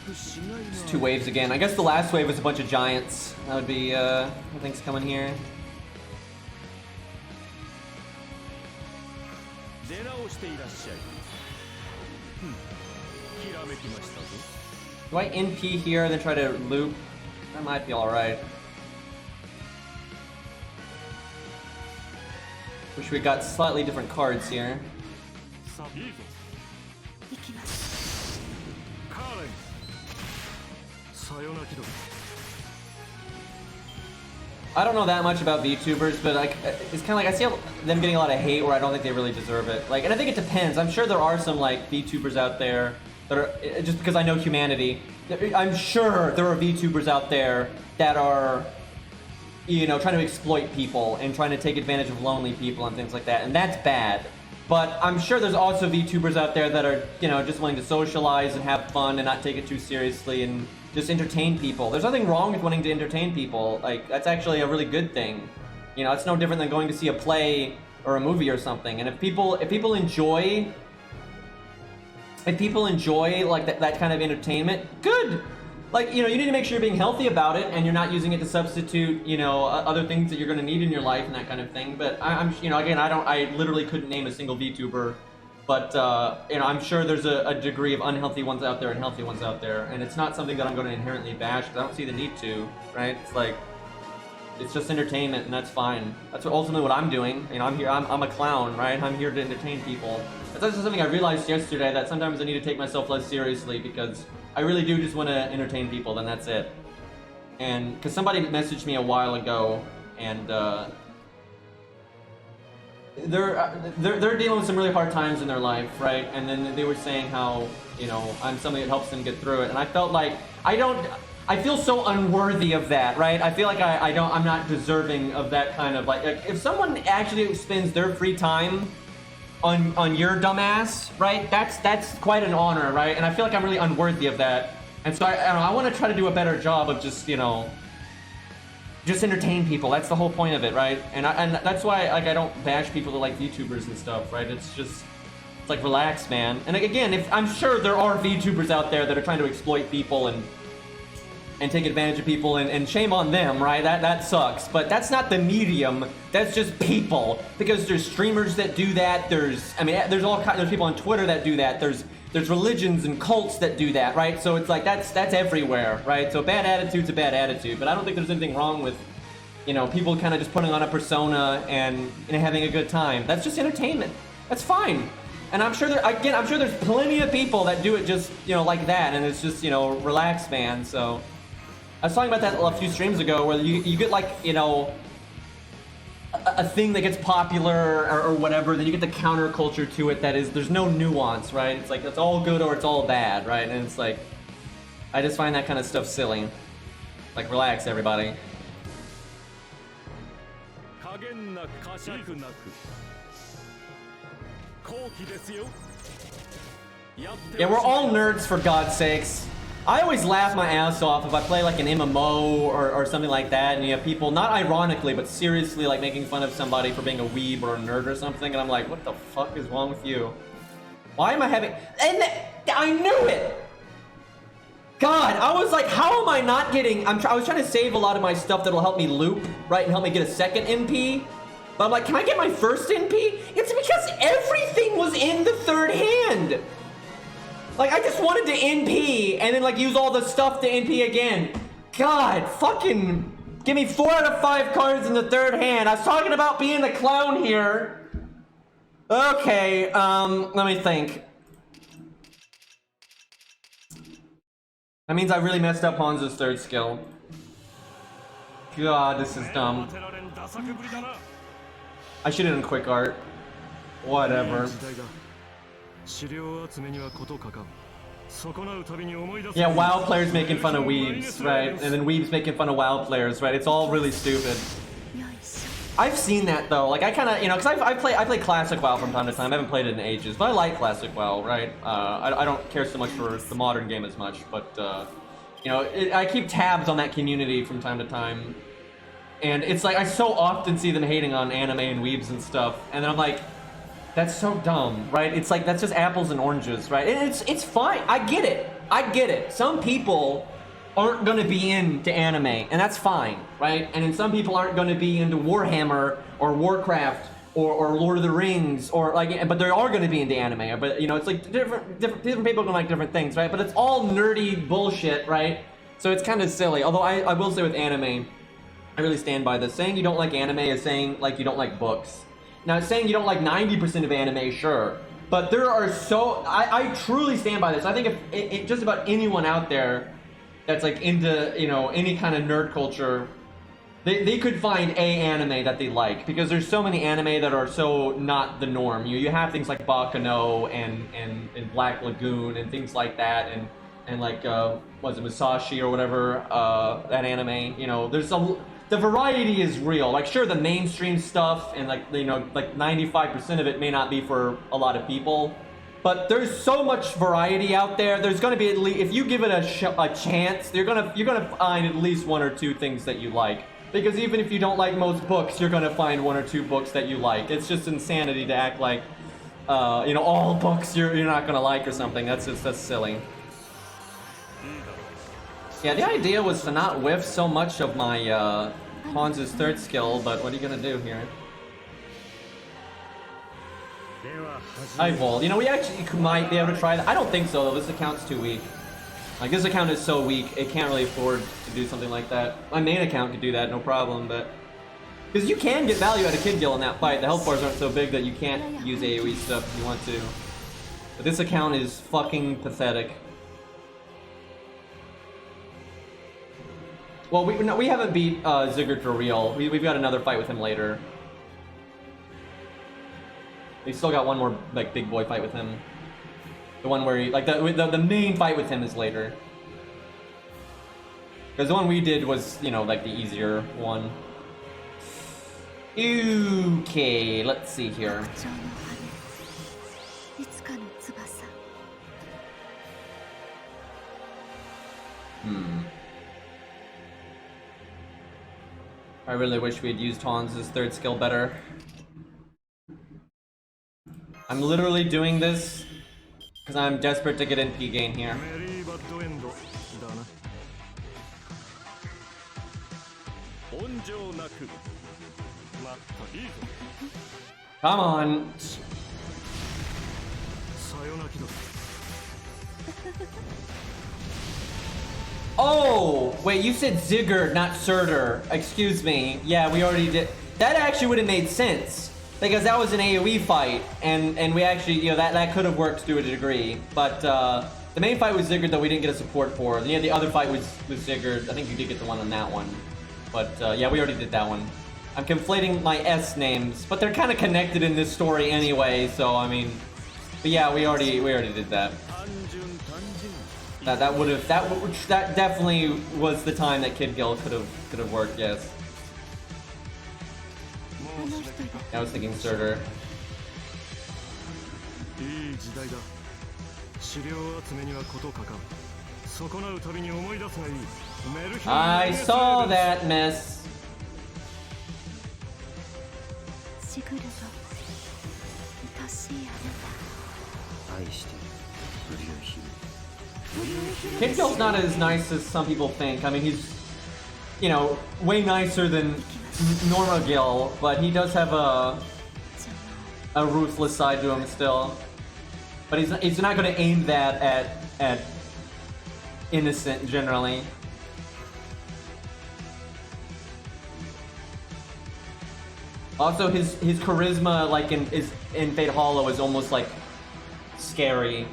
S1: It's two waves again. I guess the last wave was a bunch of giants. That would be, I think's coming here. Do I NP here and then try to loop? That might be alright. Wish we got slightly different cards here. I don't know that much about VTubers, but like it's kind of like I see them getting a lot of hate where I don't think they really deserve it. Like, and I think it depends. I'm sure there are some like VTubers out there that are, just because I know humanity, I'm sure there are VTubers out there that are you know, trying to exploit people and trying to take advantage of lonely people and things like that, and that's bad. But I'm sure there's also VTubers out there that are, you know, just willing to socialize and have fun and not take it too seriously and just entertain people. There's nothing wrong with wanting to entertain people. Like, that's actually a really good thing. You know, it's no different than going to see a play or a movie or something. And if people enjoy like that kind of entertainment, good. Like, you know, you need to make sure you're being healthy about it and you're not using it to substitute, you know, other things that you're going to need in your life and that kind of thing. But I'm, you know, again, I literally couldn't name a single VTuber, but you know, I'm sure there's a degree of unhealthy ones out there and healthy ones out there, and it's not something that I'm going to inherently bash because I don't see the need to, right? It's like, it's just entertainment, and that's fine. That's ultimately what I'm doing. You know, I'm a clown, right? I'm here to entertain people. That's also something I realized yesterday, that sometimes I need to take myself less seriously because I really do just want to entertain people, then that's it. And because somebody messaged me a while ago, and they're dealing with some really hard times in their life, right? And then they were saying how, you know, I'm somebody that helps them get through it, and I felt like I feel so unworthy of that, right? I feel like I'm not deserving of that kind of like if someone actually spends their free time on your dumbass, right? That's quite an honor, right? And I feel like I'm really unworthy of that. And so I don't know, I want to try to do a better job of just, you know, just entertain people. That's the whole point of it, right? And that's why like I don't bash people that like VTubers and stuff, right? It's like relax, man. And again, if I'm sure there are VTubers out there that are trying to exploit people and take advantage of people, and shame on them, right? That sucks. But that's not the medium. That's just people. Because there's streamers that do that. There's people on Twitter that do that. There's religions and cults that do that, right? So it's like that's everywhere, right? So bad attitude's a bad attitude. But I don't think there's anything wrong with, you know, people kind of just putting on a persona and having a good time. That's just entertainment. That's fine. And I'm sure there's plenty of people that do it just, you know, like that, and it's just, you know, relax, man. So I was talking about that a few streams ago, where you get like, you know, a thing that gets popular or whatever, then you get the counterculture to it that is, there's no nuance, right? It's like, it's all good or it's all bad, right? And it's like, I just find that kind of stuff silly. Like, relax, everybody. Yeah, we're all nerds, for God's sakes. I always laugh my ass off if I play like an MMO or something like that, and you have people, not ironically, but seriously, like making fun of somebody for being a weeb or a nerd or something, and I'm like, what the fuck is wrong with you? Why am I having... And I knew it! God, I was like, how am I not getting... I was trying to save a lot of my stuff that'll help me loop, right, and help me get a second NP. But I'm like, can I get my first NP? It's because everything was in the third hand! Like, I just wanted to NP, and then, like, use all the stuff to NP again. God, fucking give me 4 out of 5 cards in the third hand. I was talking about being a clown here. Okay, let me think. That means I really messed up Hanzo's third skill. God, this is dumb. I should have done quick art. Whatever. Yeah, WoW players making fun of weebs, right? And then weebs making fun of WoW players, right? It's all really stupid. I've seen that though. Like, I kind of, you know, because I play classic WoW from time to time. I haven't played it in ages, but I like classic WoW, right? I don't care so much for the modern game as much, but you know, I keep tabs on that community from time to time, and it's like I so often see them hating on anime and weebs and stuff, and then I'm like, that's so dumb, right? It's like, that's just apples and oranges, right? And it's fine. I get it. Some people aren't going to be into anime, and that's fine, right? And then some people aren't going to be into Warhammer or Warcraft or Lord of the Rings, or like, but they are going to be into anime. But you know, it's like different people are going to like different things, right? But it's all nerdy bullshit, right? So it's kind of silly. Although I will say with anime, I really stand by this. Saying you don't like anime is saying like you don't like books. Now, saying you don't like 90% of anime, sure. But there are I truly stand by this. I think if just about anyone out there that's like into, you know, any kind of nerd culture, they could find a anime that they like. Because there's so many anime that are so not the norm. You have things like Bakano and Black Lagoon and things like that. And like, was it Musashi or whatever, that anime. You know, there's the variety is real. Like, sure, the mainstream stuff and like, you know, like 95% of it may not be for a lot of people, but there's so much variety out there. There's gonna be at least, if you give it a chance, you're gonna find at least 1 or 2 things that you like. Because even if you don't like most books, you're gonna find 1 or 2 books that you like. It's just insanity to act like, you know, all books you're not gonna like or something. That's silly. Yeah, the idea was to not whiff so much of my Hans's 3rd skill, but what are you gonna do here? Eyeball. You know, we actually might be able to try that. I don't think so, though. This account's too weak. Like, this account is so weak, it can't really afford to do something like that. My main account could do that, no problem, but... Because you can get value out of Kid Gill in that fight. The health bars aren't so big that you can't use AoE stuff if you want to. But this account is fucking pathetic. Well, we haven't beat Sigurd for real. We've got another fight with him later. We still got one more like big boy fight with him. The one where he, like the main fight with him is later. Because the one we did was, you know, like the easier one. Okay, let's see here. I really wish we had used Hans's 3rd skill better. I'm literally doing this because I'm desperate to get NP gain here. Come on. Oh, wait, you said Sigurd, not Surtr. Excuse me. Yeah, we already did. That actually would have made sense. Because that was an AoE fight, and we actually, you know, that could have worked to a degree. But the main fight was Sigurd that we didn't get a support for. Yeah, the other fight was Sigurd. I think you did get the one on that one. But yeah, we already did that one. I'm conflating my S names, but they're kind of connected in this story anyway, so I mean... But yeah, we already did that. That definitely was the time that Kid Gill could have worked, yes. I was thinking Surtr. I saw that, miss. Kid Gill's not as nice as some people think. I mean, he's, you know, way nicer than Norma Gill, but he does have a ruthless side to him still. But he's not going to aim that at innocent generally. Also, his charisma, like in Fate Hollow, is almost like scary.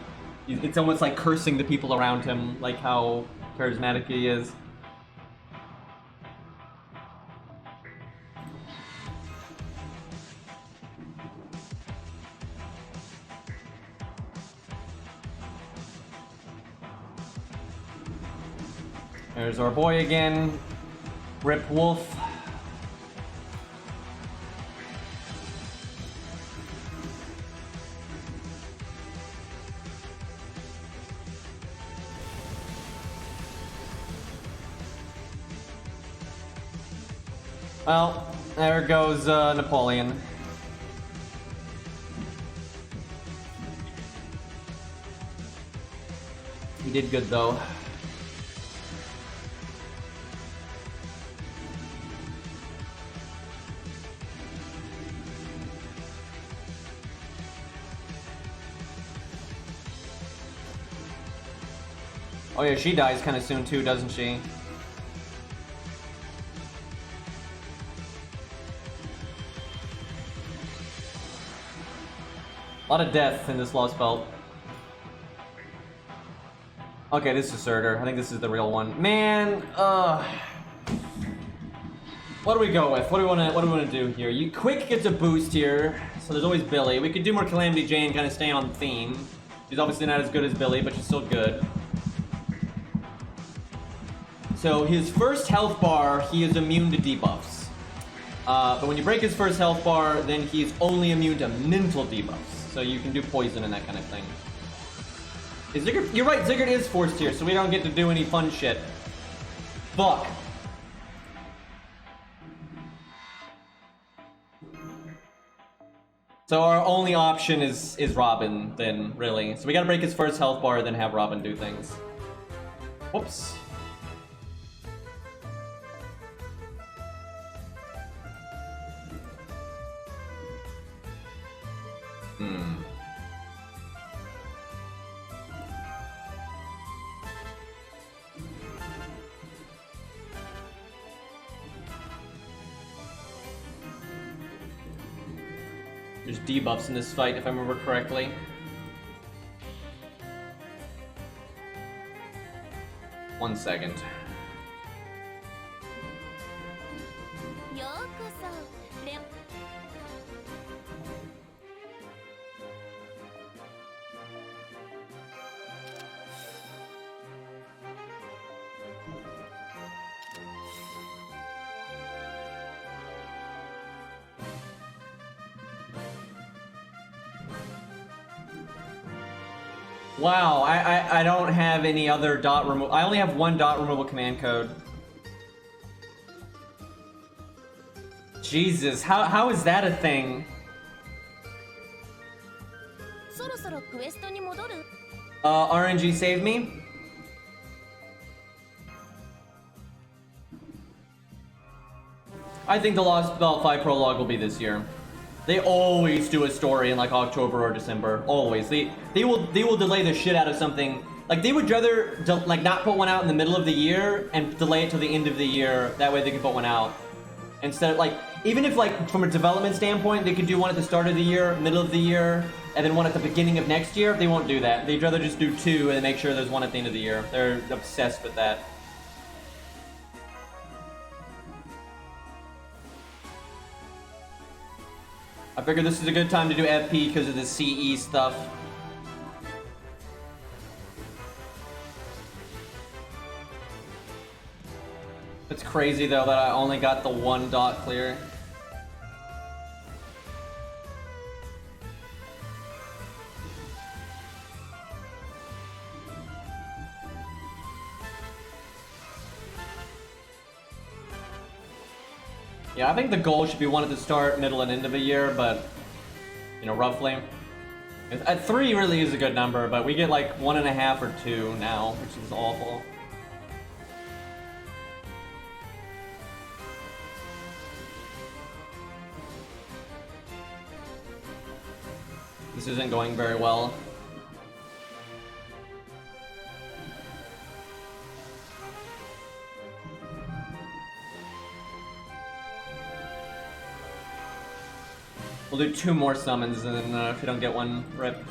S1: It's almost like cursing the people around him, like how charismatic he is. There's our boy again, Rip Wolf. Well, there goes Napoleon. He did good though. Oh yeah, she dies kind of soon too, doesn't she? A lot of death in this Lostbelt. Okay, this is Surtr. I think this is the real one. Man, what do we go with? What do we wanna do here? You Quick gets a boost here, so there's always Billy. We could do more Calamity Jane, kind of stay on theme. She's obviously not as good as Billy, but she's still good. So his first health bar, he is immune to debuffs. But when you break his first health bar, then he's only immune to mental debuffs. So you can do poison and that kind of thing. Is Sigurd, you're right, Sigurd is forced here, so we don't get to do any fun shit. Fuck. So our only option is Robin, then, really. So we gotta break his first health bar, then have Robin do things. Whoops. There's debuffs in this fight, if I remember correctly. One second. Wow, I don't have any other dot removal. I only have one dot removal command code. Jesus, how is that a thing? RNG save me? I think the Lostbelt 5 prologue will be this year. They always do a story in like October or December. Always. They will delay the shit out of something. Like they would rather like not put one out in the middle of the year and delay it till the end of the year. That way they can put one out. Instead of like, even if like from a development standpoint they could do one at the start of the year, middle of the year, and then one at the beginning of next year, they won't do that. They'd rather just do two and make sure there's one at the end of the year. They're obsessed with that. I figured this is a good time to do FP because of the CE stuff. It's crazy though that I only got the one dot clear. Yeah, I think the goal should be one at the start, middle, and end of a year, but, you know, roughly. At 3 really is a good number, but we get like 1.5 or 2 now, which is awful. This isn't going very well. We'll do 2 more summons, and then if we don't get one, rip.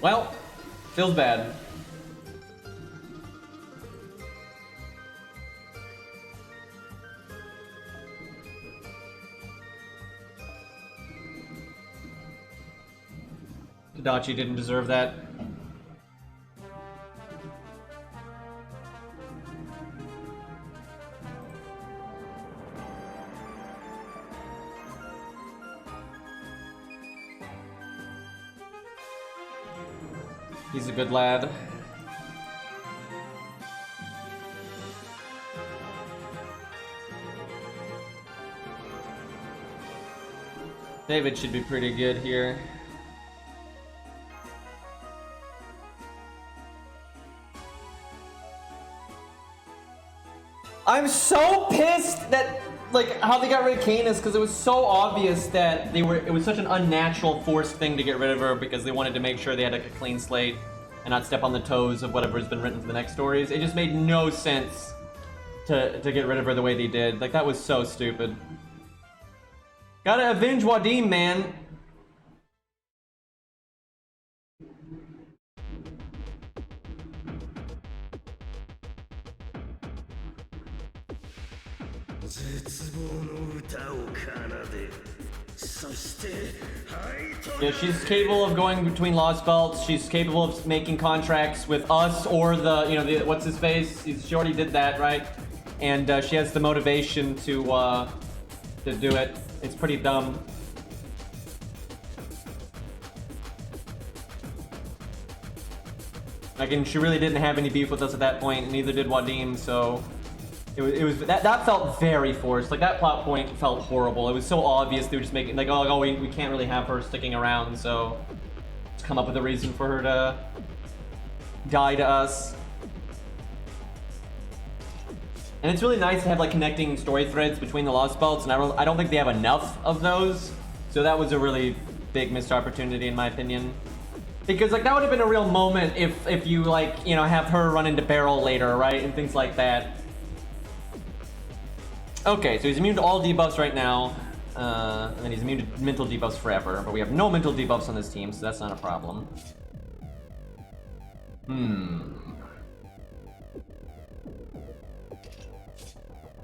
S1: Well, feels bad. Tadachi didn't deserve that. He's a good lad. David should be pretty good here. I'm so pissed that, like, how they got rid of Canis, because it was so obvious that it was such an unnatural forced thing to get rid of her because they wanted to make sure they had like a clean slate and not step on the toes of whatever has been written for the next stories. It just made no sense to get rid of her the way they did. Like, that was so stupid. Gotta avenge Wadim, man. Yeah, she's capable of going between Lost Belts. She's capable of making contracts with us or the, you know, the what's his face. She already did that, right? And she has the motivation to do it. It's pretty dumb. Again, she really didn't have any beef with us at that point, and neither did Wadim. So it was that felt very forced. Like that plot point felt horrible. It was so obvious they were just making like, oh, we can't really have her sticking around, so let's come up with a reason for her to die to us. And it's really nice to have like connecting story threads between the Lost Belts, and I don't think they have enough of those. So that was a really big missed opportunity in my opinion. Because like that would have been a real moment if you like, you know, have her run into Beryl later, right? And things like that. Okay, so he's immune to all debuffs right now. And then he's immune to mental debuffs forever. But we have no mental debuffs on this team, so that's not a problem.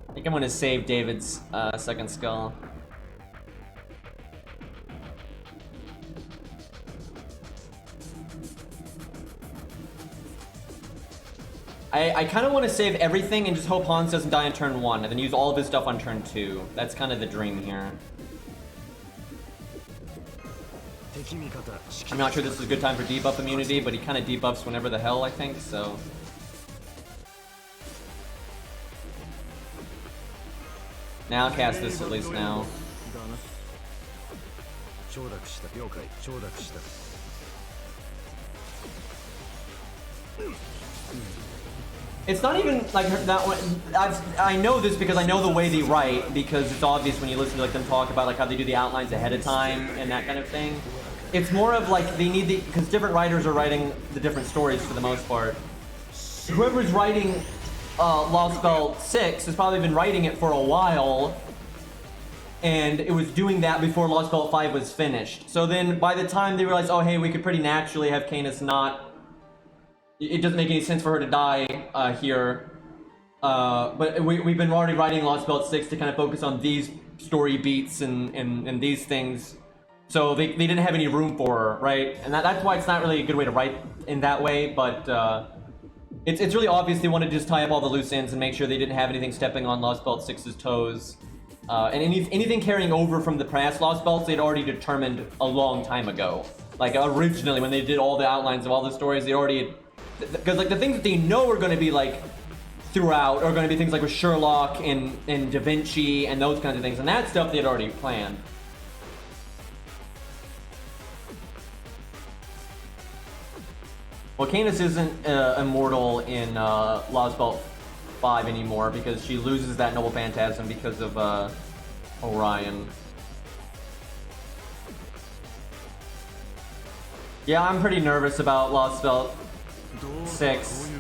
S1: I think I'm gonna save David's second skull. I kind of want to save everything and just hope Hans doesn't die on turn 1, and then use all of his stuff on turn 2. That's kind of the dream here. I'm not sure this is a good time for debuff immunity, but he kind of debuffs whenever the hell, I think, so... Now I'll cast this at least now. It's not even like that one. I know this because I know the way they write, because it's obvious when you listen to like them talk about like how they do the outlines ahead of time and that kind of thing. It's more of like they need the, because different writers are writing the different stories for the most part. Whoever's writing Lostbelt 6 has probably been writing it for a while, and it was doing that before Lostbelt 5 was finished. So then by the time they realized, oh hey, we could pretty naturally have Canis not, it doesn't make any sense for her to die here. But we've been already writing Lostbelt 6 to kind of focus on these story beats and these things. So they didn't have any room for her, right? And that's why it's not really a good way to write in that way, but it's really obvious they wanted to just tie up all the loose ends and make sure they didn't have anything stepping on Lostbelt 6's toes. And anything carrying over from the past Lostbelts, they'd already determined a long time ago. Like originally, when they did all the outlines of all the stories, they already... Because like the things that they know are going to be like throughout are going to be things like with Sherlock and Da Vinci and those kinds of things, and that stuff they'd already planned. Well, Canis isn't immortal in Lostbelt 5 anymore because she loses that Noble Phantasm because of Orion. Yeah, I'm pretty nervous about Lostbelt 6.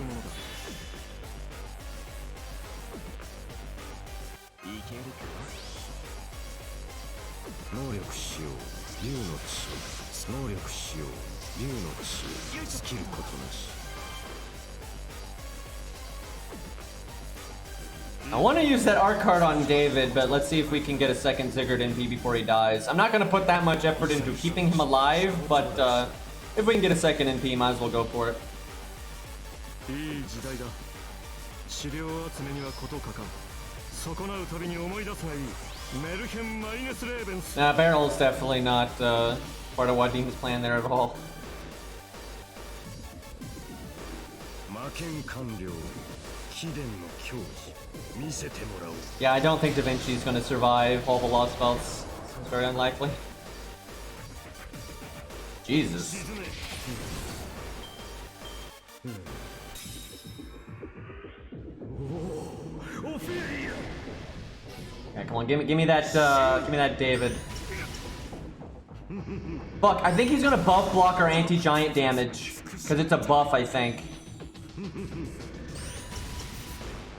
S1: I want to use that art card on David, but let's see if we can get a second Sigurd NP before he dies. I'm not going to put that much effort into keeping him alive, but if we can get a second NP, might as well go for it. Nah, Barrel's definitely not part of Wadim's plan there at all. Yeah, I don't think Da Vinci's gonna survive all the Lostbelts. It's very unlikely. Jesus. Yeah, come on, give me that David. Fuck, I think he's gonna buff block our anti-giant damage. Because it's a buff, I think.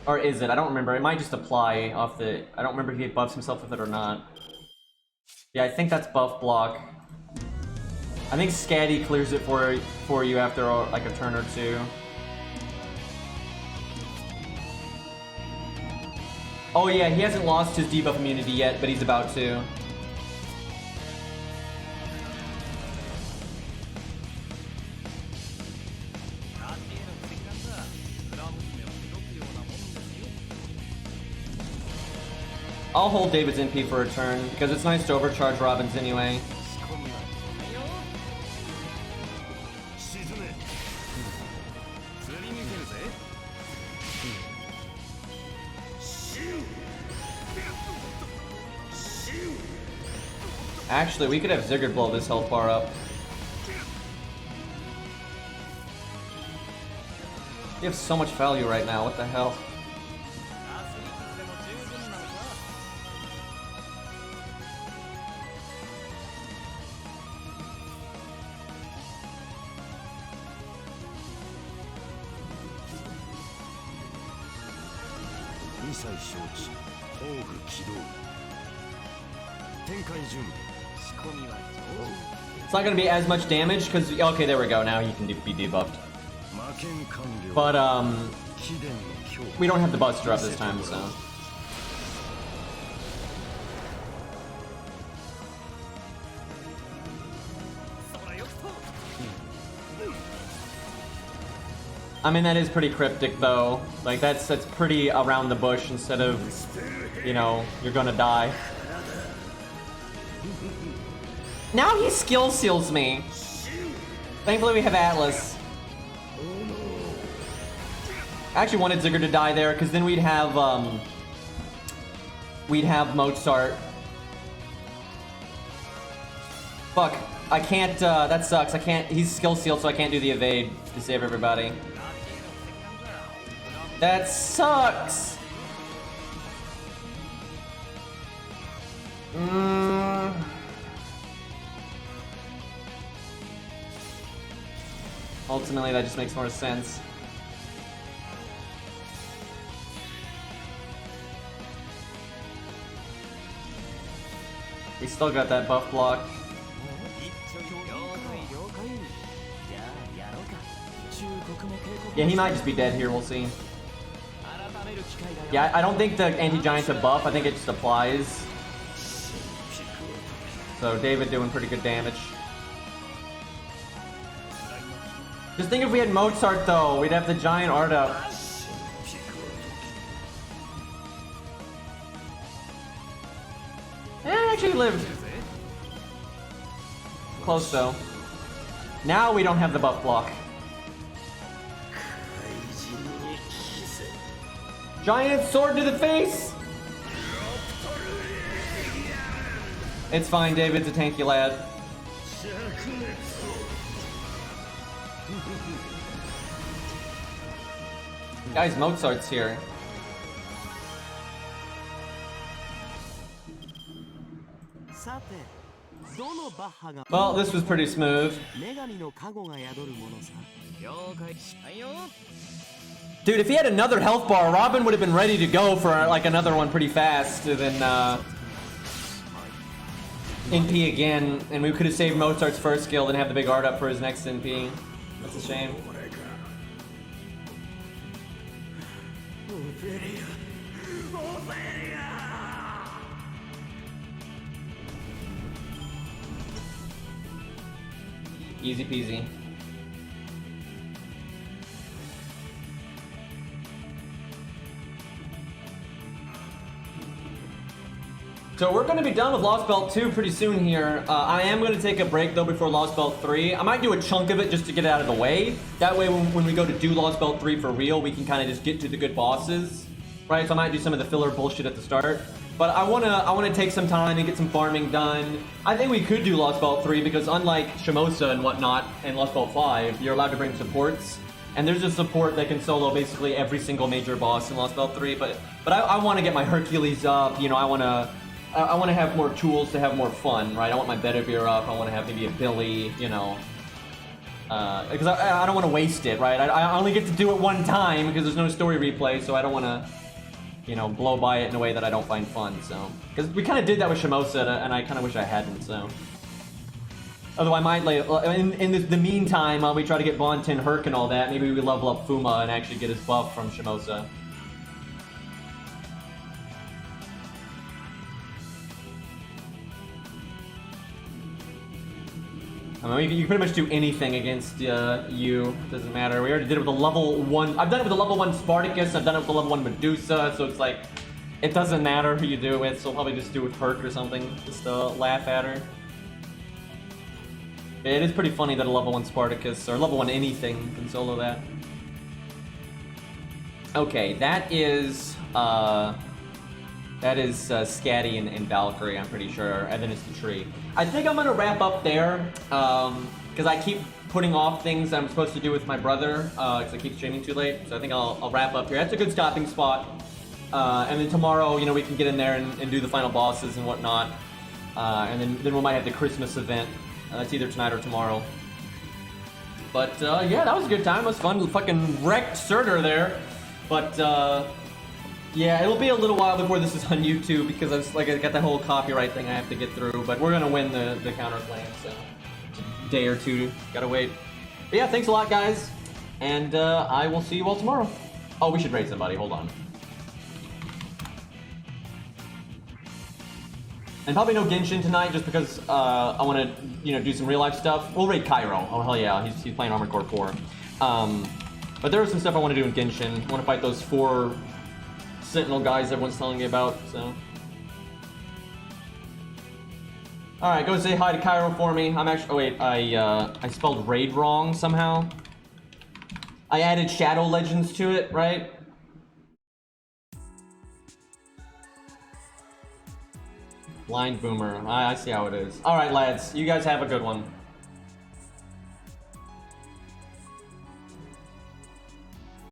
S1: Or is it? I don't remember. It might just apply off the... I don't remember if he buffs himself with it or not. Yeah, I think that's buff block. I think Scatty clears it for you after like a turn or two. Oh yeah, he hasn't lost his debuff immunity yet, but he's about to. I'll hold David's MP for a turn, because it's nice to overcharge Robin's anyway.
S5: 沈め釣り見せるぜシュー
S1: Actually, we could have Sigurd blow this health bar up. You have so much value right now, what the hell? It's not gonna be as much damage because okay, there we go. Now he can be debuffed. But we don't have the Buster up this time, so. I mean, that is pretty cryptic though. Like that's pretty around the bush instead of, you know, you're gonna die. Now he skill seals me. Thankfully we have Atlas. I actually wanted Sigurd to die there because then we'd have Mozart. Fuck, I can't, that sucks. I can't, he's skill sealed so I can't do the evade to save everybody. That sucks! Ultimately, that just makes more sense. We still got that buff block. Yeah, he might just be dead here, we'll see. Yeah, I don't think the anti-giant's a buff, I think it just applies. So David doing pretty good damage. Just think if we had Mozart though, we'd have the giant art up. Actually lived. Close though. Now we don't have the buff block. Giant sword to the face! It's fine, David's a tanky lad. Guys, Mozart's here. Well, this was pretty smooth. Dude, if he had another health bar, Robin would have been ready to go for like another one pretty fast than NP again, and we could have saved Mozart's first skill and have the big art up for his next NP. That's a shame. Easy peasy. So we're going to be done with Lostbelt 2 pretty soon here. I am going to take a break though before Lostbelt 3. I might do a chunk of it just to get it out of the way. That way when we go to do Lostbelt 3 for real, we can kind of just get to the good bosses. Right, so I might do some of the filler bullshit at the start. But I wanna take some time and get some farming done. I think we could do Lostbelt 3 because unlike Shimosa and whatnot and Lostbelt 5, you're allowed to bring supports. And there's a support that can solo basically every single major boss in Lostbelt 3. But I want to get my Hercules up. You know, I want to have more tools to have more fun, right? I want my Bedivere up. I want to have maybe a Billy, you know. Because I don't want to waste it, right? I only get to do it one time because there's no story replay, so I don't want to, you know, blow by it in a way that I don't find fun, so. Because we kind of did that with Shimosa, and I kind of wish I hadn't, so. Although I might, in the meantime, while we try to get Bon 10 Herc and all that, maybe we level up Fuma and actually get his buff from Shimosa. I mean, you can pretty much do anything against you. Doesn't matter. We already did it with a level 1. I've done it with a level 1 Spartacus. I've done it with a level 1 Medusa. So it's like, It doesn't matter who you do it with, so I'll probably just do it with Perk or something, just to laugh at her. It is pretty funny that a level 1 Spartacus, or level 1 anything, can solo that. Okay, that is Scatty and Valkyrie, I'm pretty sure, and then it's the tree. I think I'm gonna wrap up there, because I keep putting off things I'm supposed to do with my brother, because I keep streaming too late, so I think I'll wrap up here. That's a good stopping spot. And then tomorrow, you know, we can get in there and do the final bosses and whatnot. And then we might have the Christmas event. It's either tonight or tomorrow. But yeah, that was a good time. It was fun. We fucking wrecked Surtr there. But yeah, it'll be a little while before this is on YouTube because I got that whole copyright thing I have to get through. But we're gonna win the counterclaim, so a day or two, gotta wait. But yeah, thanks a lot, guys, and I will see you all tomorrow. Oh, we should raid somebody. Hold on. And probably no Genshin tonight, just because I want to, you know, do some real life stuff. We'll raid Cairo. Oh hell yeah, he's playing Armored Core 4. But there is some stuff I want to do in Genshin. I want to fight those 4 Sentinel guys everyone's telling me about. So, all right, go say hi to Cairo for me. I'm actually. Oh wait, I spelled raid wrong somehow. I added Shadow Legends to it, right? Blind Boomer. I see how it is. Alright, lads. You guys have a good one.